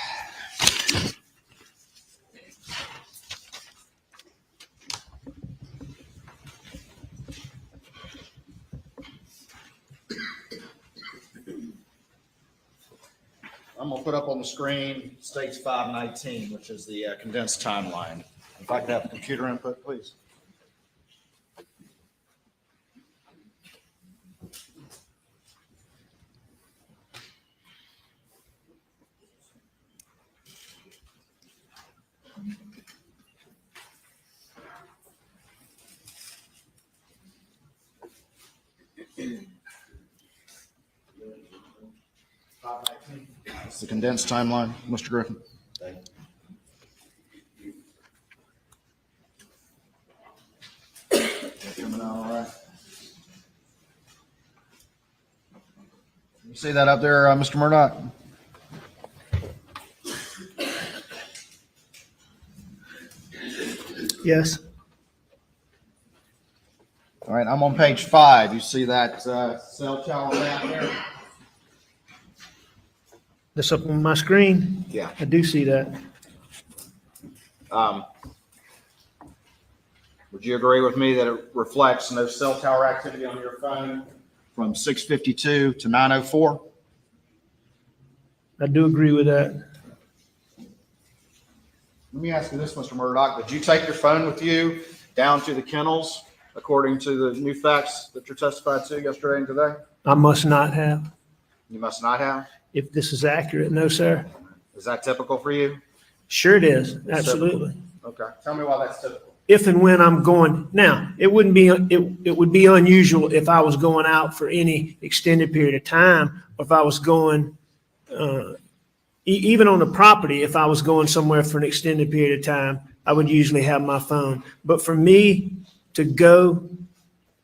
I'm gonna put up on the screen states 519, which is the condensed timeline. If I could have computer input, please. It's the condensed timeline, Mr. Griffin. Coming out all right. You see that up there, Mr. Murdaugh? Yes. All right, I'm on page 5. You see that cell tower map there? That's up on my screen. Yeah. I do see that. Would you agree with me that it reflects no cell tower activity on your phone from 6:52 to 9:04? I do agree with that. Let me ask you this, Mr. Murdaugh. Did you take your phone with you down to the kennels according to the new facts that you testified to yesterday and today? I must not have. You must not have. If this is accurate, no, sir. Is that typical for you? Sure it is. Absolutely. Okay. Tell me why that's typical. If and when I'm going. Now, it would be unusual if I was going out for any extended period of time, or if I was going, even on the property, if I was going somewhere for an extended period of time, I would usually have my phone. But for me to go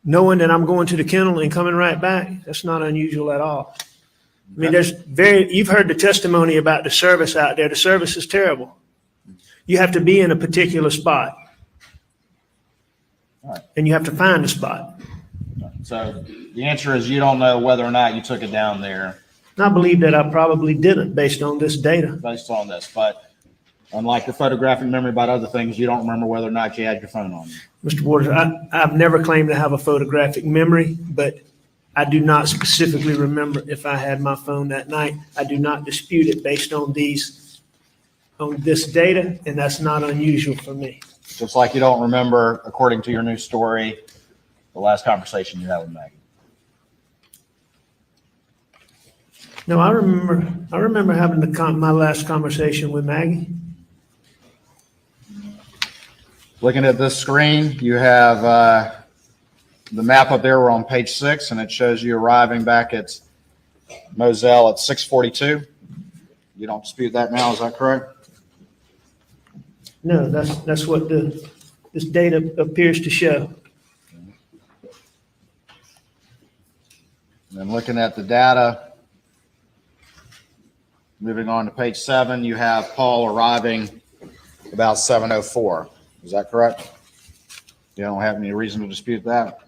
knowing that I'm going to the kennel and coming right back, that's not unusual at all. I mean, you've heard the testimony about the service out there. The service is terrible. You have to be in a particular spot. Right. And you have to find a spot. So the answer is you don't know whether or not you took it down there And I believe that I probably didn't based on this data. based on this, but unlike your photographic memory about other things, you don't remember whether or not you had your phone on you. Mr. Waters, I've never claimed to have a photographic memory, but I do not specifically remember if I had my phone that night. I do not dispute it based on this data, and that's not unusual for me. Just like you don't remember, according to your new story, the last conversation you had with Maggie. No, I remember having my last conversation with Maggie. Looking at this screen, you have the map up there. We're on page 6, and it shows you arriving back at Moselle at 6:42. You don't dispute that now, is that correct? No, that's what this data appears to show. And then looking at the data, moving on to page 7, you have Paul arriving about 7:04. Is that correct? You don't have any reason to dispute that?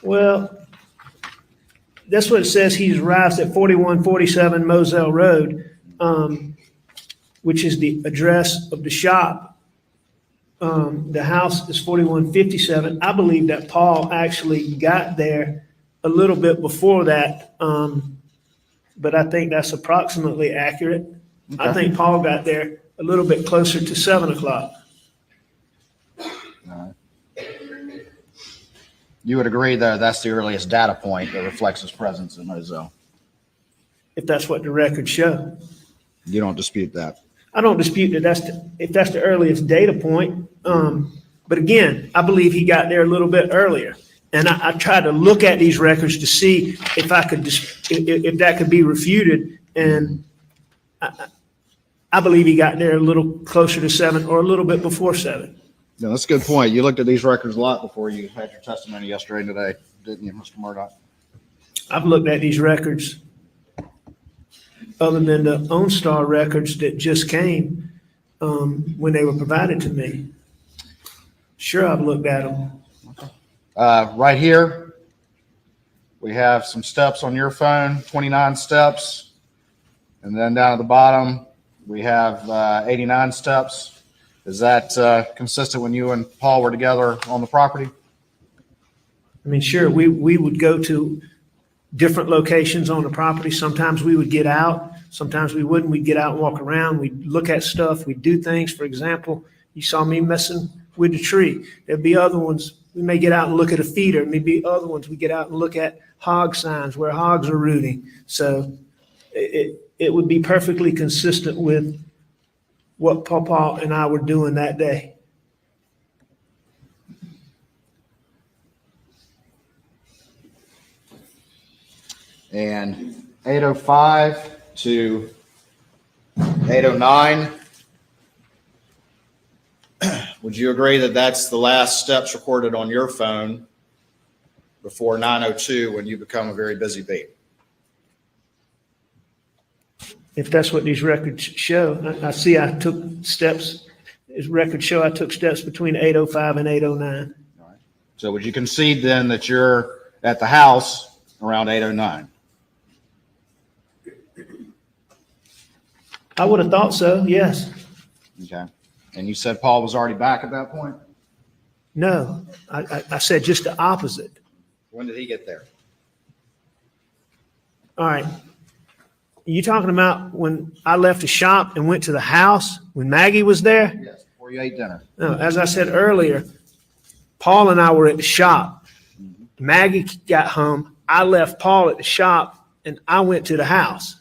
Well, that's what it says. He arrives at 4147 Moselle Road, which is the address of the shop. The house is 4157. I believe that Paul actually got there a little bit before that, but I think that's approximately accurate. I think Paul got there a little bit closer to 7 o'clock. You would agree that that's the earliest data point that reflects his presence in Moselle? If that's what the records show. You don't dispute that? I don't dispute that if that's the earliest data point. But again, I believe he got there a little bit earlier. And I tried to look at these records to see if if that could be refuted. And I believe he got there a little closer to 7 or a little bit before 7. No, that's a good point. You looked at these records a lot before you had your testimony yesterday and today, didn't you, Mr. Murdaugh? I've looked at these records other than the OnStar records that just came when they were provided to me. Sure, I've looked at them. Right here, we have some steps on your phone, 29 steps. And then down at the bottom, we have 89 steps. Is that consistent when you and Paul were together on the property? I mean, sure, we would go to different locations on the property. Sometimes we would get out. Sometimes we wouldn't. We'd get out and walk around. We'd look at stuff. We'd do things. For example, you saw me messing with the tree. There'd be other ones. We may get out and look at a feeder. Maybe other ones we get out and look at hog signs where hogs are rooting. So it would be perfectly consistent with what Paul and I were doing that day. And 8:05 to 8:09, would you agree that that's the last steps recorded on your phone before 9:02 when you become a very busy bee? If that's what these records show, I see I took steps. These records show I took steps between 8:05 and 8:09. All right. So would you concede then that you're at the house around 8:09? I would have thought so, yes. Okay. And you said Paul was already back at that point? No, I said just the opposite. When did he get there? All right. You talking about when I left the shop and went to the house when Maggie was there? Yes, before you ate dinner. No, as I said earlier, Paul and I were at the shop. Maggie got home. I left Paul at the shop and I went to the house.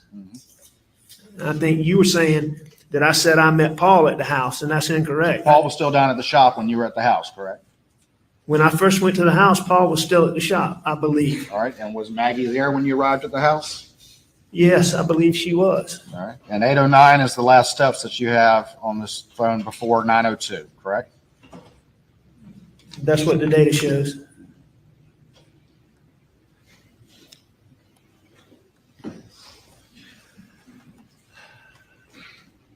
I think you were saying that I said I met Paul at the house, and that's incorrect. Paul was still down at the shop when you were at the house, correct? When I first went to the house, Paul was still at the shop, I believe. All right, and was Maggie there when you arrived at the house? Yes, I believe she was. All right, and 809 is the last steps that you have on this phone before 902, correct? That's what the data shows.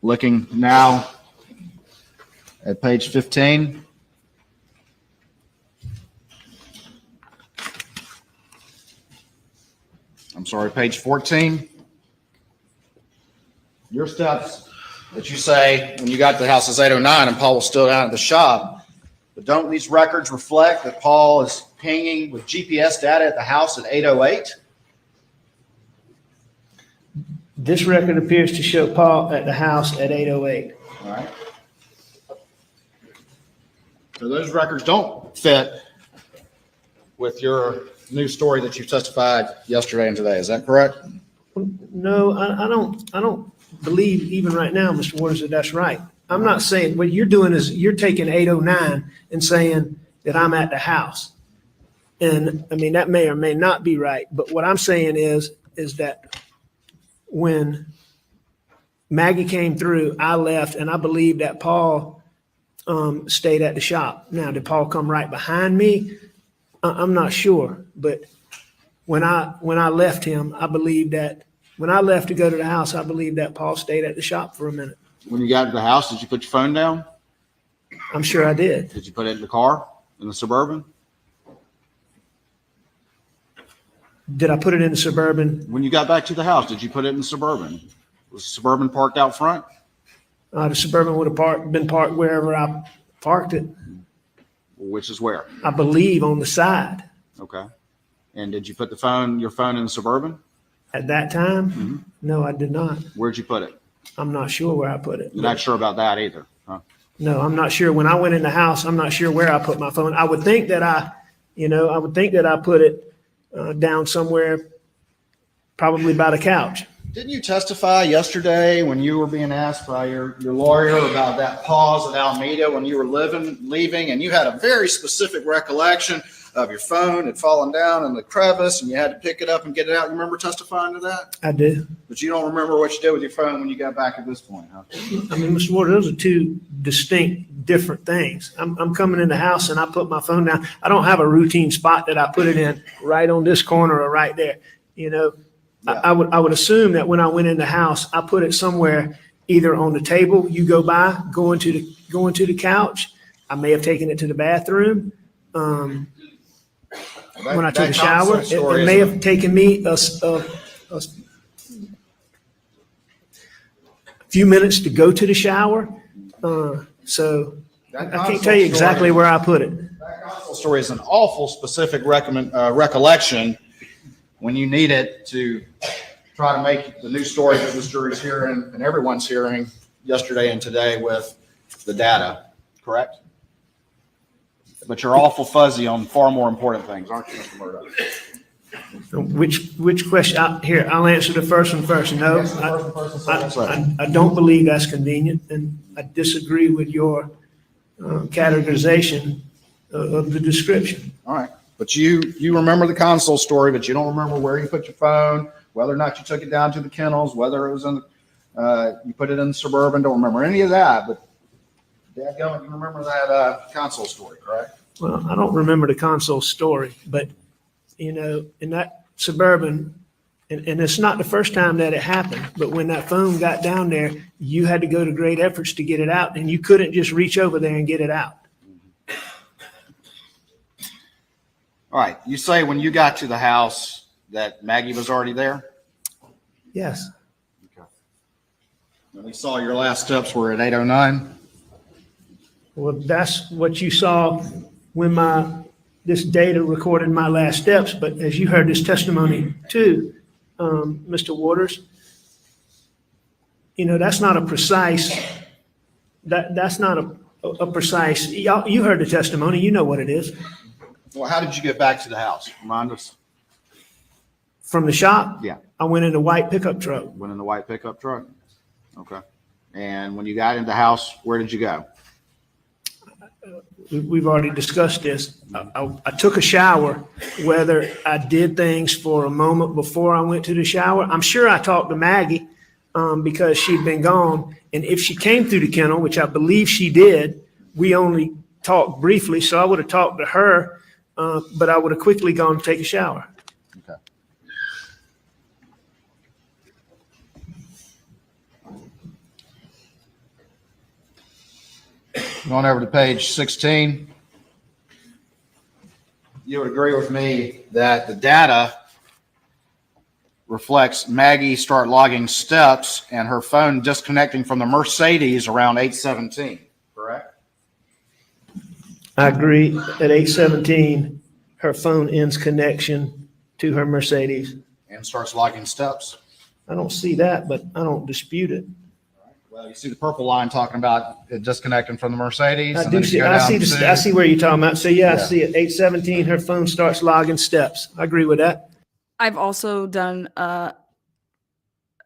Looking now at page 15. I'm sorry, page 14. Your steps that you say when you got to the house is 809 and Paul was still down at the shop. But don't these records reflect that Paul is pinging with GPS data at the house at 808? This record appears to show Paul at the house at 8:08. All right. So those records don't fit with your new story that you testified yesterday and today. Is that correct? No, I don't believe even right now, Mr. Waters, that that's right. I'm not saying, what you're doing is you're taking 809 and saying that I'm at the house. And I mean, that may or may not be right. But what I'm saying is that when Maggie came through, I left, and I believe that Paul stayed at the shop. Now, did Paul come right behind me? I'm not sure, but when I left him, I believe that when I left to go to the house, I believe that Paul stayed at the shop for a minute. When you got to the house, did you put your phone down? I'm sure I did. Did you put it in the car, in the Suburban? Did I put it in the Suburban? When you got back to the house, did you put it in the Suburban? Was the Suburban parked out front? The Suburban would have been parked wherever I parked it. Which is where? I believe on the side. Okay. And did you put your phone in the Suburban? At that time? No, I did not. Where'd you put it? I'm not sure where I put it. You're not sure about that either, huh? No, I'm not sure. When I went in the house, I'm not sure where I put my phone. I would think that I put it down somewhere, probably by the couch. Didn't you testify yesterday when you were being asked by your lawyer about that pause at Alameda when you were leaving, and you had a very specific recollection of your phone had fallen down in the crevice and you had to pick it up and get it out? You remember testifying to that? I do. But you don't remember what you did with your phone when you got back at this point, huh? I mean, Mr. Ward, those are two distinct, different things. I'm coming in the house and I put my phone down. I don't have a routine spot that I put it in right on this corner or right there. You know, Yeah. I would assume that when I went in the house, I put it somewhere either on the table. You go by, go into the couch. I may have taken it to the bathroom. When I took a shower, it may have taken me a few minutes to go to the shower. So I can't tell you exactly where I put it. That console story is an awful specific recollection when you need it to try to make the new story that this jury's hearing and everyone's hearing yesterday and today with the data, correct? But you're awful fuzzy on far more important things, aren't you, Mr. Murdaugh? Which question? Here, I'll answer the first one first. No, Yes, the first person said that's right. I don't believe that's convenient, and I disagree with your categorization of the description. All right. But you remember the console story, but you don't remember where you put your phone, whether or not you took it down to the kennels, whether it was in you put it in the Suburban. Don't remember any of that, but dadgummit, you remember that console story, correct? Well, I don't remember the console story, but you know, in that Suburban, and it's not the first time that it happened, but when that phone got down there, you had to go to great efforts to get it out, and you couldn't just reach over there and get it out. All right. You say when you got to the house that Maggie was already there? Yes. Okay. And we saw your last steps were at 809. Well, that's what you saw when this data recorded my last steps. But as you heard this testimony too, Mr. Waters, that's not a precise, that's not a precise, you heard the testimony, you know what it is. Well, how did you get back to the house? Remind us. From the shop? Yeah. I went in a white pickup truck. Went in the white pickup truck? Okay. And when you got into the house, where did you go? We've already discussed this. I took a shower. Whether I did things for a moment before I went to the shower, I'm sure I talked to Maggie because she'd been gone. And if she came through the kennel, which I believe she did, we only talked briefly. So I would have talked to her, but I would have quickly gone to take a shower. Okay. Going over to page 16, you would agree with me that the data reflects Maggie start logging steps and her phone disconnecting from the Mercedes around 8:17, correct? I agree. At 8:17, her phone ends connection to her Mercedes. And starts logging steps. I don't see that, but I don't dispute it. Well, you see the purple line talking about it disconnecting from the Mercedes. I and do then if see. you go I down see. to- I see where you're talking about. So yeah, I Yeah. see it. 8:17, her phone starts logging steps. I agree with that. I've also done an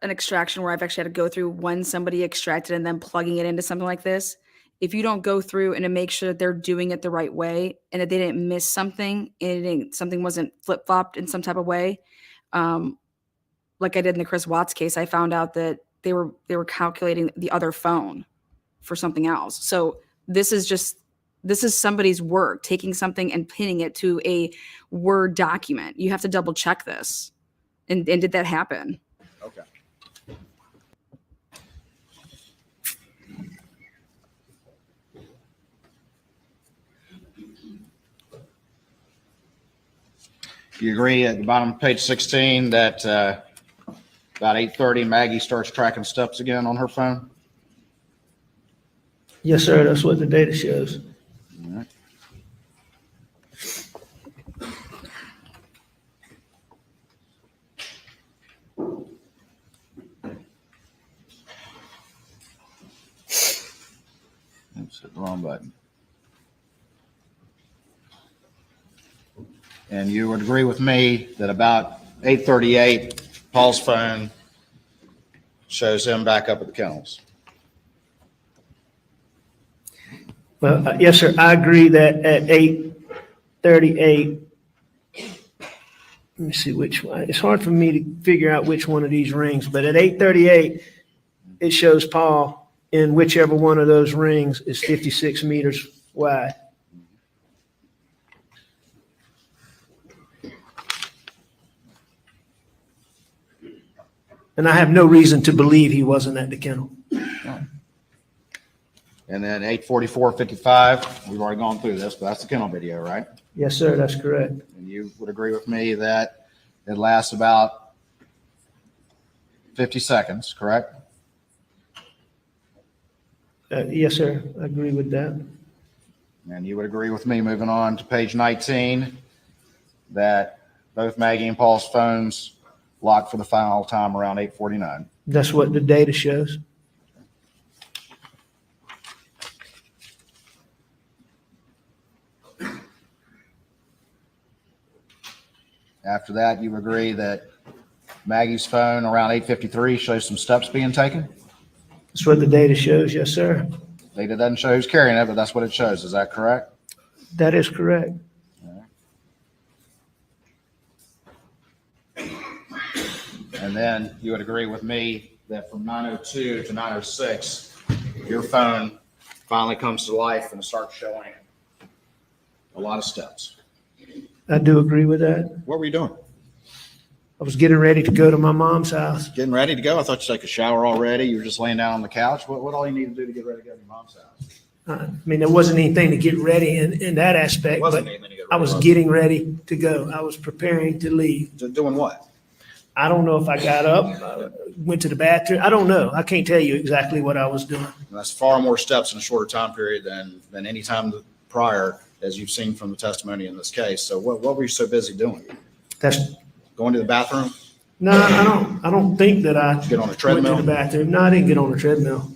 extraction where I've actually had to go through when somebody extracted and then plugging it into something like this. If you don't go through and to make sure that they're doing it the right way and that they didn't miss something and something wasn't flip flopped in some type of way, like I did in the Chris Watts case, I found out that they were calculating the other phone for something else. So this is somebody's work, taking something and pinning it to a Word document. You have to double check this. And did that happen? Okay. You agree at the bottom of page 16 that about 8:30 Maggie starts tracking steps again on her phone? Yes, sir. That's what the data shows. All right. Oops, hit the wrong button. And you would agree with me that about 8:38, Paul's phone shows him back up at the kennels. Well, yes, sir. I agree that at 8:38, let me see which one. It's hard for me to figure out which one of these rings, but at 8:38, it shows Paul in whichever one of those rings is 56 meters wide. And I have no reason to believe he wasn't at the kennel. And then 8:44:55, we've already gone through this, but that's the kennel video, right? Yes, sir. That's correct. And you would agree with me that it lasts about 50 seconds, correct? Yes, sir. I agree with that. And you would agree with me, moving on to page 19, that both Maggie and Paul's phones locked for the final time around 8:49. That's what the data shows. After that, you agree that Maggie's phone around 8:53 shows some steps being taken? That's what the data shows. Yes, sir. Data doesn't show who's carrying it, but that's what it shows. Is that correct? That is correct. And then you would agree with me that from 9:02 to 9:06, your phone finally comes to life and starts showing a lot of steps. I do agree with that. What were you doing? I was getting ready to go to my mom's house. Getting ready to go? I thought you took a shower already. You were just laying down on the couch. What all you need to do to get ready to go to your mom's house? I mean, there wasn't anything to get ready in that aspect, Wasn't but anything to get I ready, was was it? getting ready to go. I was preparing to leave. Doing what? I don't know if I got up, went to the bathroom. I don't know. I can't tell you exactly what I was doing. And that's far more steps in a shorter time period than any time prior, as you've seen from the testimony in this case. So what were you so busy doing? That's Going to the bathroom? No, I don't think that I Get on a went to treadmill? the bathroom. No, I didn't get on the treadmill.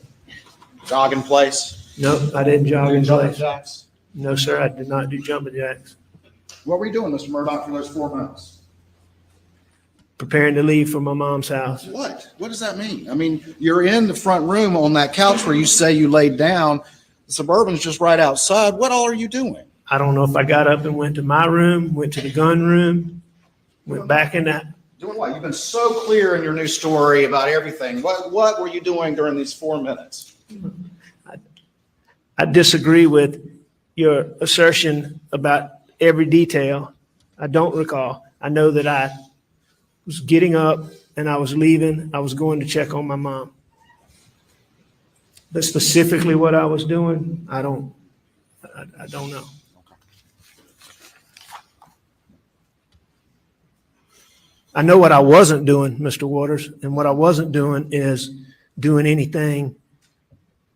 Jog in place? Nope, I didn't jog in Jumping place. jacks? No, sir, I did not do jumping jacks. What were you doing, Mr. Murdaugh, for those 4 minutes? Preparing to leave for my mom's house. What? What does that mean? I mean, you're in the front room on that couch where you say you laid down. The Suburban's just right outside. What all are you doing? I don't know if I got up and went to my room, went to the gun room, went back in that. Doing what? You've been so clear in your new story about everything. What were you doing during these 4 minutes? I disagree with your assertion about every detail. I don't recall. I know that I was getting up and I was leaving. I was going to check on my mom. But specifically what I was doing, I don't know. I know what I wasn't doing, Mr. Waters, and what I wasn't doing is doing anything,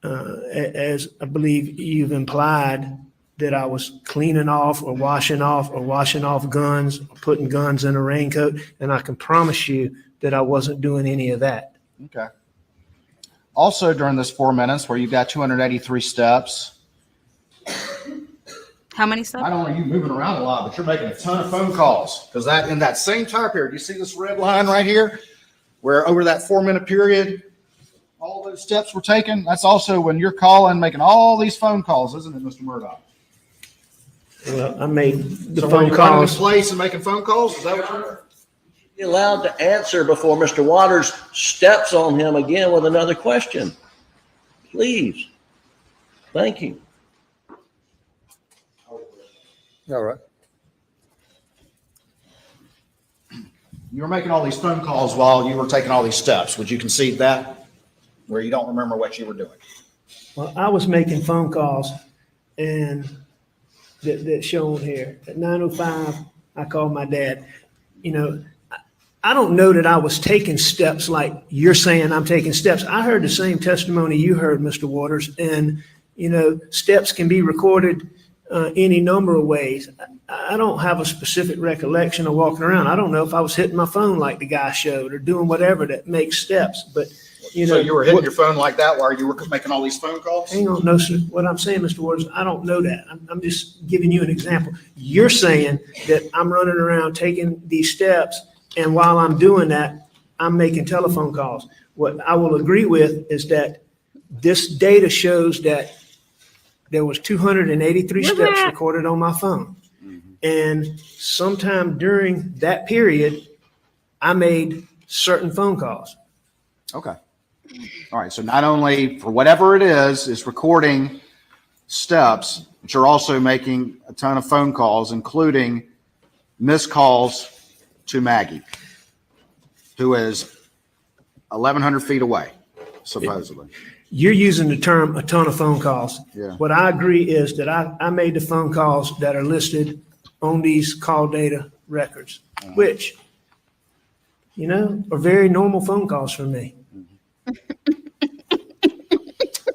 as I believe you've implied, that I was cleaning off or washing off guns, or putting guns in a raincoat, and I can promise you that I wasn't doing any of that. Okay. Also, during this 4 minutes where you've got 283 steps, How many steps? not only are you moving around a lot, but you're making a ton of phone calls. Because that in that same time period, you see this red line right here, where over that 4 minute period, all those steps were taken. That's also when you're calling, making all these phone calls, isn't it, Mr. Murdaugh? Well, I made the So were phone you running in calls. place and making phone calls? Is that what you're? Be allowed to answer before Mr. Waters steps on him again with another question. Please. Thank you. All right. You were making all these phone calls while you were taking all these steps. Would you concede that? Where you don't remember what you were doing? Well, I was making phone calls and that's shown here. At 9:05, I called my dad. You know, I don't know that I was taking steps like you're saying I'm taking steps. I heard the same testimony you heard, Mr. Waters, and, you know, steps can be recorded any number of ways. I don't have a specific recollection of walking around. I don't know if I was hitting my phone like the guy showed or doing whatever that makes steps, but you know. So you were hitting your phone like that while you were making all these phone calls? Hang on, no, sir. What I'm saying, Mr. Waters, I don't know that. I'm just giving you an example. You're saying that I'm running around taking these steps, and while I'm doing that, I'm making telephone calls. What I will agree with is that this data shows that there was 283 steps recorded on my phone. And sometime during that period, I made certain phone calls. Okay. All right. So not only for whatever it is recording steps, but you're also making a ton of phone calls, including missed calls to Maggie, who is 1,100 feet away, supposedly. You're using the term a ton of phone calls. Yeah. What I agree is that I made the phone calls that are listed on these call data records, which, you know, are very normal phone calls for me. Do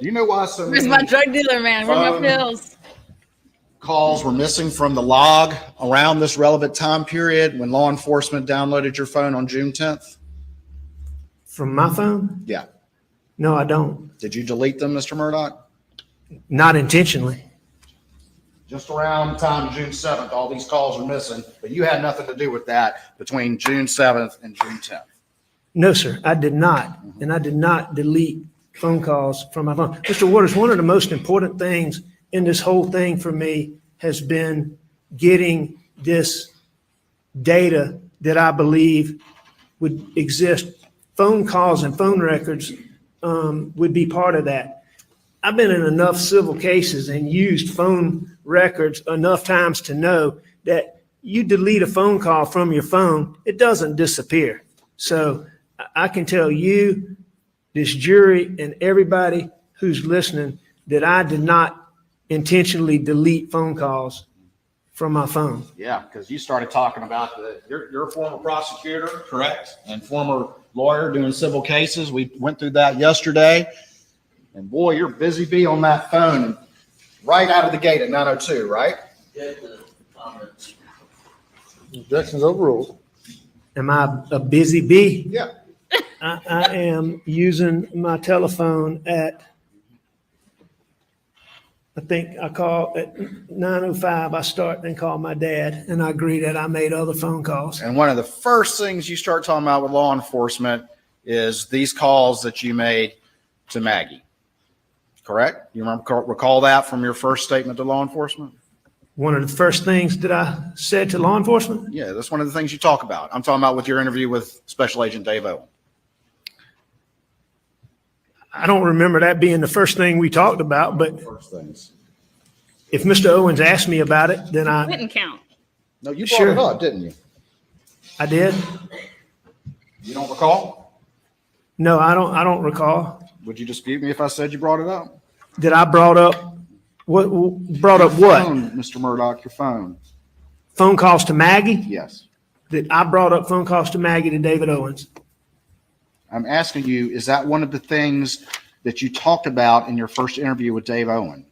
you know why so Where's many my drug dealer, man? Where's my phone pills? calls were missing from the log around this relevant time period when law enforcement downloaded your phone on June 10th? From my phone? Yeah. No, I don't. Did you delete them, Mr. Murdaugh? Not intentionally. Just around the time of June 7th, all these calls are missing, but you had nothing to do with that between June 7th and June 10th. No, sir, I did not. And I did not delete phone calls from my phone. Mr. Waters, one of the most important things in this whole thing for me has been getting this data that I believe would exist. Phone calls and phone records would be part of that. I've been in enough civil cases and used phone records enough times to know that you delete a phone call from your phone, it doesn't disappear. So I can tell you, this jury, and everybody who's listening that I did not intentionally delete phone calls from my phone. Yeah, because you started talking about you're a former prosecutor, correct? And former lawyer doing civil cases. We went through that yesterday. And boy, you're busy bee on that phone right out of the gate at 9:02, right? Objections overruled. Am I a busy bee? Yeah. I am using my telephone at, I think I call at 9:05, I start and call my dad, and I agree that I made other phone calls. And one of the first things you start talking about with law enforcement is these calls that you made to Maggie. Correct? You recall that from your first statement to law enforcement? One of the first things that I said to law enforcement, Yeah, that's one of the things you talk about. I'm talking about with your interview with Special Agent Dave Owen. I don't remember that being the first thing we talked about, but First things. if Mr. Owens asked me about it, then Didn't count. No, you brought Sure. it up, didn't you? I did. You don't recall? No, I don't recall. Would you dispute me if I said you brought it up? That I brought up, what, brought up what? Phone, Mr. Murdaugh, your phone. Phone calls to Maggie? Yes. That I brought up phone calls to Maggie to David Owens. I'm asking you, is that one of the things that you talked about in your first interview with Dave Owen?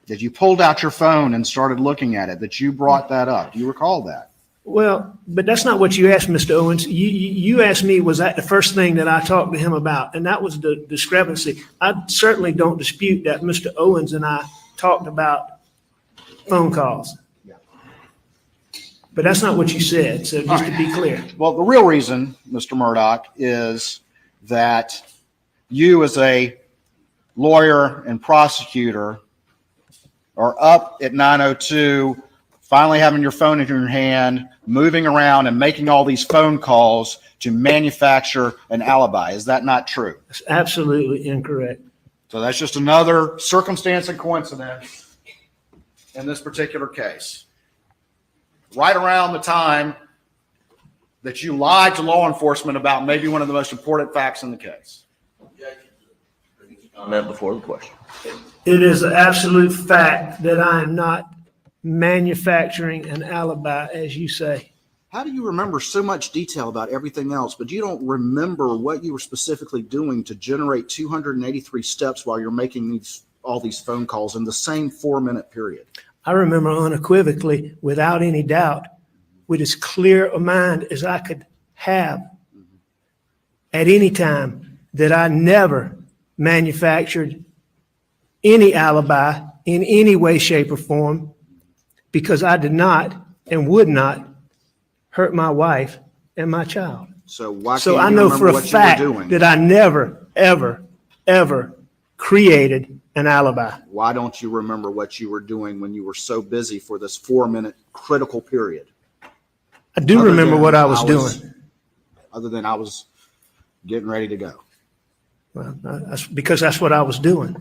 That you pulled out your phone and started looking at it, that you brought that up? Do you recall that? Well, but that's not what you asked, Mr. Owens. You asked me, was that the first thing that I talked to him about? And that was the discrepancy. I certainly don't dispute that Mr. Owens and I talked about phone calls. But that's not what you said, so just to be clear. Well, the real reason, Mr. Murdaugh, is that you as a lawyer and prosecutor are up at 9:02, finally having your phone in your hand, moving around and making all these phone calls to manufacture an alibi. Is that not true? That's absolutely incorrect. So that's just another circumstance and coincidence in this particular case. Right around the time that you lied to law enforcement about maybe one of the most important facts in the case. Comment before the question. It is an absolute fact that I am not manufacturing an alibi, as you say. How do you remember so much detail about everything else, but you don't remember what you were specifically doing to generate 283 steps while you're making all these phone calls in the same 4-minute period? I remember unequivocally, without any doubt, with as clear a mind as I could have at any time, that I never manufactured any alibi in any way, shape, or form, because I did not and would not hurt my wife and my child. So why So can't I you know remember for a what fact you were doing? that I never, ever, ever created an alibi. Why don't you remember what you were doing when you were so busy for this 4-minute critical period? I do Other remember than what I was doing. Other than I was getting ready to go. Well, that's because that's what I was doing.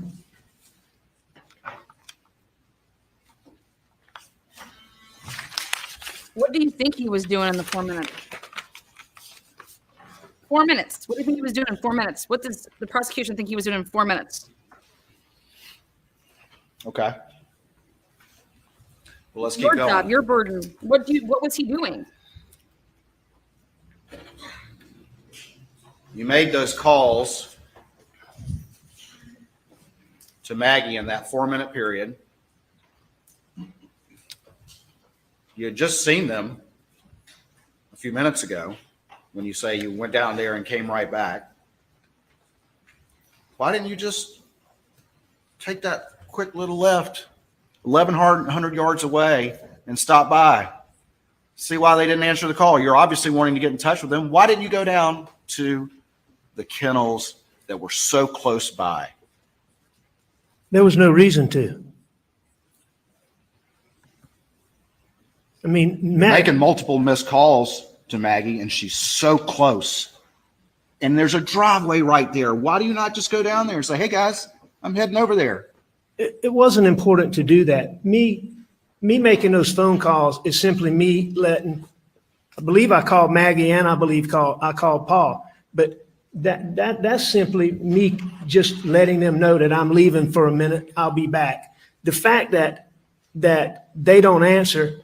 What do you think he was doing in the 4 minutes? 4 minutes. What do you think he was doing in 4 minutes? What does the prosecution think he was doing in 4 minutes? Okay. Well, let's keep Your going. job, your burden. What was he doing? You made those calls to Maggie in that 4-minute period. You had just seen them a few minutes ago when you say you went down there and came right back. Why didn't you just take that quick little left 1,100 yards away and stop by? See why they didn't answer the call. You're obviously wanting to get in touch with them. Why didn't you go down to the kennels that were so close by? There was no reason to. I mean, Making multiple missed calls to Maggie, and she's so close. And there's a driveway right there. Why do you not just go down there and say, hey, guys, I'm heading over there? it wasn't important to do that. Me making those phone calls is simply me letting, I believe I called Maggie and I called Paul, but that's simply me just letting them know that I'm leaving for a minute. I'll be back. The fact that they don't answer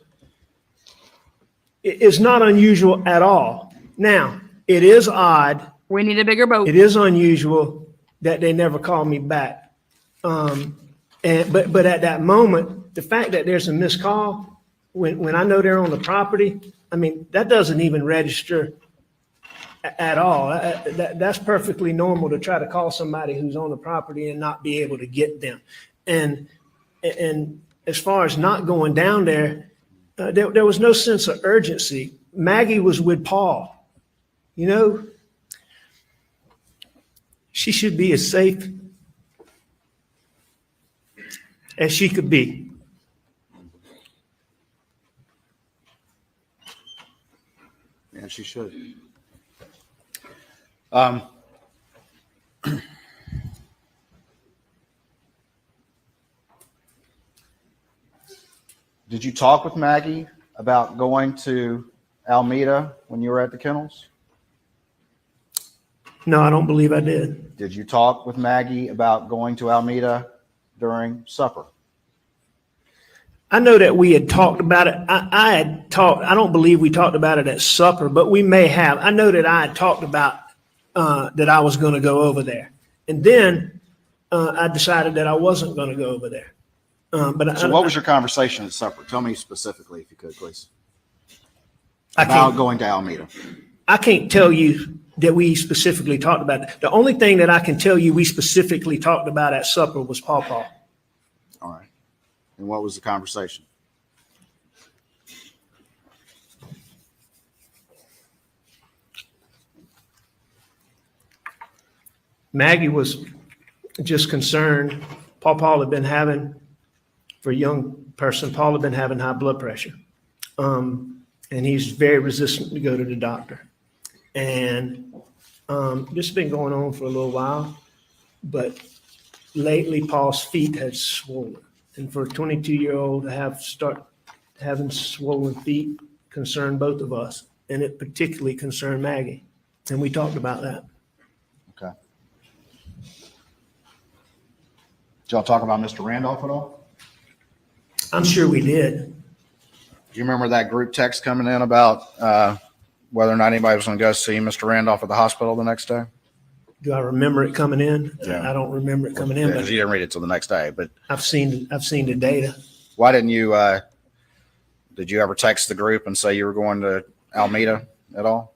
is not unusual at all. Now, it is odd. We need a bigger boat. It is unusual that they never call me back. But at that moment, the fact that there's a missed call, when I know they're on the property, I mean, that doesn't even register at all. That's perfectly normal to try to call somebody who's on the property and not be able to get them. And as far as not going down there, there was no sense of urgency. Maggie was with Paul. You know, she should be as safe as she could be. Yeah, she should. Did you talk with Maggie about going to Alameda when you were at the kennels? No, I don't believe I did. Did you talk with Maggie about going to Alameda during supper? I know that we had talked about it. I had talked, I don't believe we talked about it at supper, but we may have. I know that I had talked about that I was going to go over there. And then I decided that I wasn't going to go over there. So what was your conversation at supper? Tell me specifically, if you could, please. I About going to Alameda. I can't tell you that we specifically talked about it. The only thing that I can tell you we specifically talked about at supper was Paw Paw. All right. And what was the conversation? Maggie was just concerned. Paul had been having, for a young person, Paul had been having high blood pressure. And he's very resistant to go to the doctor. And this has been going on for a little while, but lately Paul's feet had swollen. And for a 22-year-old to start having swollen feet concerned both of us. And it particularly concerned Maggie. And we talked about that. Okay. Did y'all talk about Mr. Randolph at all? I'm sure we did. Do you remember that group text coming in about whether or not anybody was going to go see Mr. Randolph at the hospital the next day? Do I remember it coming in? Yeah. I don't remember it coming in, Because but you didn't read it till the next day. But I've seen the data. why didn't you? Did you ever text the group and say you were going to Alameda at all?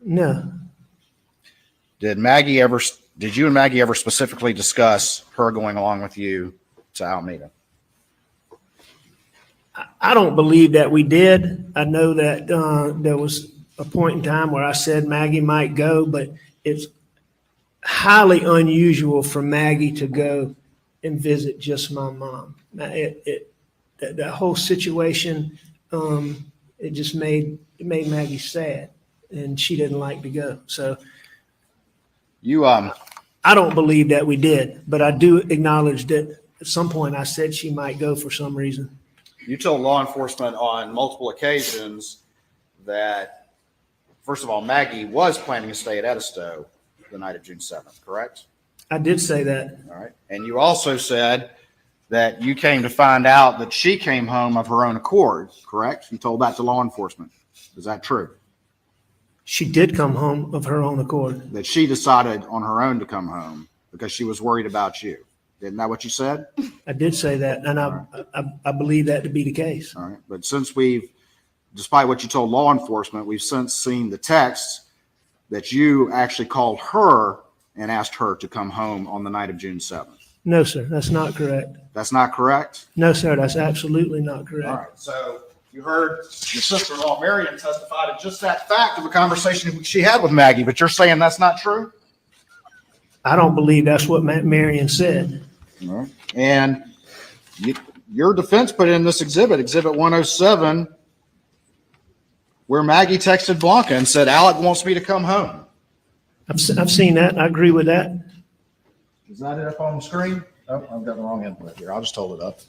No, Did you and Maggie ever specifically discuss her going along with you to Alameda? I don't believe that we did. I know that there was a point in time where I said Maggie might go, but it's highly unusual for Maggie to go and visit just my mom. That whole situation, it just made Maggie sad, and she didn't like to go. So You I don't believe that we did, but I do acknowledge that at some point I said she might go for some reason. You told law enforcement on multiple occasions that, first of all, Maggie was planning to stay at Edisto the night of June 7th, correct? I did say that. All right. And you also said that you came to find out that she came home of her own accord, correct? You told that to law enforcement. Is that true? She did come home of her own accord. That she decided on her own to come home because she was worried about you. Isn't that what you said? I did say that, and I believe that to be the case. All right. But since despite what you told law enforcement, we've since seen the text that you actually called her and asked her to come home on the night of June 7th. No, sir, that's not correct. That's not correct? No, sir, that's absolutely not correct. All right. So you heard your sister-in-law, Marion, testify to just that fact of a conversation she had with Maggie, but you're saying that's not true? I don't believe that's what Marion said. All right. And your defense put in this exhibit 107, where Maggie texted Blanca and said, Alec wants me to come home. I've seen that. I agree with that. Is that it up on the screen? Oh, I've got the wrong input here. I'll just hold it up.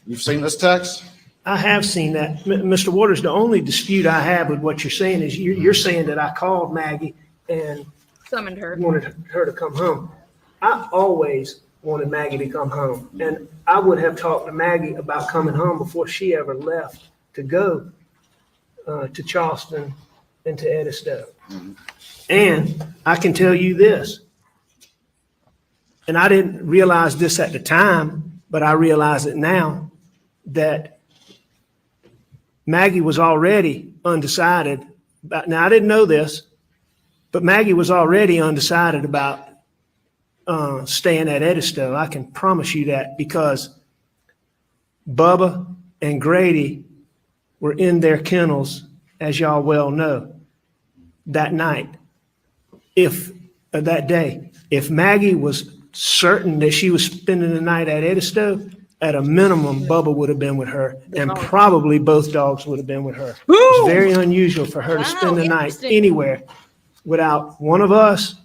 You've seen this text? I have seen that. Mr. Waters, the only dispute I have with what you're saying is you're saying that I called Maggie and Summoned her. wanted her to come home. I always wanted Maggie to come home, and I would have talked to Maggie about coming home before she ever left to go to Charleston and to Edisto. Mm-hmm. And I can tell you this, and I didn't realize this at the time, but I realize it now, that Maggie was already undecided about, now I didn't know this, but Maggie was already undecided about staying at Edisto. I can promise you that, because Bubba and Grady were in their kennels, as y'all well know, that night. That day, if Maggie was certain that she was spending the night at Edisto, at a minimum, Bubba would have been with her, and probably both dogs would have been with her. It's very unusual for her to spend the night anywhere without one of us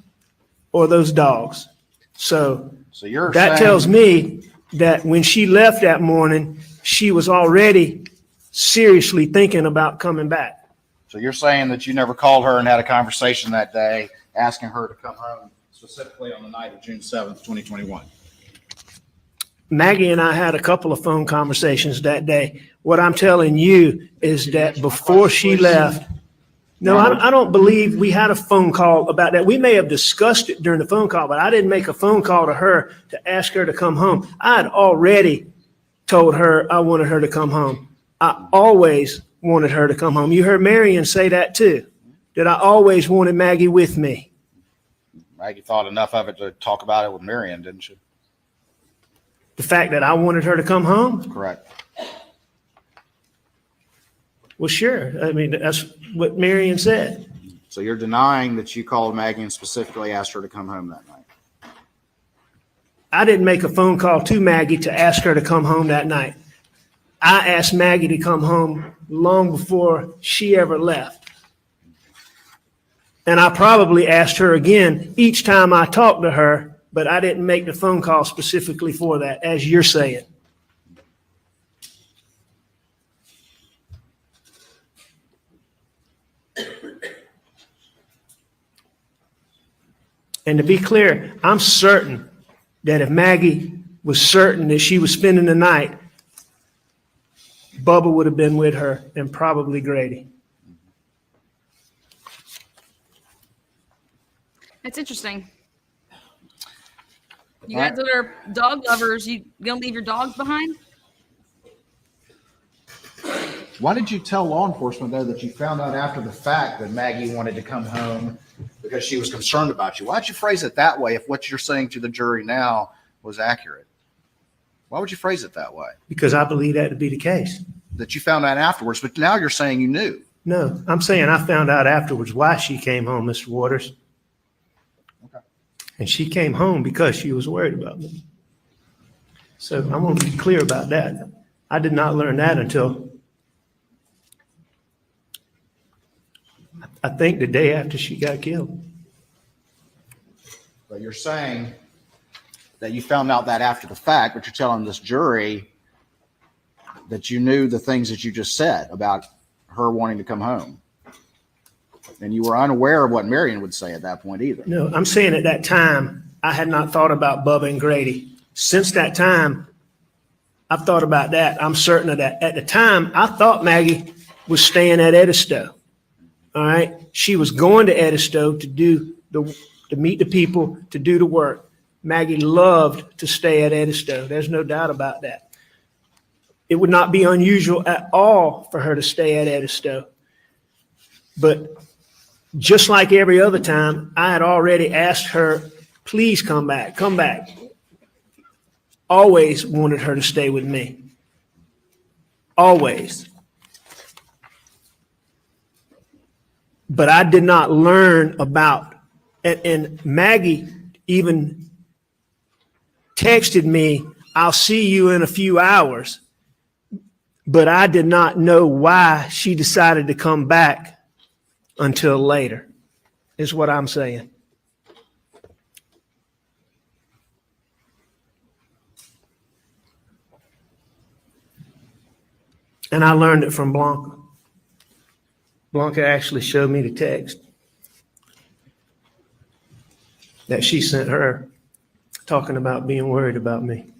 or those dogs. So you're that saying, tells me that when she left that morning, she was already seriously thinking about coming back. so you're saying that you never called her and had a conversation that day asking her to come home, specifically on the night of June 7th, 2021. Maggie and I had a couple of phone conversations that day. What I'm telling you is that before she left, no, I don't believe we had a phone call about that. We may have discussed it during the phone call, but I didn't make a phone call to her to ask her to come home. I had already told her I wanted her to come home. I always wanted her to come home. You heard Marion say that too, that I always wanted Maggie with me. Maggie thought enough of it to talk about it with Marion, didn't she? The fact that I wanted her to come home? Correct. Well, sure. I mean, that's what Marion said. So you're denying that you called Maggie and specifically asked her to come home that night? I didn't make a phone call to Maggie to ask her to come home that night. I asked Maggie to come home long before she ever left. And I probably asked her again each time I talked to her, but I didn't make the phone call specifically for that, as you're saying. And to be clear, I'm certain that if Maggie was certain that she was spending the night, Bubba would have been with her, and probably Grady. That's interesting. You guys that are dog lovers, you gonna leave your dogs behind? Why did you tell law enforcement, though, that you found out after the fact that Maggie wanted to come home because she was concerned about you? Why'd you phrase it that way if what you're saying to the jury now was accurate? Why would you phrase it that way? Because I believe that to be the case. That you found out afterwards, but now you're saying you knew. No, I'm saying I found out afterwards why she came home, Mr. Waters. Okay. And she came home because she was worried about me. So I want to be clear about that. I did not learn that until I think the day after she got killed. But you're saying that you found out that after the fact, but you're telling this jury that you knew the things that you just said about her wanting to come home. And you were unaware of what Marion would say at that point either. No, I'm saying at that time, I had not thought about Bubba and Grady. Since that time, I've thought about that. I'm certain of that. At the time, I thought Maggie was staying at Edisto. All right. She was going to Edisto to meet the people, to do the work. Maggie loved to stay at Edisto. There's no doubt about that. It would not be unusual at all for her to stay at Edisto. But just like every other time, I had already asked her, please come back, come back. Always wanted her to stay with me. Always. But I did not learn about, and Maggie even texted me, I'll see you in a few hours. But I did not know why she decided to come back until later, is what I'm saying. And I learned it from Blanca. Blanca actually showed me the text that she sent her talking about being worried about me.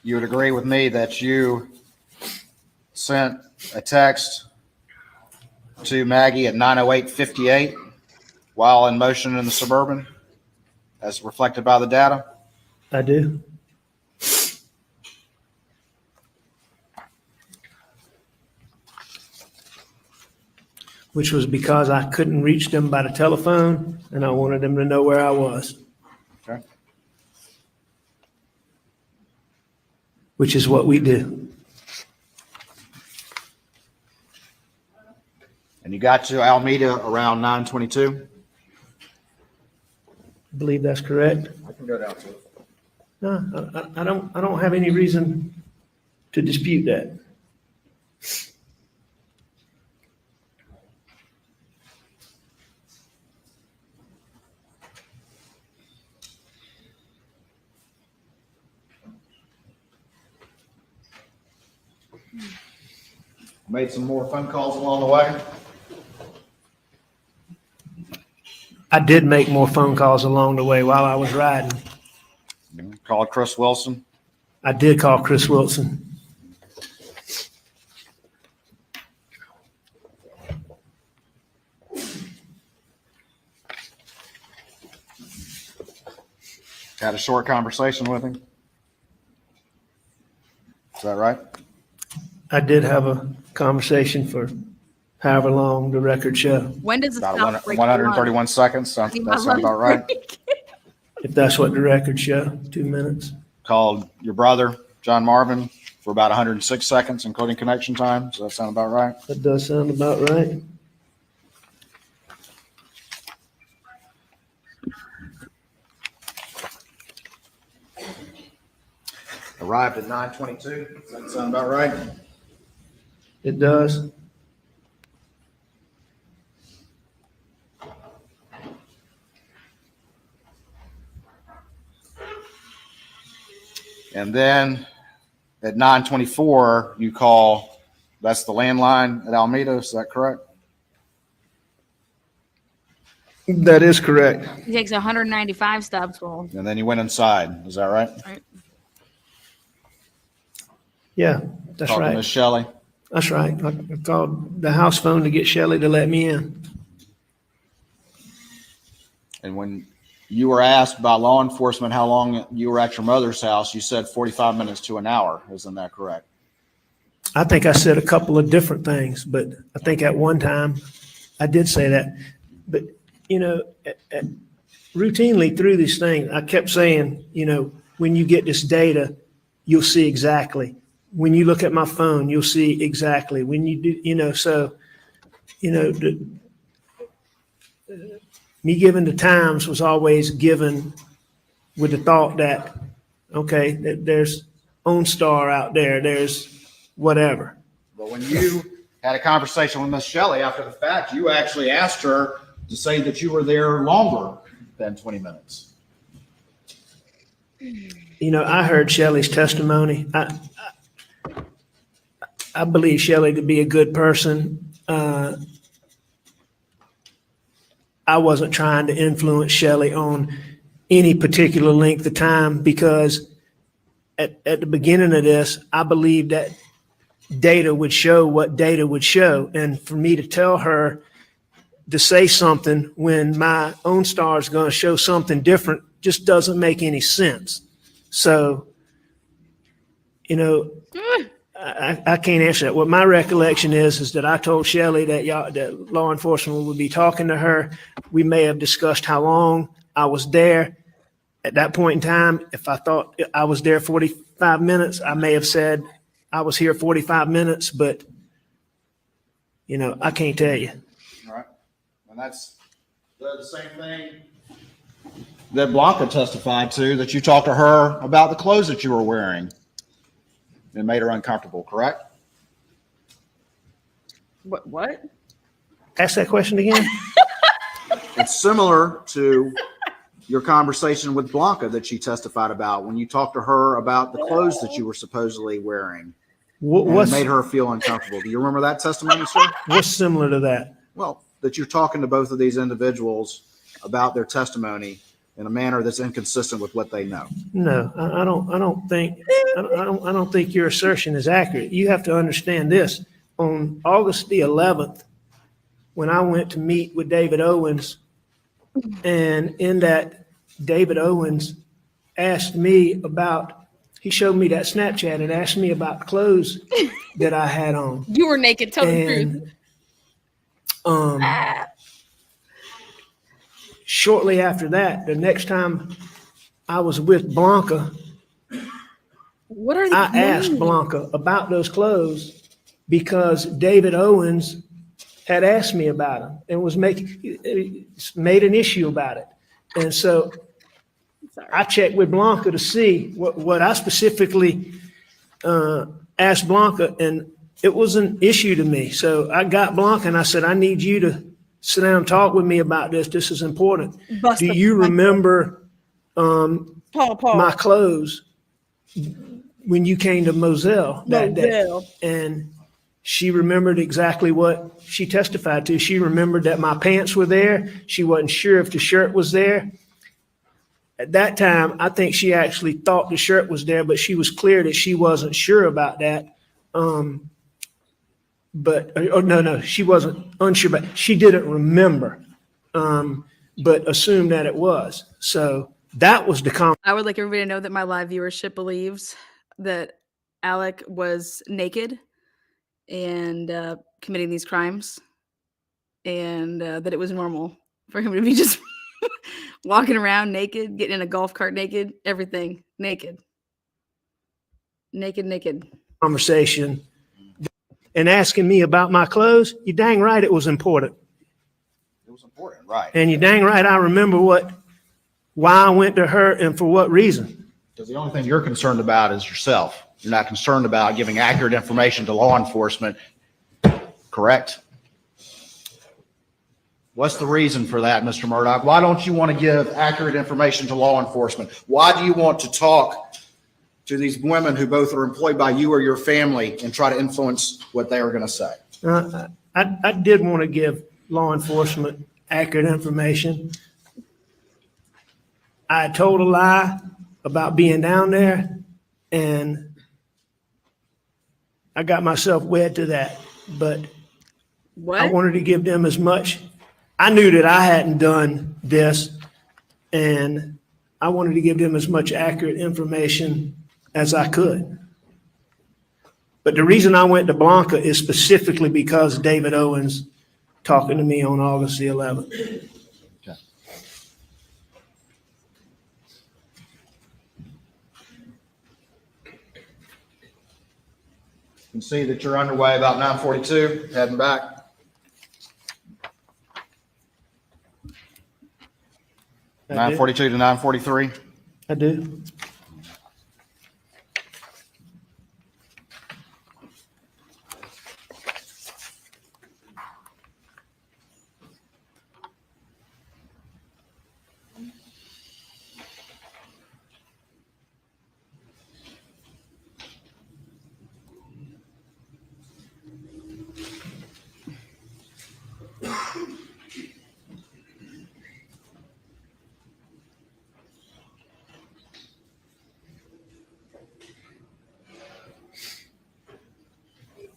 You would agree with me that you sent a text to Maggie at 9:08:58 while in motion in the Suburban, as reflected by the data? I do. which was because I couldn't reach them by the telephone and I wanted them to know where I was. Okay. Which is what we do. And you got to Alameda around 9:22? I believe that's correct. I can go down to it. No, I don't have any reason to dispute that. Made some more phone calls along the way. I did make more phone calls along the way while I was riding. Called Chris Wilson. I did call Chris Wilson. Had a short conversation with him. Is that right? I did have a conversation for however long the record show. When does it About stop? 131 seconds. That sounds about right. If that's what the record show, 2 minutes. Called your brother, John Marvin, for about 106 seconds, including connection time. Does that sound about right? That does sound about right. Arrived at 9:22. Does that sound about right? It does. And then at 9:24, you call, that's the landline at Alameda, is that correct? That is correct. He takes 195 steps. Well, And then you went inside, is that right? Yeah, that's Talking to right. Miss Shelley. That's right. I called the house phone to get Shelley to let me in. And when you were asked by law enforcement how long you were at your mother's house, you said 45 minutes to an hour. Isn't that correct? I think I said a couple of different things, but I think at one time I did say that. But, you know, routinely through these things, I kept saying, you know, when you get this data, you'll see exactly. When you look at my phone, you'll see exactly. When you do, you know, so, you know, me giving the times was always given with the thought that, okay, that there's OnStar out there, there's whatever. But when you had a conversation with Miss Shelley after the fact, you actually asked her to say that you were there longer than 20 minutes. You know, I heard Shelley's testimony. I believe Shelley to be a good person. I wasn't trying to influence Shelley on any particular length of time because at the beginning of this, I believed that data would show what data would show. And for me to tell her to say something when my OnStar is going to show something different just doesn't make any sense. So, you know, I can't answer that. What my recollection is that I told Shelley that law enforcement would be talking to her. We may have discussed how long I was there. At that point in time, if I thought I was there 45 minutes, I may have said I was here 45 minutes, but, you know, I can't tell you. All right. And that's the same thing that Blanca testified to, that you talked to her about the clothes that you were wearing. It made her uncomfortable, correct? what? Ask that question again. It's similar to your conversation with Blanca that she testified about when you talked to her about the clothes that you were supposedly wearing. And it made her feel uncomfortable. Do you remember that testimony, sir? What's similar to that? Well, that you're talking to both of these individuals about their testimony in a manner that's inconsistent with what they know. No, I don't think your assertion is accurate. You have to understand this. On August the 11th, when I went to meet with David Owens, and in that, David Owens asked me about, he showed me that Snapchat and asked me about clothes that I had on. You were naked. Tell the truth. And Shortly after that, the next time I was with Blanca, What are they I asked doing? Blanca about those clothes because David Owens had asked me about them and was made an issue about it. And so Sorry. I checked with Blanca to see what I specifically asked Blanca, and it was an issue to me. So I got Blanca and I said, I need you to sit down and talk with me about this. This is important. Bust Do the you front door. remember Paul? my clothes when you came to Moselle that day? Moselle. And she remembered exactly what she testified to. She remembered that my pants were there. She wasn't sure if the shirt was there. At that time, I think she actually thought the shirt was there, but she was clear that she wasn't sure about that. No, she wasn't unsure, but she didn't remember, but assumed that it was. So that was the comment. I would like everybody to know that my live viewership believes that Alec was naked and committing these crimes, and that it was normal for him to be just walking around naked, getting in a golf cart naked, everything naked. Conversation and asking me about my clothes. You dang right it was important. It was important, right? And you dang right I remember why I went to her and for what reason. Because the only thing you're concerned about is yourself. You're not concerned about giving accurate information to law enforcement, correct? What's the reason for that, Mr. Murdaugh? Why don't you want to give accurate information to law enforcement? Why do you want to talk to these women who both are employed by you or your family and try to influence what they are going to say? I did want to give law enforcement accurate information. I told a lie about being down there, and I got myself wed to that. But What? I wanted to give them as much. I knew that I hadn't done this, and I wanted to give them as much accurate information as I could. But the reason I went to Blanca is specifically because David Owens talking to me on August the 11th. Okay. You can see that you're underway about 9:42, heading back. I 9:42 to 9:43. I do.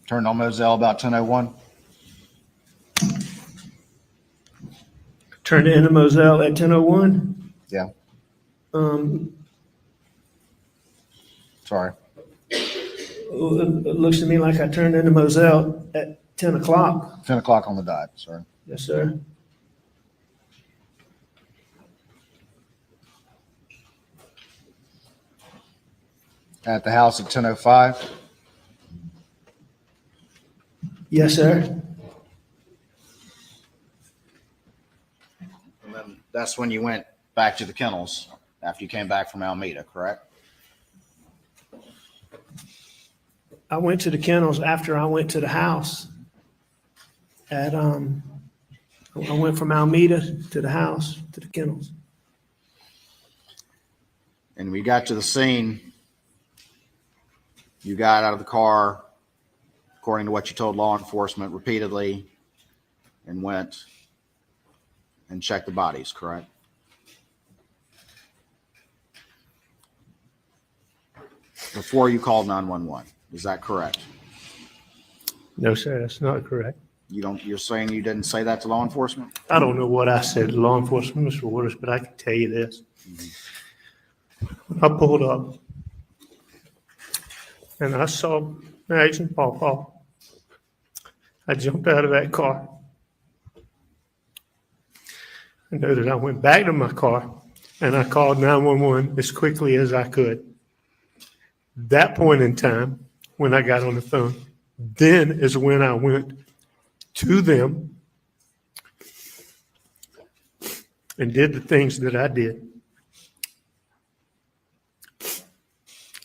Turned on Moselle about 10:01. Turned into Moselle at 10:01. Yeah, Um, sorry. it looks to me like I turned into Moselle at 10 o'clock. 10 o'clock on the dot, sorry. Yes, sir. At the house at 10:05. Yes, sir. And then that's when you went back to the kennels after you came back from Alameda, correct? I went to the kennels after I went to the house. I went from Alameda to the house to the kennels. And we got to the scene. You got out of the car, according to what you told law enforcement repeatedly, and went and checked the bodies, correct? Before you called 911. Is that correct? No, sir, that's not correct. You're saying you didn't say that to law enforcement? I don't know what I said to law enforcement, Mr. Waters, but I can tell you this. I pulled up and I saw Agent Paw. I jumped out of that car I know that I went back to my car and I called 911 as quickly as I could. That point in time, when I got on the phone, then is when I went to them and did the things that I did.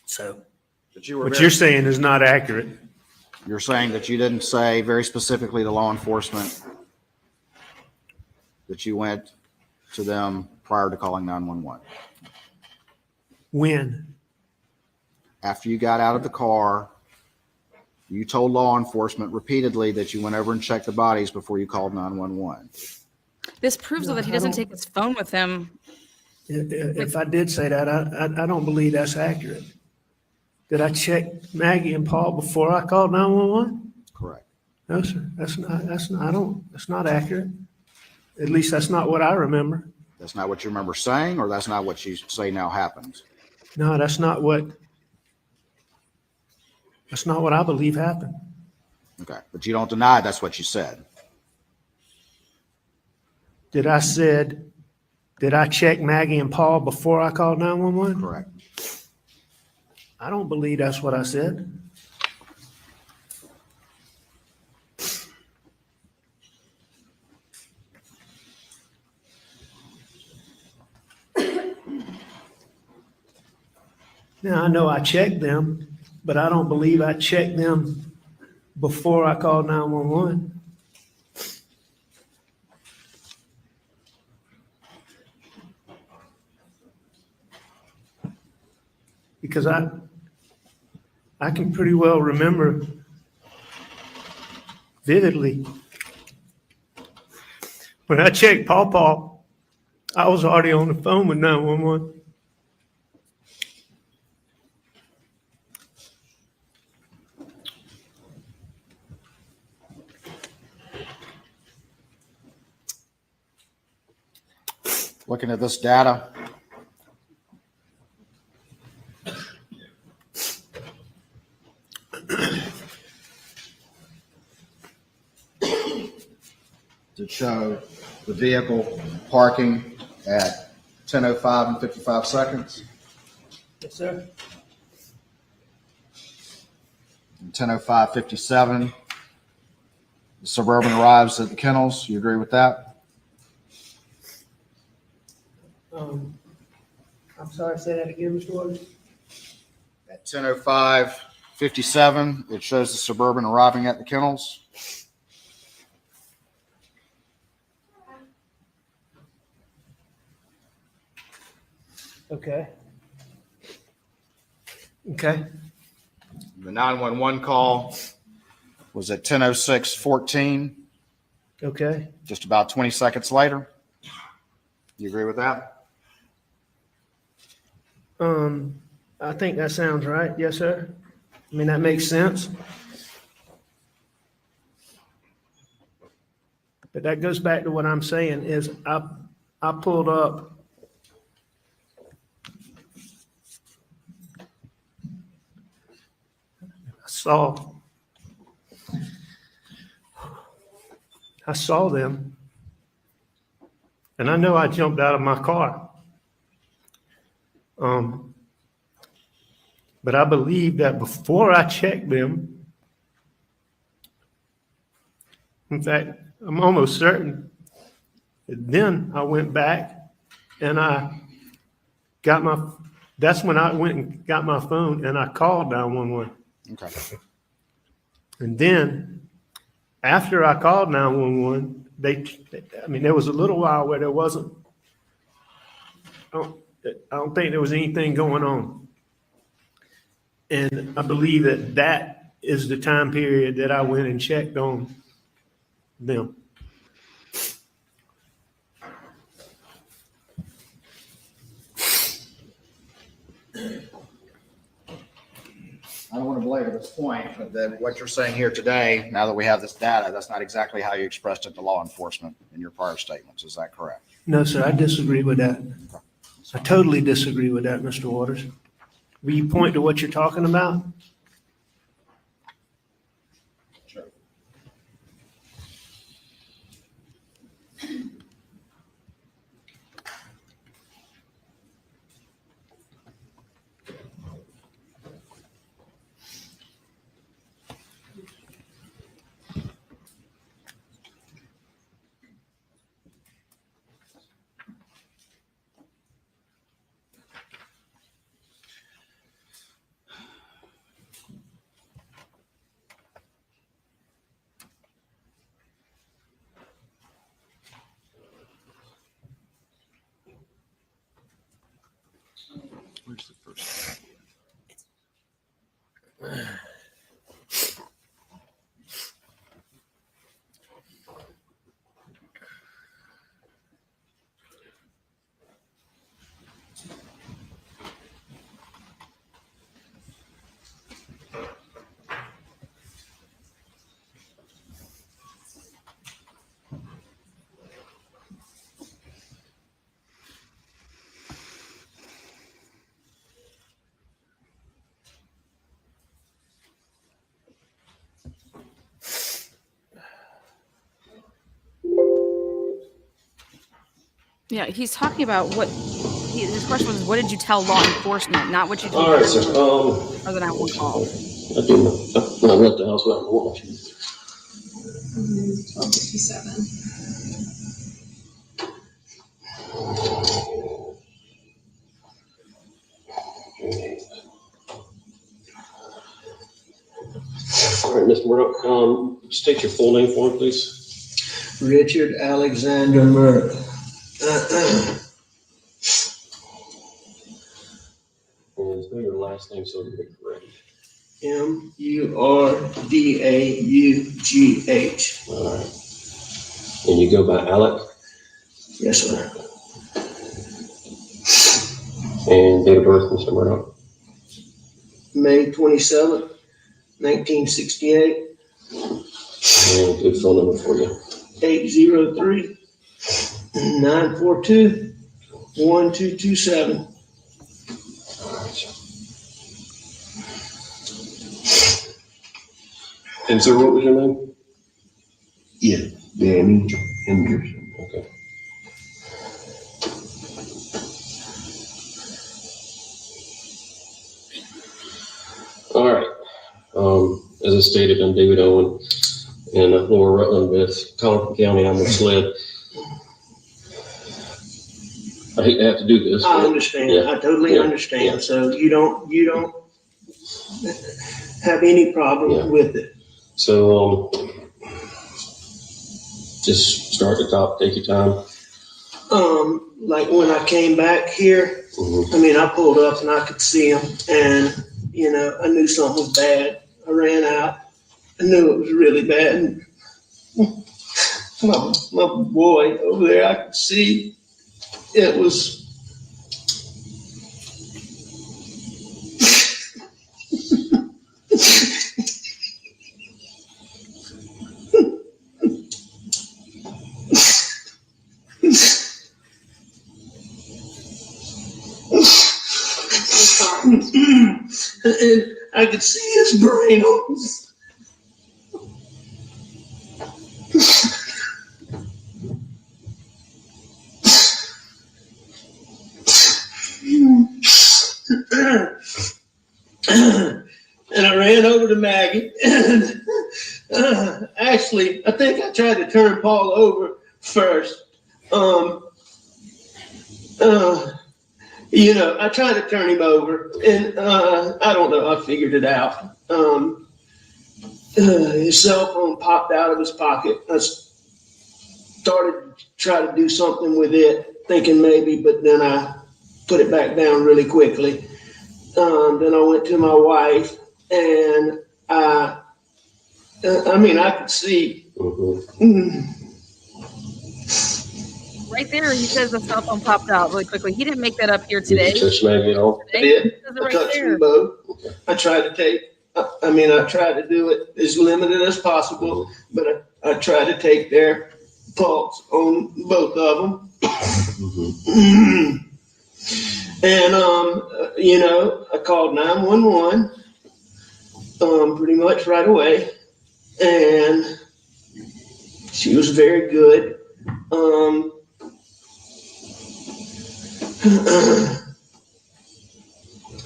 So But you were what very, you're saying is not accurate. you're saying that you didn't say very specifically to law enforcement that you went to them prior to calling 911. When? After you got out of the car, you told law enforcement repeatedly that you went over and checked the bodies before you called 911. This proves though that he doesn't take his phone with him. If I did say that, I don't believe that's accurate. Did I check Maggie and Paul before I called 911? Correct. No, sir. That's not accurate. At least that's not what I remember. That's not what you remember saying, or that's not what you say now happened? No, that's not what I believe happened. Okay. But you don't deny that's what you said. Did I check Maggie and Paul before I called 911? Correct. I don't believe that's what I said. Now, I know I checked them, but I don't believe I checked them before I called 911. Because I can pretty well remember vividly when I checked Paw, I was already on the phone with 911. Looking at this data, to show the vehicle parking at 10:05 and 55 seconds, Yes, sir. 10:05:57. The Suburban arrives at the kennels. You agree with that? I'm sorry, say that again, Mr. Waters. At 10:05:57, it shows the Suburban arriving at the kennels. Okay. Okay. The 911 call was at 10:06:14, Okay. just about 20 seconds later. You agree with that? I think that sounds right. Yes, sir. I mean, that makes sense. But that goes back to what I'm saying is I pulled up. I saw them, and I know I jumped out of my car. But I believe that before I checked them, in fact, I'm almost certain that then I went back and that's when I went and got my phone and I called 911. Okay. And then after I called 911, there was a little while where there wasn't, I don't think there was anything going on. And I believe that is the time period that I went and checked on them. I don't want to belabor this point, but then what you're saying here today, now that we have this data, that's not exactly how you expressed it to law enforcement in your prior statements. Is that correct? No, sir, I disagree with that. I totally disagree with that, Mr. Waters. Will you point to what you're talking about? Sure. Where's the first? Yeah, he's talking about his question was, what did you tell law enforcement, not what you told All right, sir. other than one call. I do know. I left the house without watching. 12:57. All right, Mr. Murdaugh, state your full name for me, please. Richard Alexander Murdaugh. And spell your last name so to be correct. Murdaugh. All right. And you go by Alec? Yes, sir. And date of birth, Mr. Murdaugh? May 27th, 1968. And good phone number for you. 803-942-1227. And sir, what was your name? Yeah, Danny Henderson. Okay. All right. As I stated, I'm David Owen in Lower Rutland with Colleton County. I'm with SLED. I hate to have to do this. I understand. Yeah. I totally Yeah. understand. Yeah. So you don't have any problem Yeah. with it. So, just start at the top, take your time. Like when I came back here, Mhm. I mean, I pulled up and I could see him, and I knew something was bad. I ran out. I knew it was really bad. And my boy over there, I could see it was. And I could see his brain on. And I ran over to Maggie, and actually, I think I tried to turn Paul over first. I tried to turn him over, and I don't know, I figured it out. His cell phone popped out of his pocket. I started to try to do something with it, thinking maybe, but then I put it back down really quickly. Then I went to my wife, and I could see. Right there, he says the cell phone popped out really quickly. He didn't make that up here Did today. you touch Maggie at all? I did. It says it I right touched there. them both. Okay. I tried to I tried to do it as limited as possible, but I tried to take their pulse on both of them. And, I called 911 pretty much right away, and she was very good.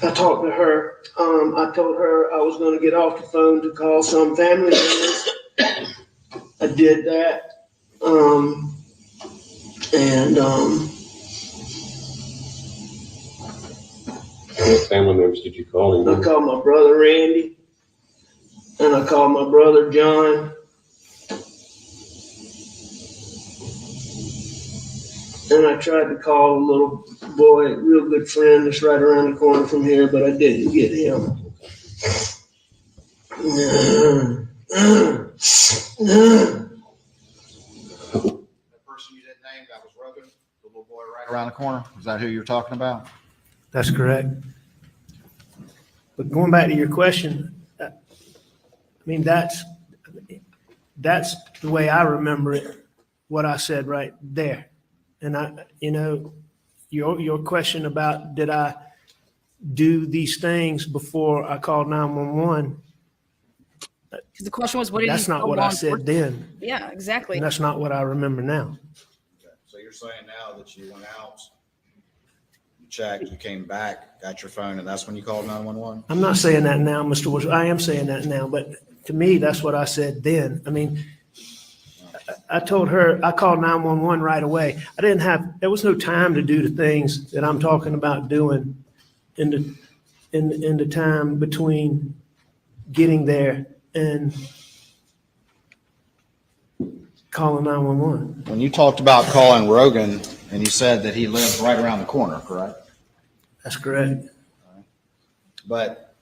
I talked to her. I told her I was going to get off the phone to call some family members. I did that. What family members did you call him? I called my brother Randy, and I called my brother John. And I tried to call a little boy, a real good friend that's right around the corner from here, but I didn't get him. The person you didn't name, that was Rogan, the little boy right around the corner. Is that who you're talking about? That's correct. But going back to your question, I mean, that's the way I remember it, what I said right there. And your question about did I do these things before I called 911? Because the question was, what did That's he not tell what law I said enforcement? then. Yeah, exactly. And that's not what I remember now. So you're saying now that you went out, you checked, you came back, got your phone, and that's when you called 911? I'm not saying that now, Mr. Woods. I am saying that now, but to me, that's what I said then. I mean, I told her, I called 911 right away. There was no time to do the things that I'm talking about doing in the time between getting there and calling 911. When you talked about calling Rogan, and you said that he lived right around the corner, correct? That's correct. But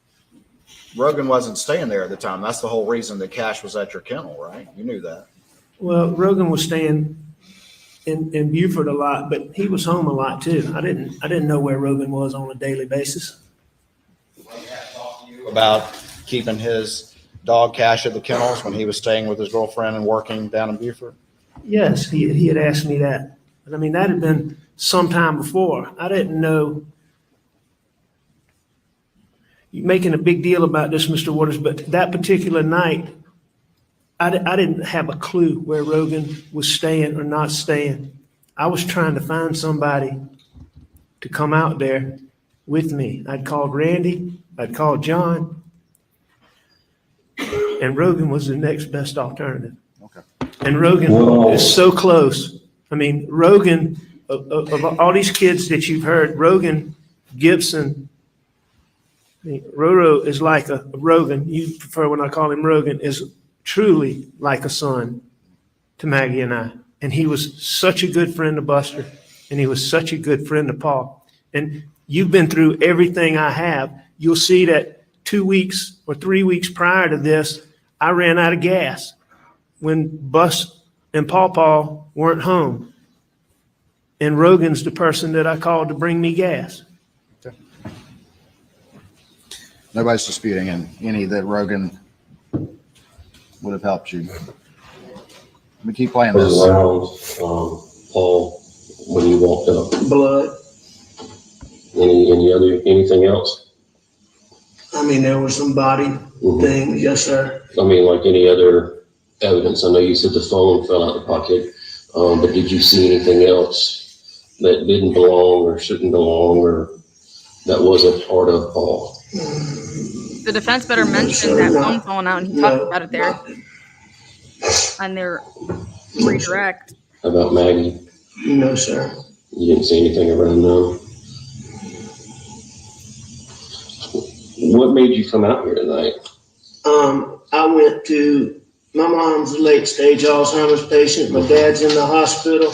Rogan wasn't staying there at the time. That's the whole reason that Cash was at your kennel, right? You knew that. Well, Rogan was staying in Beaufort a lot, but he was home a lot too. I didn't know where Rogan was on a daily basis. About keeping his dog Cash at the kennels when he was staying with his girlfriend and working down in Beaufort? Yes, he had asked me that. But I mean, that had been some time before. I didn't know. You're making a big deal about this, Mr. Waters, but that particular night, I didn't have a clue where Rogan was staying or not staying. I was trying to find somebody to come out there with me. I'd called Randy, I'd called John, and Rogan was the next best alternative. Okay. And Rogan is so close. I mean, Rogan, of all these kids that you've heard, Rogan, Gibson, I mean, Roro is like a Rogan. You prefer when I call him Rogan, is truly like a son to Maggie and I. And he was such a good friend to Buster, and he was such a good friend to Paul. And you've been through everything I have. You'll see that 2 weeks or 3 weeks prior to this, I ran out of gas when Bus and Paw weren't home. And Rogan's the person that I called to bring me gas. Nobody's disputing any that Rogan would have helped you. Let me keep playing Was this. around Paul when you walked up. Blood. Anything else? I mean, there was some body things. Yes, sir. I mean, like any other evidence? I know you said the phone fell out of the pocket, but did you see anything else that didn't belong or shouldn't belong or that wasn't part of Paul? The defense better mention that phone falling out, and he talked about it there on their redirect. How about Maggie? No, sir. You didn't see anything around them? What made you come out here tonight? I went to, my mom's a late stage Alzheimer's patient. My dad's in the hospital.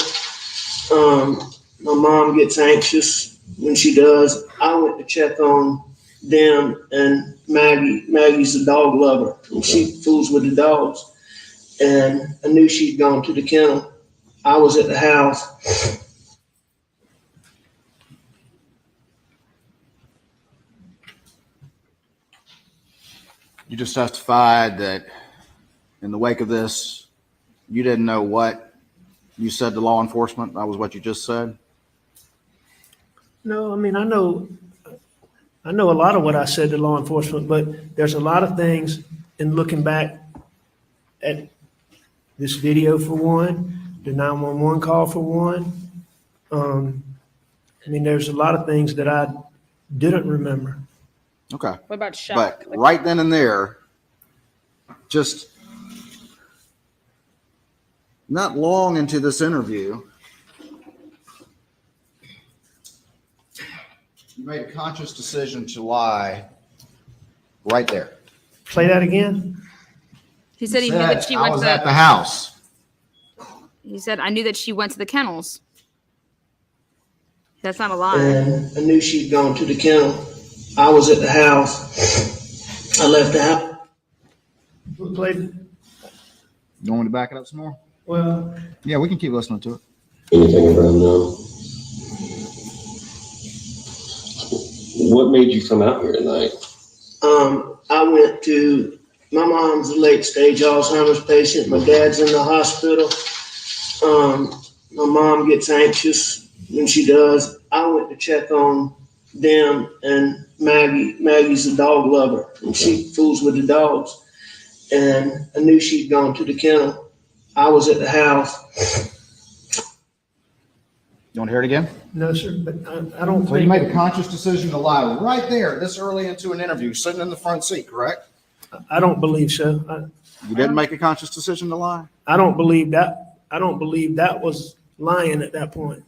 My mom gets anxious when she does. I went to check on them and Maggie. Maggie's a dog lover. And she fools with the dogs. And I knew she'd gone to the kennel. I was at the house. You just testified that in the wake of this, you didn't know what you said to law enforcement. That was what you just said. No, I mean, I know a lot of what I said to law enforcement, but there's a lot of things in looking back at this video for one, the 911 call for one. I mean, there's a lot of things that I didn't remember. Okay. What about shock? But right then and there, just not long into this interview, you made a conscious decision to lie right there. Play that again? He said he knew that she I went was to at the house. He said, I knew that she went to the kennels. That's not a lie. And I knew she'd gone to the kennel. I was at the house. I left the house. We played, You want me to back it up some more? well, Yeah, we can keep listening to it. Anything around now? What made you come out here tonight? I went to, my mom's a late stage Alzheimer's patient. My dad's in the hospital. My mom gets anxious when she does. I went to check on them and Maggie. Maggie's a dog lover and she fools with the dogs. And I knew she'd gone to the kennel. I was at the house. You want to hear it again? no, sir, but I don't So you think, made a conscious decision to lie right there, this early into an interview, sitting in the front seat, correct? I don't believe so. You didn't make a conscious decision to lie? I don't believe that. I don't believe that was lying at that point,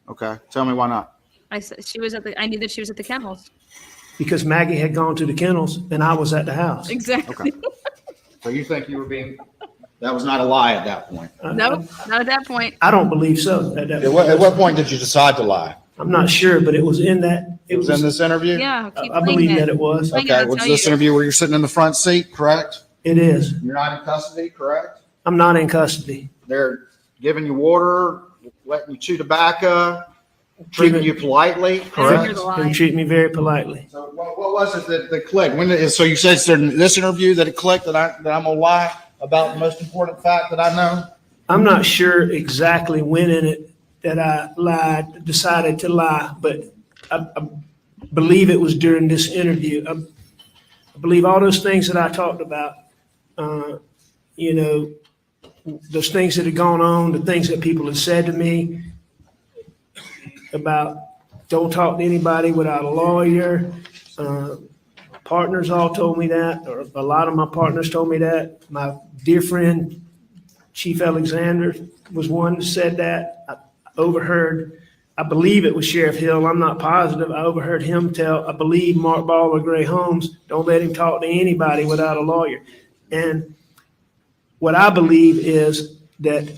Okay, tell me why not. I said she was at the. I knew that she was at the kennels. because Maggie had gone to the kennels and I was at the house. Exactly. So you think you were being, that was not a lie at that point? No, not at that point. I don't believe so. At that At what point did you decide to lie? I'm not sure, but it was in that. It was in this interview? Yeah, keep I playing believe it. that it was. Playing it, Okay, I'll was tell this you. interview where you're sitting in the front seat, correct? It is. You're not in custody, correct? I'm not in custody. They're giving you water, letting you chew tobacco, treating you politely, Here's correct? the lie. They treat me very politely. So what was it that clicked? So you said in this interview that it clicked that I'm gonna lie about the most important fact that I know? I'm not sure exactly when in it that I lied, decided to lie, but I believe it was during this interview. I believe all those things that I talked about, you know, those things that had gone on, the things that people had said to me about don't talk to anybody without a lawyer. Partners all told me that, or a lot of my partners told me that. My dear friend, Chief Alexander, was one that said that. I overheard, I believe it was Sheriff Hill, I'm not positive. I overheard him tell, I believe Mark Ball or Gray Holmes, don't let him talk to anybody without a lawyer. And what I believe is that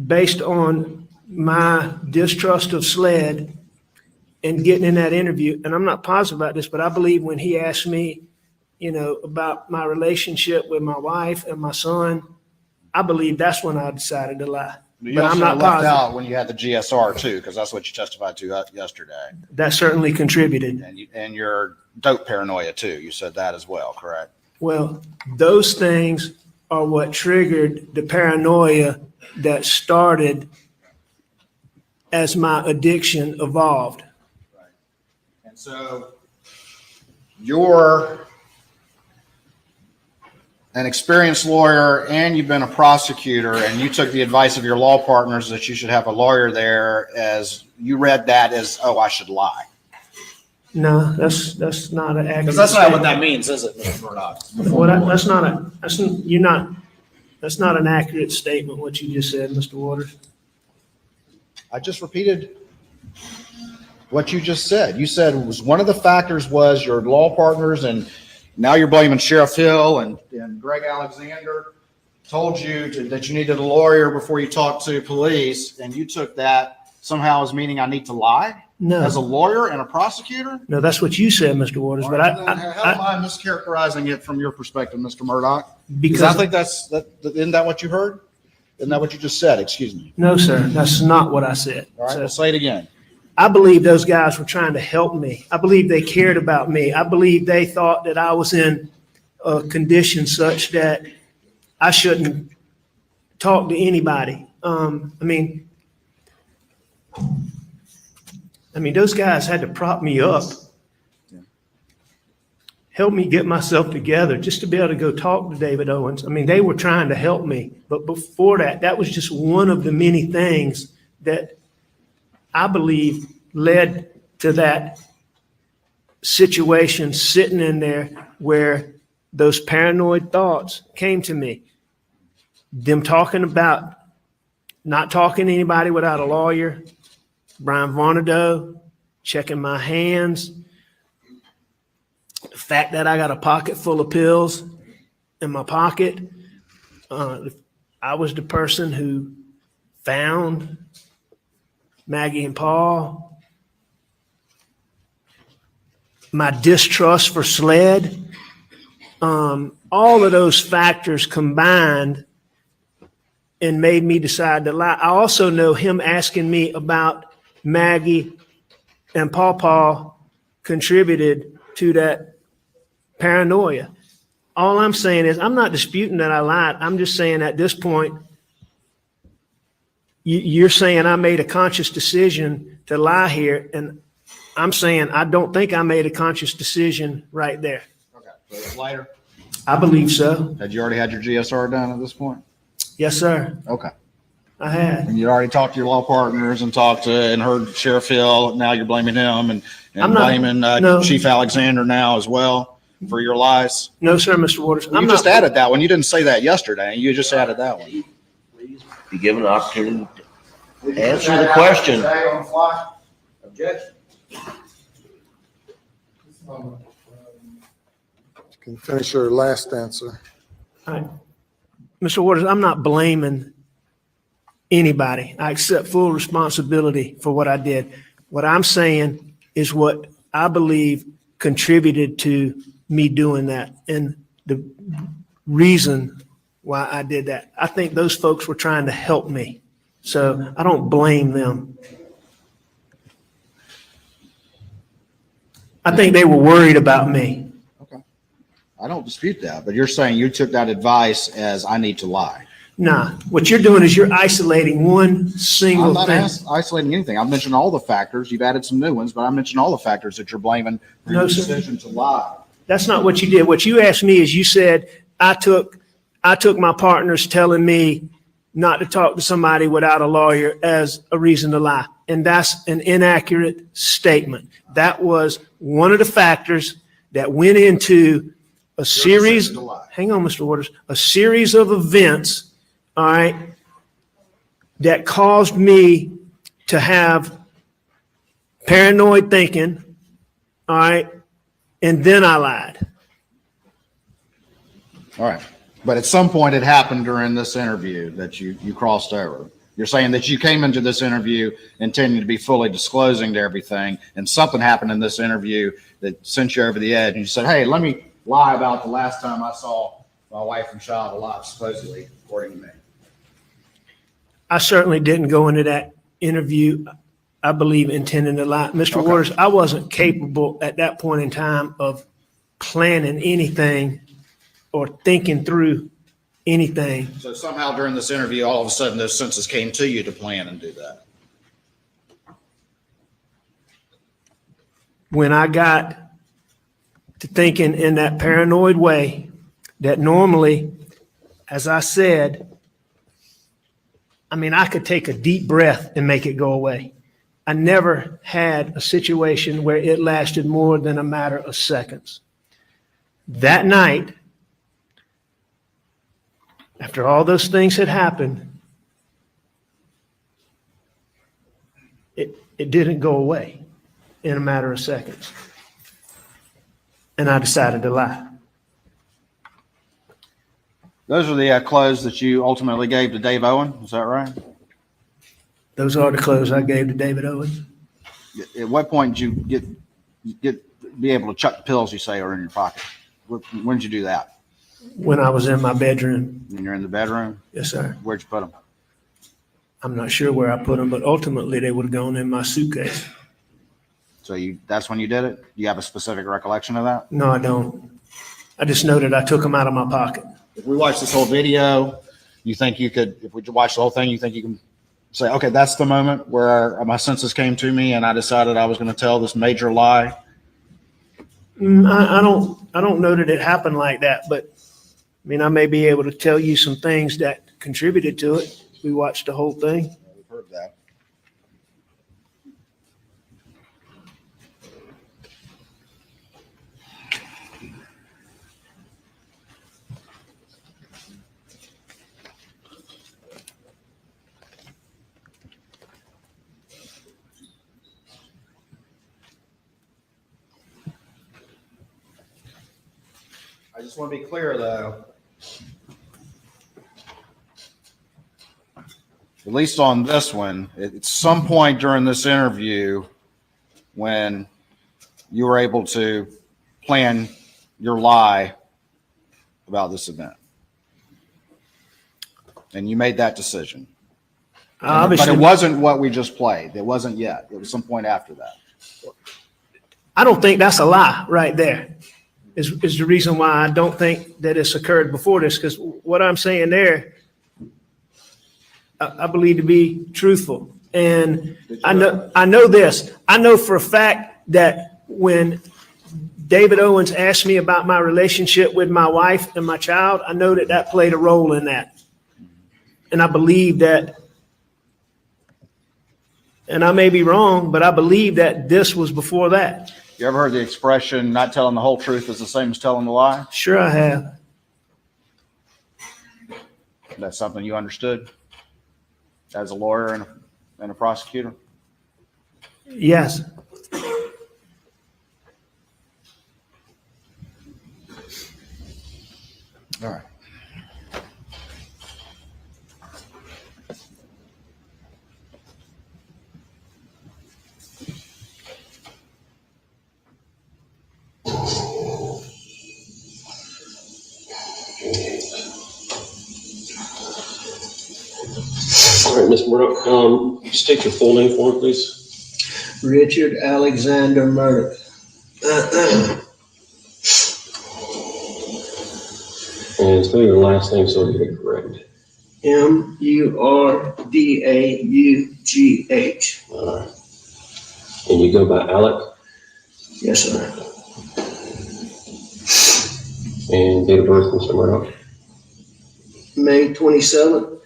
based on my distrust of SLED and getting in that interview, and I'm not positive about this, but I believe when he asked me, you know, about my relationship with my wife and my son, I believe that's when I decided to lie. You But I'm also not left positive. out when you had the GSR too, because that's what you testified to yesterday. That certainly contributed. And your dope paranoia too. You said that as well, correct? Well, those things are what triggered the paranoia that started as my addiction evolved. And so you're an experienced lawyer and you've been a prosecutor and you took the advice of your law partners that you should have a lawyer there as you read that as, oh, I should lie. No, that's not an accurate. Because that's not what that statement. means, is it, Mr. Murdaugh? Well, that's not an accurate statement, what you just said, Mr. Waters. I just repeated what you just said. You said it was one of the factors was your law partners, and now you're blaming Sheriff Hill and Greg Alexander told you that you needed a lawyer before you talked to police, and you took that somehow as meaning I need to lie as a No, lawyer and a prosecutor? no, that's what you said, Mr. Waters, but How am I mischaracterizing it from your perspective, Mr. Murdaugh? Because I think isn't that what you heard? Isn't that what you just said? Excuse me. no, sir, that's not what I said. All right, So- well, say it again. I believe those guys were trying to help me. I believe they cared about me. I believe they thought that I was in a condition such that I shouldn't talk to anybody. I mean, those guys had to prop me up, help me get myself together just to be able to go talk to David Owens. I mean, they were trying to help me. But before that, that was just one of the many things that I believe led to that situation sitting in there where those paranoid thoughts came to me. Them talking about not talking to anybody without a lawyer, Brian Murdaugh, checking my hands, the fact that I got a pocket full of pills in my pocket. I was the person who found Maggie and Paul, my distrust for SLED, all of those factors combined and made me decide to lie. I also know him asking me about Maggie and Paw contributed to that paranoia. All I'm saying is I'm not disputing that I lied. I'm just saying at this point, you're saying I made a conscious decision to lie here, and I'm saying I don't think I made a conscious decision right there. Okay, so it was later. I believe so. Had you already had your GSR done at this point? Yes, sir. Okay. I had. And you'd already talked to your law partners and heard Sheriff Hill. Now you're blaming him and I'm not- blaming no. Chief Alexander now as well for your lies. No, sir, Mr. Waters. You just added that one. You didn't say that yesterday. You just added that one. Be given an opportunity to answer the question. Objection. You can finish your last answer. All right. Mr. Waters, I'm not blaming anybody. I accept full responsibility for what I did. What I'm saying is what I believe contributed to me doing that and the reason why I did that. I think those folks were trying to help me. So I don't blame them. I think they were worried about me. Okay. I don't dispute that, but you're saying you took that advice as I need to lie. Nah, what you're doing is you're isolating one single I'm not thing. isolating anything. I've mentioned all the factors. You've added some new ones, but I mentioned all the factors that you're blaming for No, your sir. decision to lie. That's not what you did. What you asked me is you said, I took my partners telling me not to talk to somebody without a lawyer as a reason to lie. And that's an inaccurate statement. That was one of the factors that went into a series, decision to lie. hang on, Mr. Waters, a series of events, all right, that caused me to have paranoid thinking, all right, and then I lied. All right. But at some point it happened during this interview that you crossed over. You're saying that you came into this interview intending to be fully disclosing to everything, and something happened in this interview that sent you over the edge, and you said, hey, let me lie about the last time I saw my wife and child alive, supposedly, according to me. I certainly didn't go into that interview, I believe, intending to lie. Mr. Okay. Waters, I wasn't capable at that point in time of planning anything or thinking through anything. So somehow during this interview, all of a sudden those senses came to you to plan and do that. When I got to thinking in that paranoid way, that normally, as I said, I mean, I could take a deep breath and make it go away. I never had a situation where it lasted more than a matter of seconds. That night, after all those things had happened, it didn't go away in a matter of seconds. And I decided to lie. Those are the clothes that you ultimately gave to Dave Owen. Is that right? Those are the clothes I gave to David Owens. At what point did you be able to chuck the pills you say are in your pocket? When did you do that? When I was in my bedroom. When you're in the bedroom? Yes, sir. Where'd you put them? I'm not sure where I put them, but ultimately they would have gone in my suitcase. So that's when you did it? Do you have a specific recollection of that? No, I don't. I just know that I took them out of my pocket. If we watch this whole video, you think you could, if we watch the whole thing, you think you can say, okay, that's the moment where my senses came to me and I decided I was going to tell this major lie? I don't know that it happened like that, but I mean, I may be able to tell you some things that contributed to it. We watched the whole thing. We've heard that. I just want to be clear, though. The least on this one, at some point during this interview, when you were able to plan your lie about this event. And you made that decision. Obviously, but it wasn't what we just played. It wasn't yet. It was some point after that. I don't think that's a lie right there. Is the reason why I don't think that it's occurred before this, because what I'm saying there, I believe to be truthful. And I know this. I know for a fact that when David Owens asked me about my relationship with my wife and my child, I know that that played a role in that. And I believe that, and I may be wrong, but I believe that this was before that. You ever heard the expression, not telling the whole truth is the same as telling the lie? Sure I have. That's something you understood as a lawyer and a prosecutor? Yes. All right. All right, Ms. Murdaugh, state your full name for me, please. Richard Alexander Murdaugh. And spell your last name so I get it correct. Murdaugh. All right. And you go by Alec? Yes, sir. And date of birth, Mr. Murdaugh? May 27th,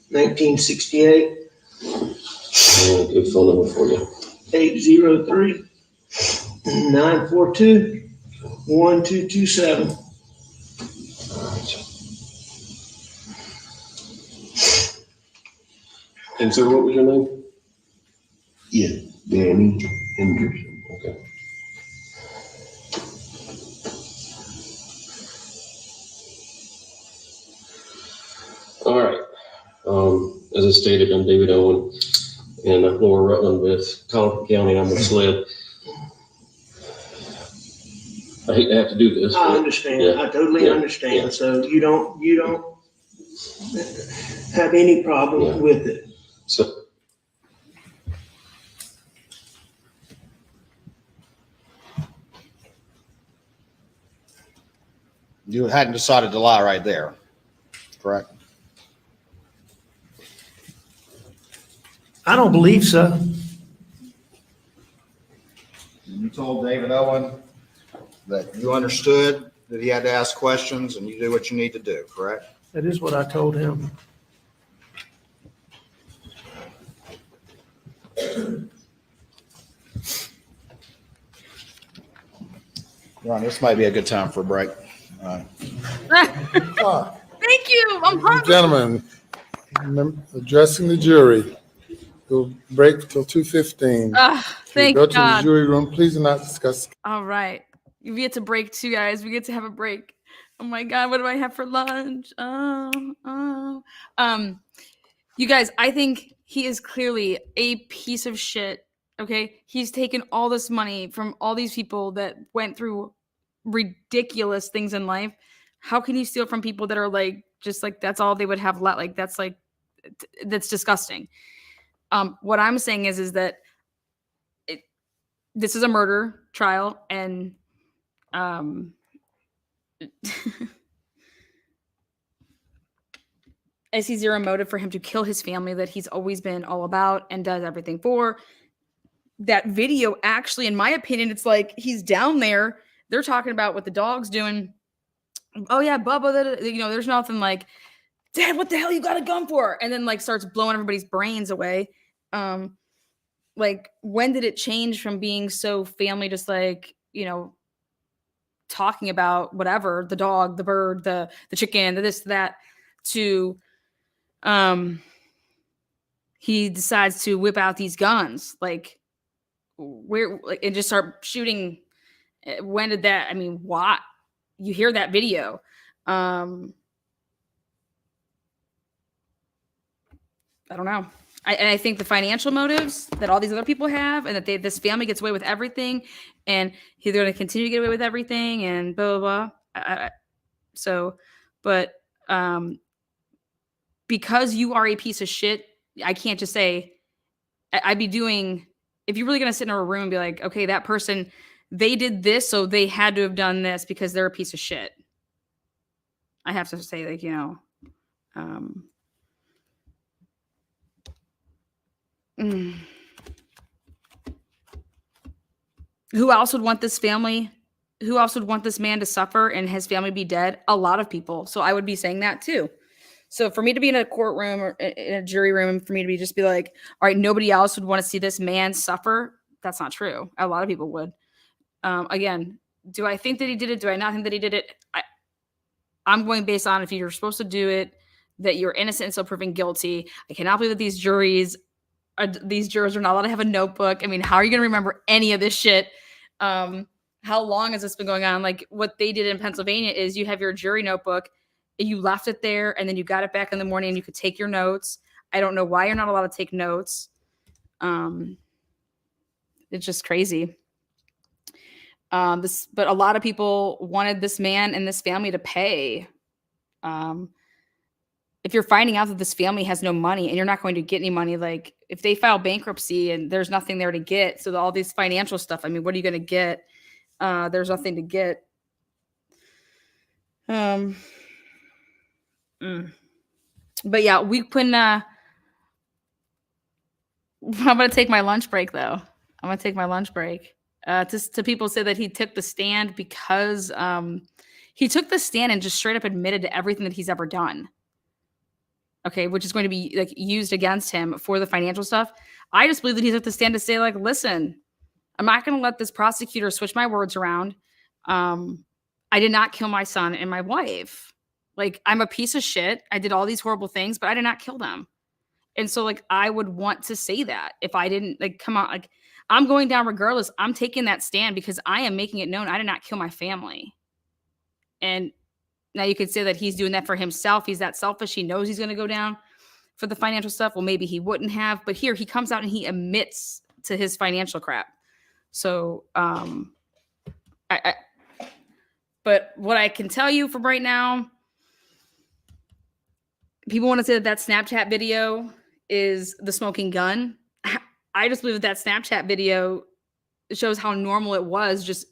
1968. And a good phone number for you. 803-942-1227. All right. And sir, what was your name? Yeah, Danny Henderson. Okay. All right. As I stated, I'm David Owen in Lower Rutland with Collier County. I'm with SLED. I hate to have to do this. I understand. Yeah. I totally understand. Yeah. So you don't have any problem with it. So, You hadn't decided to lie right there, correct? I don't believe so. You told David Owen that you understood that he had to ask questions and you do what you need to do, correct? That is what I told him. Ron, this might be a good time for a break. Thank you. I'm hungry. Gentlemen, addressing the jury. We'll break till 2:15. Thank Go to the God. jury room. Please do not discuss. All right. We get to break too, guys. We get to have a break. Oh my God, what do I have for lunch? You guys, I think he is clearly a piece of shit. Okay. He's taken all this money from all these people that went through ridiculous things in life. How can you steal from people that are like, just like, that's all they would have left? Like, that's disgusting. What I'm saying is that this is a murder trial, and I see zero motive for him to kill his family that he's always been all about and does everything for. That video, actually, in my opinion, it's like he's down there. They're talking about what the dog's doing. Oh yeah, Bubba, there's nothing like, Dad, what the hell you got a gun for? And then like starts blowing everybody's brains away. Like, when did it change from being so family, just like, talking about whatever, the dog, the bird, the chicken, the this, that, to he decides to whip out these guns, like, where, like, and just start shooting. When did that? I mean, why? You hear that video. I don't know. And I think the financial motives that all these other people have, and that this family gets away with everything, and they're going to continue to get away with everything, and blah blah blah. So, but because you are a piece of shit, I can't just say I'd be doing. If you're really going to sit in a room and be like, okay, that person, they did this, so they had to have done this because they're a piece of shit. I have to say, like, who else would want this family? Who else would want this man to suffer and his family be dead? A lot of people. So I would be saying that too. So for me to be in a courtroom or in a jury room, and for me to just be like, all right, nobody else would want to see this man suffer. That's not true. A lot of people would. Again, do I think that he did it? Do I not think that he did it? I'm going based on if you're supposed to do it, that you're innocent and still proven guilty. I cannot believe that these jurors are not allowed to have a notebook. I mean, how are you going to remember any of this shit? How long has this been going on? Like what they did in Pennsylvania is you have your jury notebook, you left it there, and then you got it back in the morning and you could take your notes. I don't know why you're not allowed to take notes. It's just crazy. But a lot of people wanted this man and this family to pay. If you're finding out that this family has no money and you're not going to get any money, like if they file bankruptcy and there's nothing there to get, so all this financial stuff, I mean, what are you going to get? There's nothing to get. But yeah, we can. I'm going to take my lunch break though. I'm going to take my lunch break. To people say that he took the stand because he took the stand and just straight up admitted to everything that he's ever done. Okay, which is going to be like used against him for the financial stuff. I just believe that he took the stand to say, like, listen, I'm not going to let this prosecutor switch my words around. I did not kill my son and my wife. Like, I'm a piece of shit. I did all these horrible things, but I did not kill them. And so, like, I would want to say that if I didn't, like, come on, like, I'm going down regardless. I'm taking that stand because I am making it known I did not kill my family. And now you could say that he's doing that for himself. He's that selfish. He knows he's going to go down for the financial stuff. Well, maybe he wouldn't have. But here he comes out and he admits to his financial crap. So, but what I can tell you from right now, people want to say that Snapchat video is the smoking gun. I just believe that Snapchat video shows how normal it was. Just,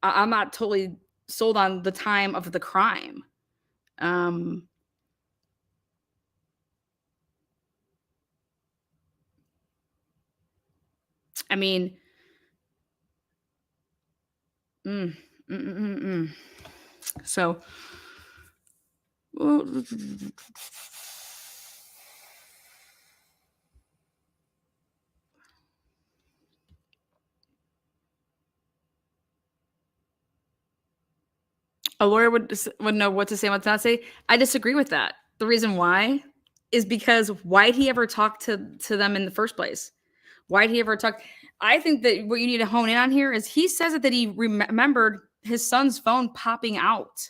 I'm not totally sold on the time of the crime. I mean, so, a lawyer would know what to say, what to not say. I disagree with that. The reason why is because why'd he ever talk to them in the first place? Why'd he ever talk? I think that what you need to hone in on here is he says that he remembered his son's phone popping out.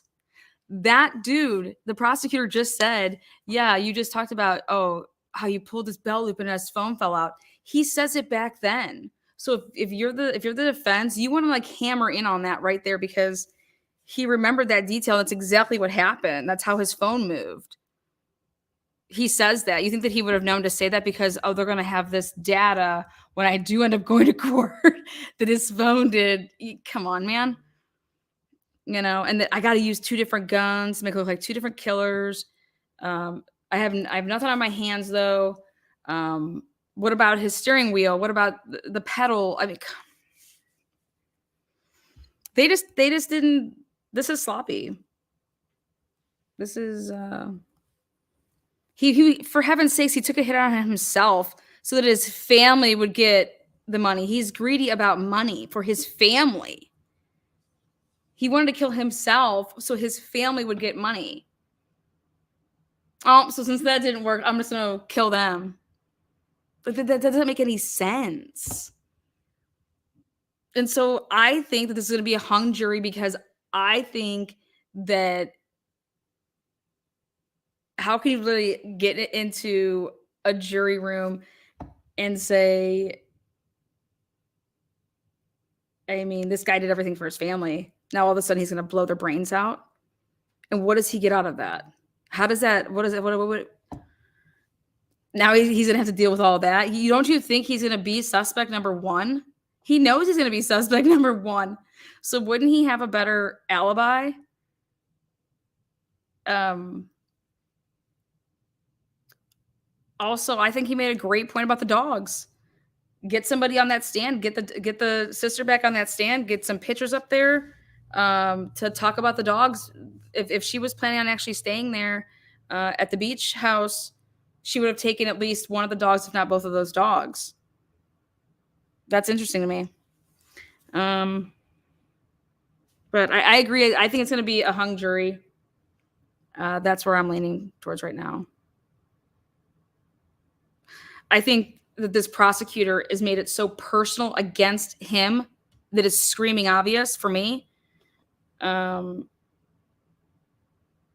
That dude, the prosecutor just said, yeah, you just talked about, oh, how you pulled his belt loop and his phone fell out. He says it back then. So if you're the defense, you want to like hammer in on that right there because he remembered that detail. That's exactly what happened. That's how his phone moved. He says that. You think that he would have known to say that because, oh, they're going to have this data when I do end up going to court that his phone did. Come on, man. You know, and that I got to use two different guns to make it look like two different killers. I have nothing on my hands though. What about his steering wheel? What about the pedal? I mean, they just didn't. This is sloppy. This is he for heaven's sakes, he took a hit on himself so that his family would get the money. He's greedy about money for his family. He wanted to kill himself so his family would get money. Oh, so since that didn't work, I'm just going to kill them. But that doesn't make any sense. And so I think that this is going to be a hung jury because I think that how can you really get into a jury room and say, I mean, this guy did everything for his family. Now all of a sudden he's going to blow their brains out. And what does he get out of that? How does that, what is it? What now he's going to have to deal with all that. Don't you think he's going to be suspect number one? He knows he's going to be suspect number one. So wouldn't he have a better alibi? Also, I think he made a great point about the dogs. Get somebody on that stand, get the sister back on that stand, get some pictures up there to talk about the dogs. If she was planning on actually staying there at the beach house, she would have taken at least one of the dogs, if not both of those dogs. That's interesting to me. But I agree. I think it's going to be a hung jury. That's where I'm leaning towards right now. I think that this prosecutor has made it so personal against him that it's screaming obvious for me. And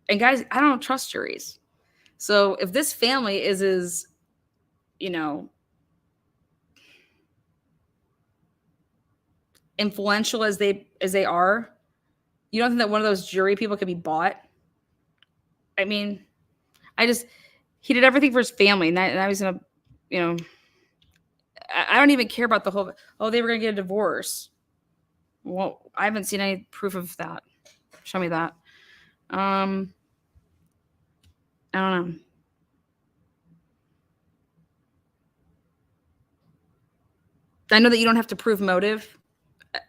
guys, I don't trust juries. So if this family is as, influential as they are, you don't think that one of those jury people could be bought? I mean, he did everything for his family, and I was gonna, I don't even care about the whole, they were gonna get a divorce. Well, I haven't seen any proof of that. Show me that. I don't know. I know that you don't have to prove motive,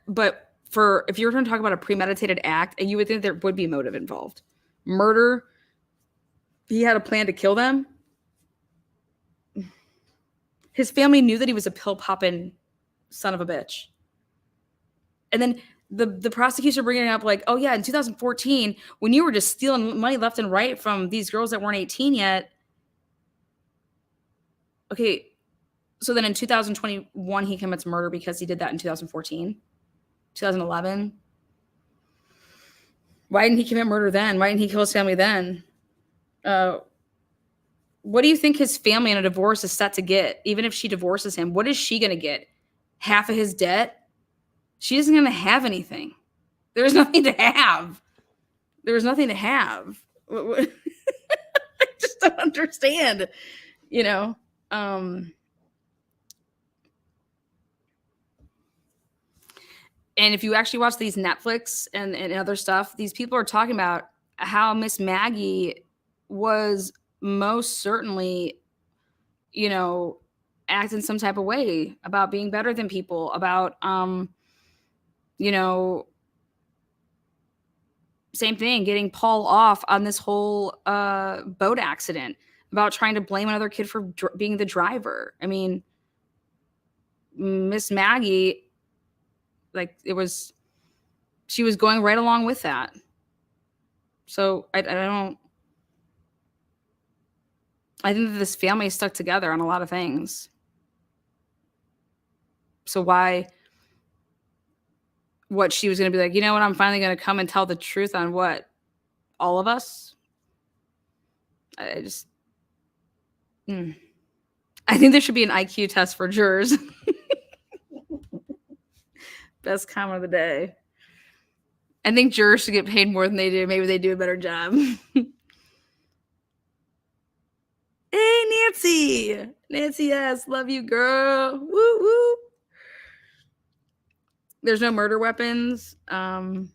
but if you were going to talk about a premeditated act, and you would think there would be motive involved. Murder, he had a plan to kill them. His family knew that he was a pill-popping son of a bitch. And then the prosecution bringing up like, oh yeah, in 2014, when you were just stealing money left and right from these girls that weren't 18 yet. Okay, so then in 2021, he commits murder because he did that in 2014, 2011. Why didn't he commit murder then? Why didn't he kill his family then? What do you think his family in a divorce is set to get? Even if she divorces him, what is she going to get? Half of his debt? She isn't going to have anything. There's nothing to have. There's nothing to have. I just don't understand, And if you actually watch these Netflix and other stuff, these people are talking about how Miss Maggie was most certainly, acting some type of way about being better than people, about, same thing, getting Paul off on this whole boat accident, about trying to blame another kid for being the driver. I mean, Miss Maggie, she was going right along with that. So I think that this family is stuck together on a lot of things. So what she was going to be like, you know what, I'm finally going to come and tell the truth on what? All of us? I think there should be an IQ test for jurors. Best comment of the day. I think jurors should get paid more than they do. Maybe they do a better job. Hey, Nancy. Nancy, yes. Love you, girl. Woo, woo. There's no murder weapons. And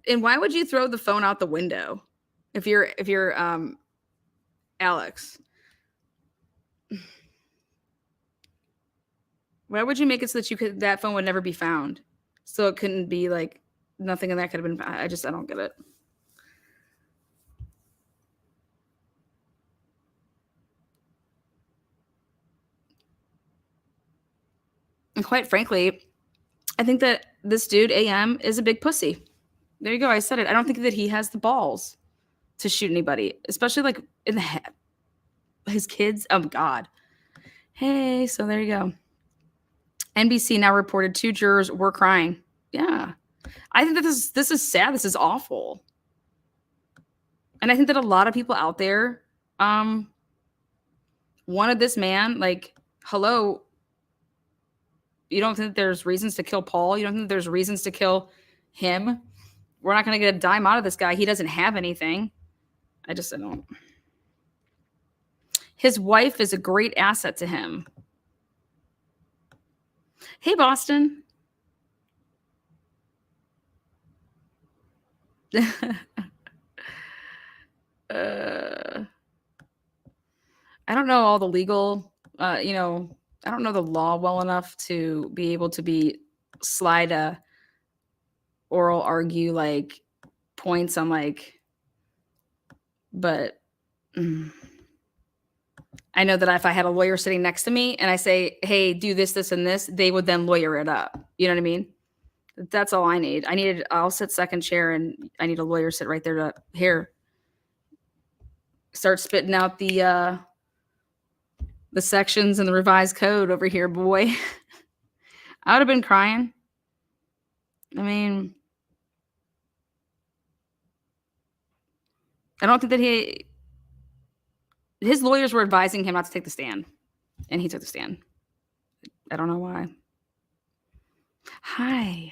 why would you throw the phone out the window if you're Alex? Why would you make it so that that phone would never be found? So it couldn't be like nothing in that could have been found. I don't get it. And quite frankly, I think that this dude, AM, is a big pussy. There you go. I said it. I don't think that he has the balls to shoot anybody, especially like in the head. His kids. Oh, God. Hey, so there you go. NBC now reported 2 jurors were crying. Yeah. I think that this is sad. This is awful. And I think that a lot of people out there wanted this man, like, hello, you don't think there's reasons to kill Paul? You don't think there's reasons to kill him? We're not going to get a dime out of this guy. He doesn't have anything. I don't. His wife is a great asset to him. Hey, Boston. I don't know all the legal, I don't know the law well enough to be able to slide oral argue like points on like, but I know that if I had a lawyer sitting next to me and I say, hey, do this, this, and this, they would then lawyer it up. You know what I mean? That's all I need. I'll sit second chair and I need a lawyer sit right there to start spitting out the sections in the revised code over here, boy. I would have been crying. I mean, I don't think that his lawyers were advising him not to take the stand, and he took the stand. I don't know why. Hi.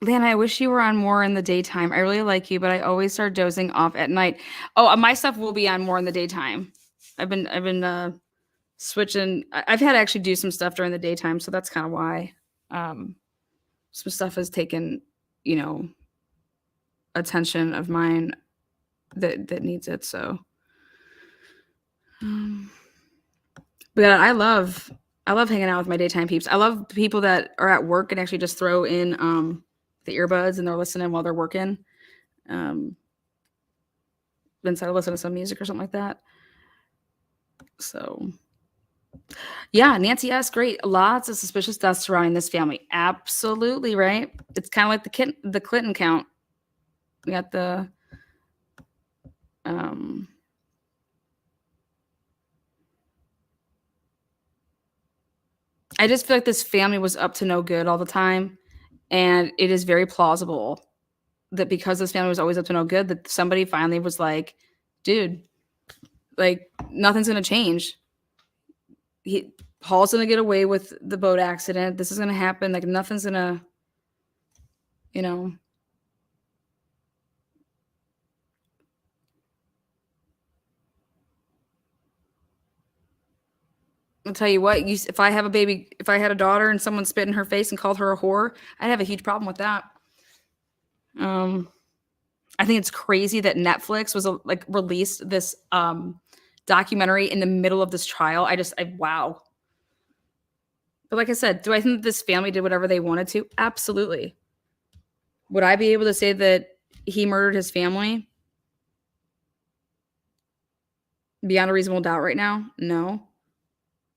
Lana, I wish you were on more in the daytime. I really like you, but I always start dozing off at night. Oh, my stuff will be on more in the daytime. I've been switching. I've had to actually do some stuff during the daytime, so that's kind of why. Some stuff has taken, attention of mine that needs it. So, but I love hanging out with my daytime peeps. I love people that are at work and actually just throw in the earbuds and they're listening while they're working. Instead of listening to some music or something like that. So, yeah, Nancy S. Great. Lots of suspicious deaths surrounding this family. Absolutely right. It's kind of like the Clinton count. We got the I just feel like this family was up to no good all the time. And it is very plausible that because this family was always up to no good, that somebody finally was like, dude, like nothing's going to change. Paul's going to get away with the boat accident. This is going to happen. Like nothing's going to, I'll tell you what, if I have a baby, if I had a daughter and someone spit in her face and called her a whore, I'd have a huge problem with that. I think it's crazy that Netflix was released this documentary in the middle of this trial. Wow. But like I said, do I think this family did whatever they wanted to? Absolutely. Would I be able to say that he murdered his family beyond a reasonable doubt right now? No.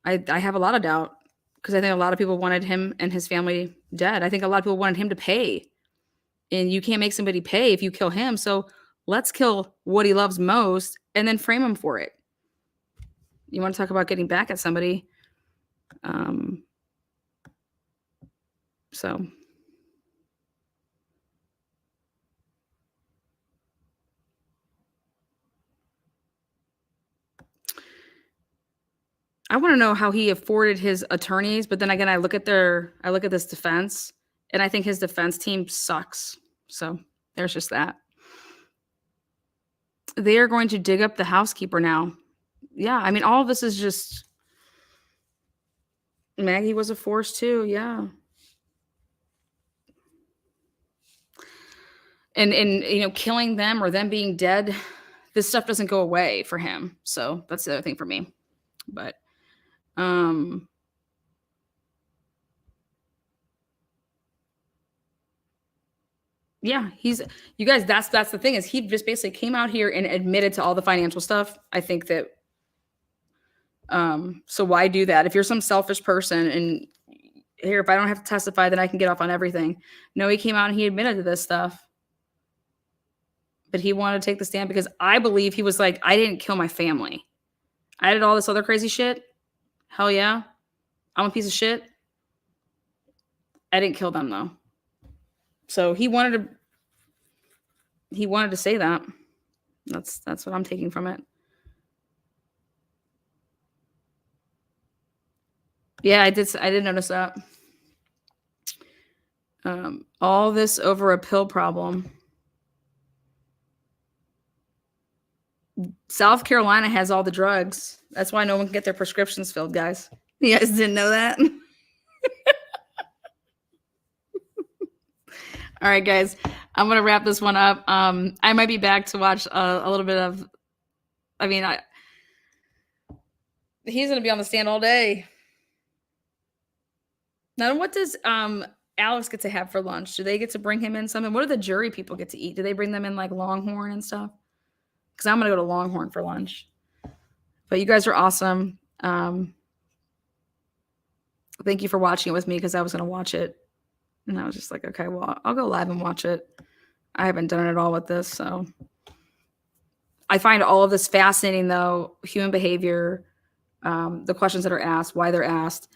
I have a lot of doubt because I think a lot of people wanted him and his family dead. I think a lot of people wanted him to pay. And you can't make somebody pay if you kill him. So let's kill what he loves most and then frame him for it. You want to talk about getting back at somebody? So I want to know how he afforded his attorneys, but then again, I look at this defense, and I think his defense team sucks. So there's just that. They are going to dig up the housekeeper now. Yeah, I mean, all of this is just Maggie was a force too. Yeah. And killing them or them being dead, this stuff doesn't go away for him. So that's the other thing for me. But yeah, you guys, that's the thing is he just basically came out here and admitted to all the financial stuff. I think that so why do that? If you're some selfish person and here, if I don't have to testify, then I can get off on everything. No, he came out and he admitted to this stuff. But he wanted to take the stand because I believe he was like, I didn't kill my family. I did all this other crazy shit. Hell yeah. I'm a piece of shit. I didn't kill them though. So he wanted to say that. That's what I'm taking from it. Yeah, I did notice that. All this over a pill problem. South Carolina has all the drugs. That's why no one can get their prescriptions filled, guys. You guys didn't know that? All right, guys. I'm gonna wrap this one up. I might be back to watch a little bit of. I mean, he's gonna be on the stand all day. Now, what does Alex get to have for lunch? Do they get to bring him in something? What do the jury people get to eat? Do they bring them in like Longhorn and stuff? Because I'm gonna go to Longhorn for lunch. But you guys are awesome. Thank you for watching it with me because I was gonna watch it, and I was just like, okay, well, I'll go live and watch it. I haven't done it at all with this, so I find all of this fascinating, though. Human behavior, the questions that are asked, why they're asked,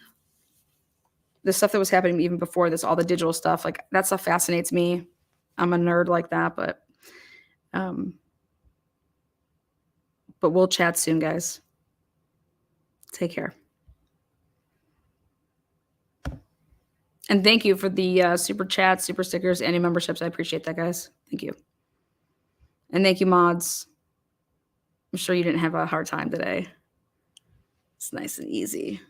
the stuff that was happening even before this, all the digital stuff, like that stuff fascinates me. I'm a nerd like that, but we'll chat soon, guys. Take care. And thank you for the super chats, super stickers, any memberships. I appreciate that, guys. Thank you. And thank you, mods. I'm sure you didn't have a hard time today. It's nice and easy.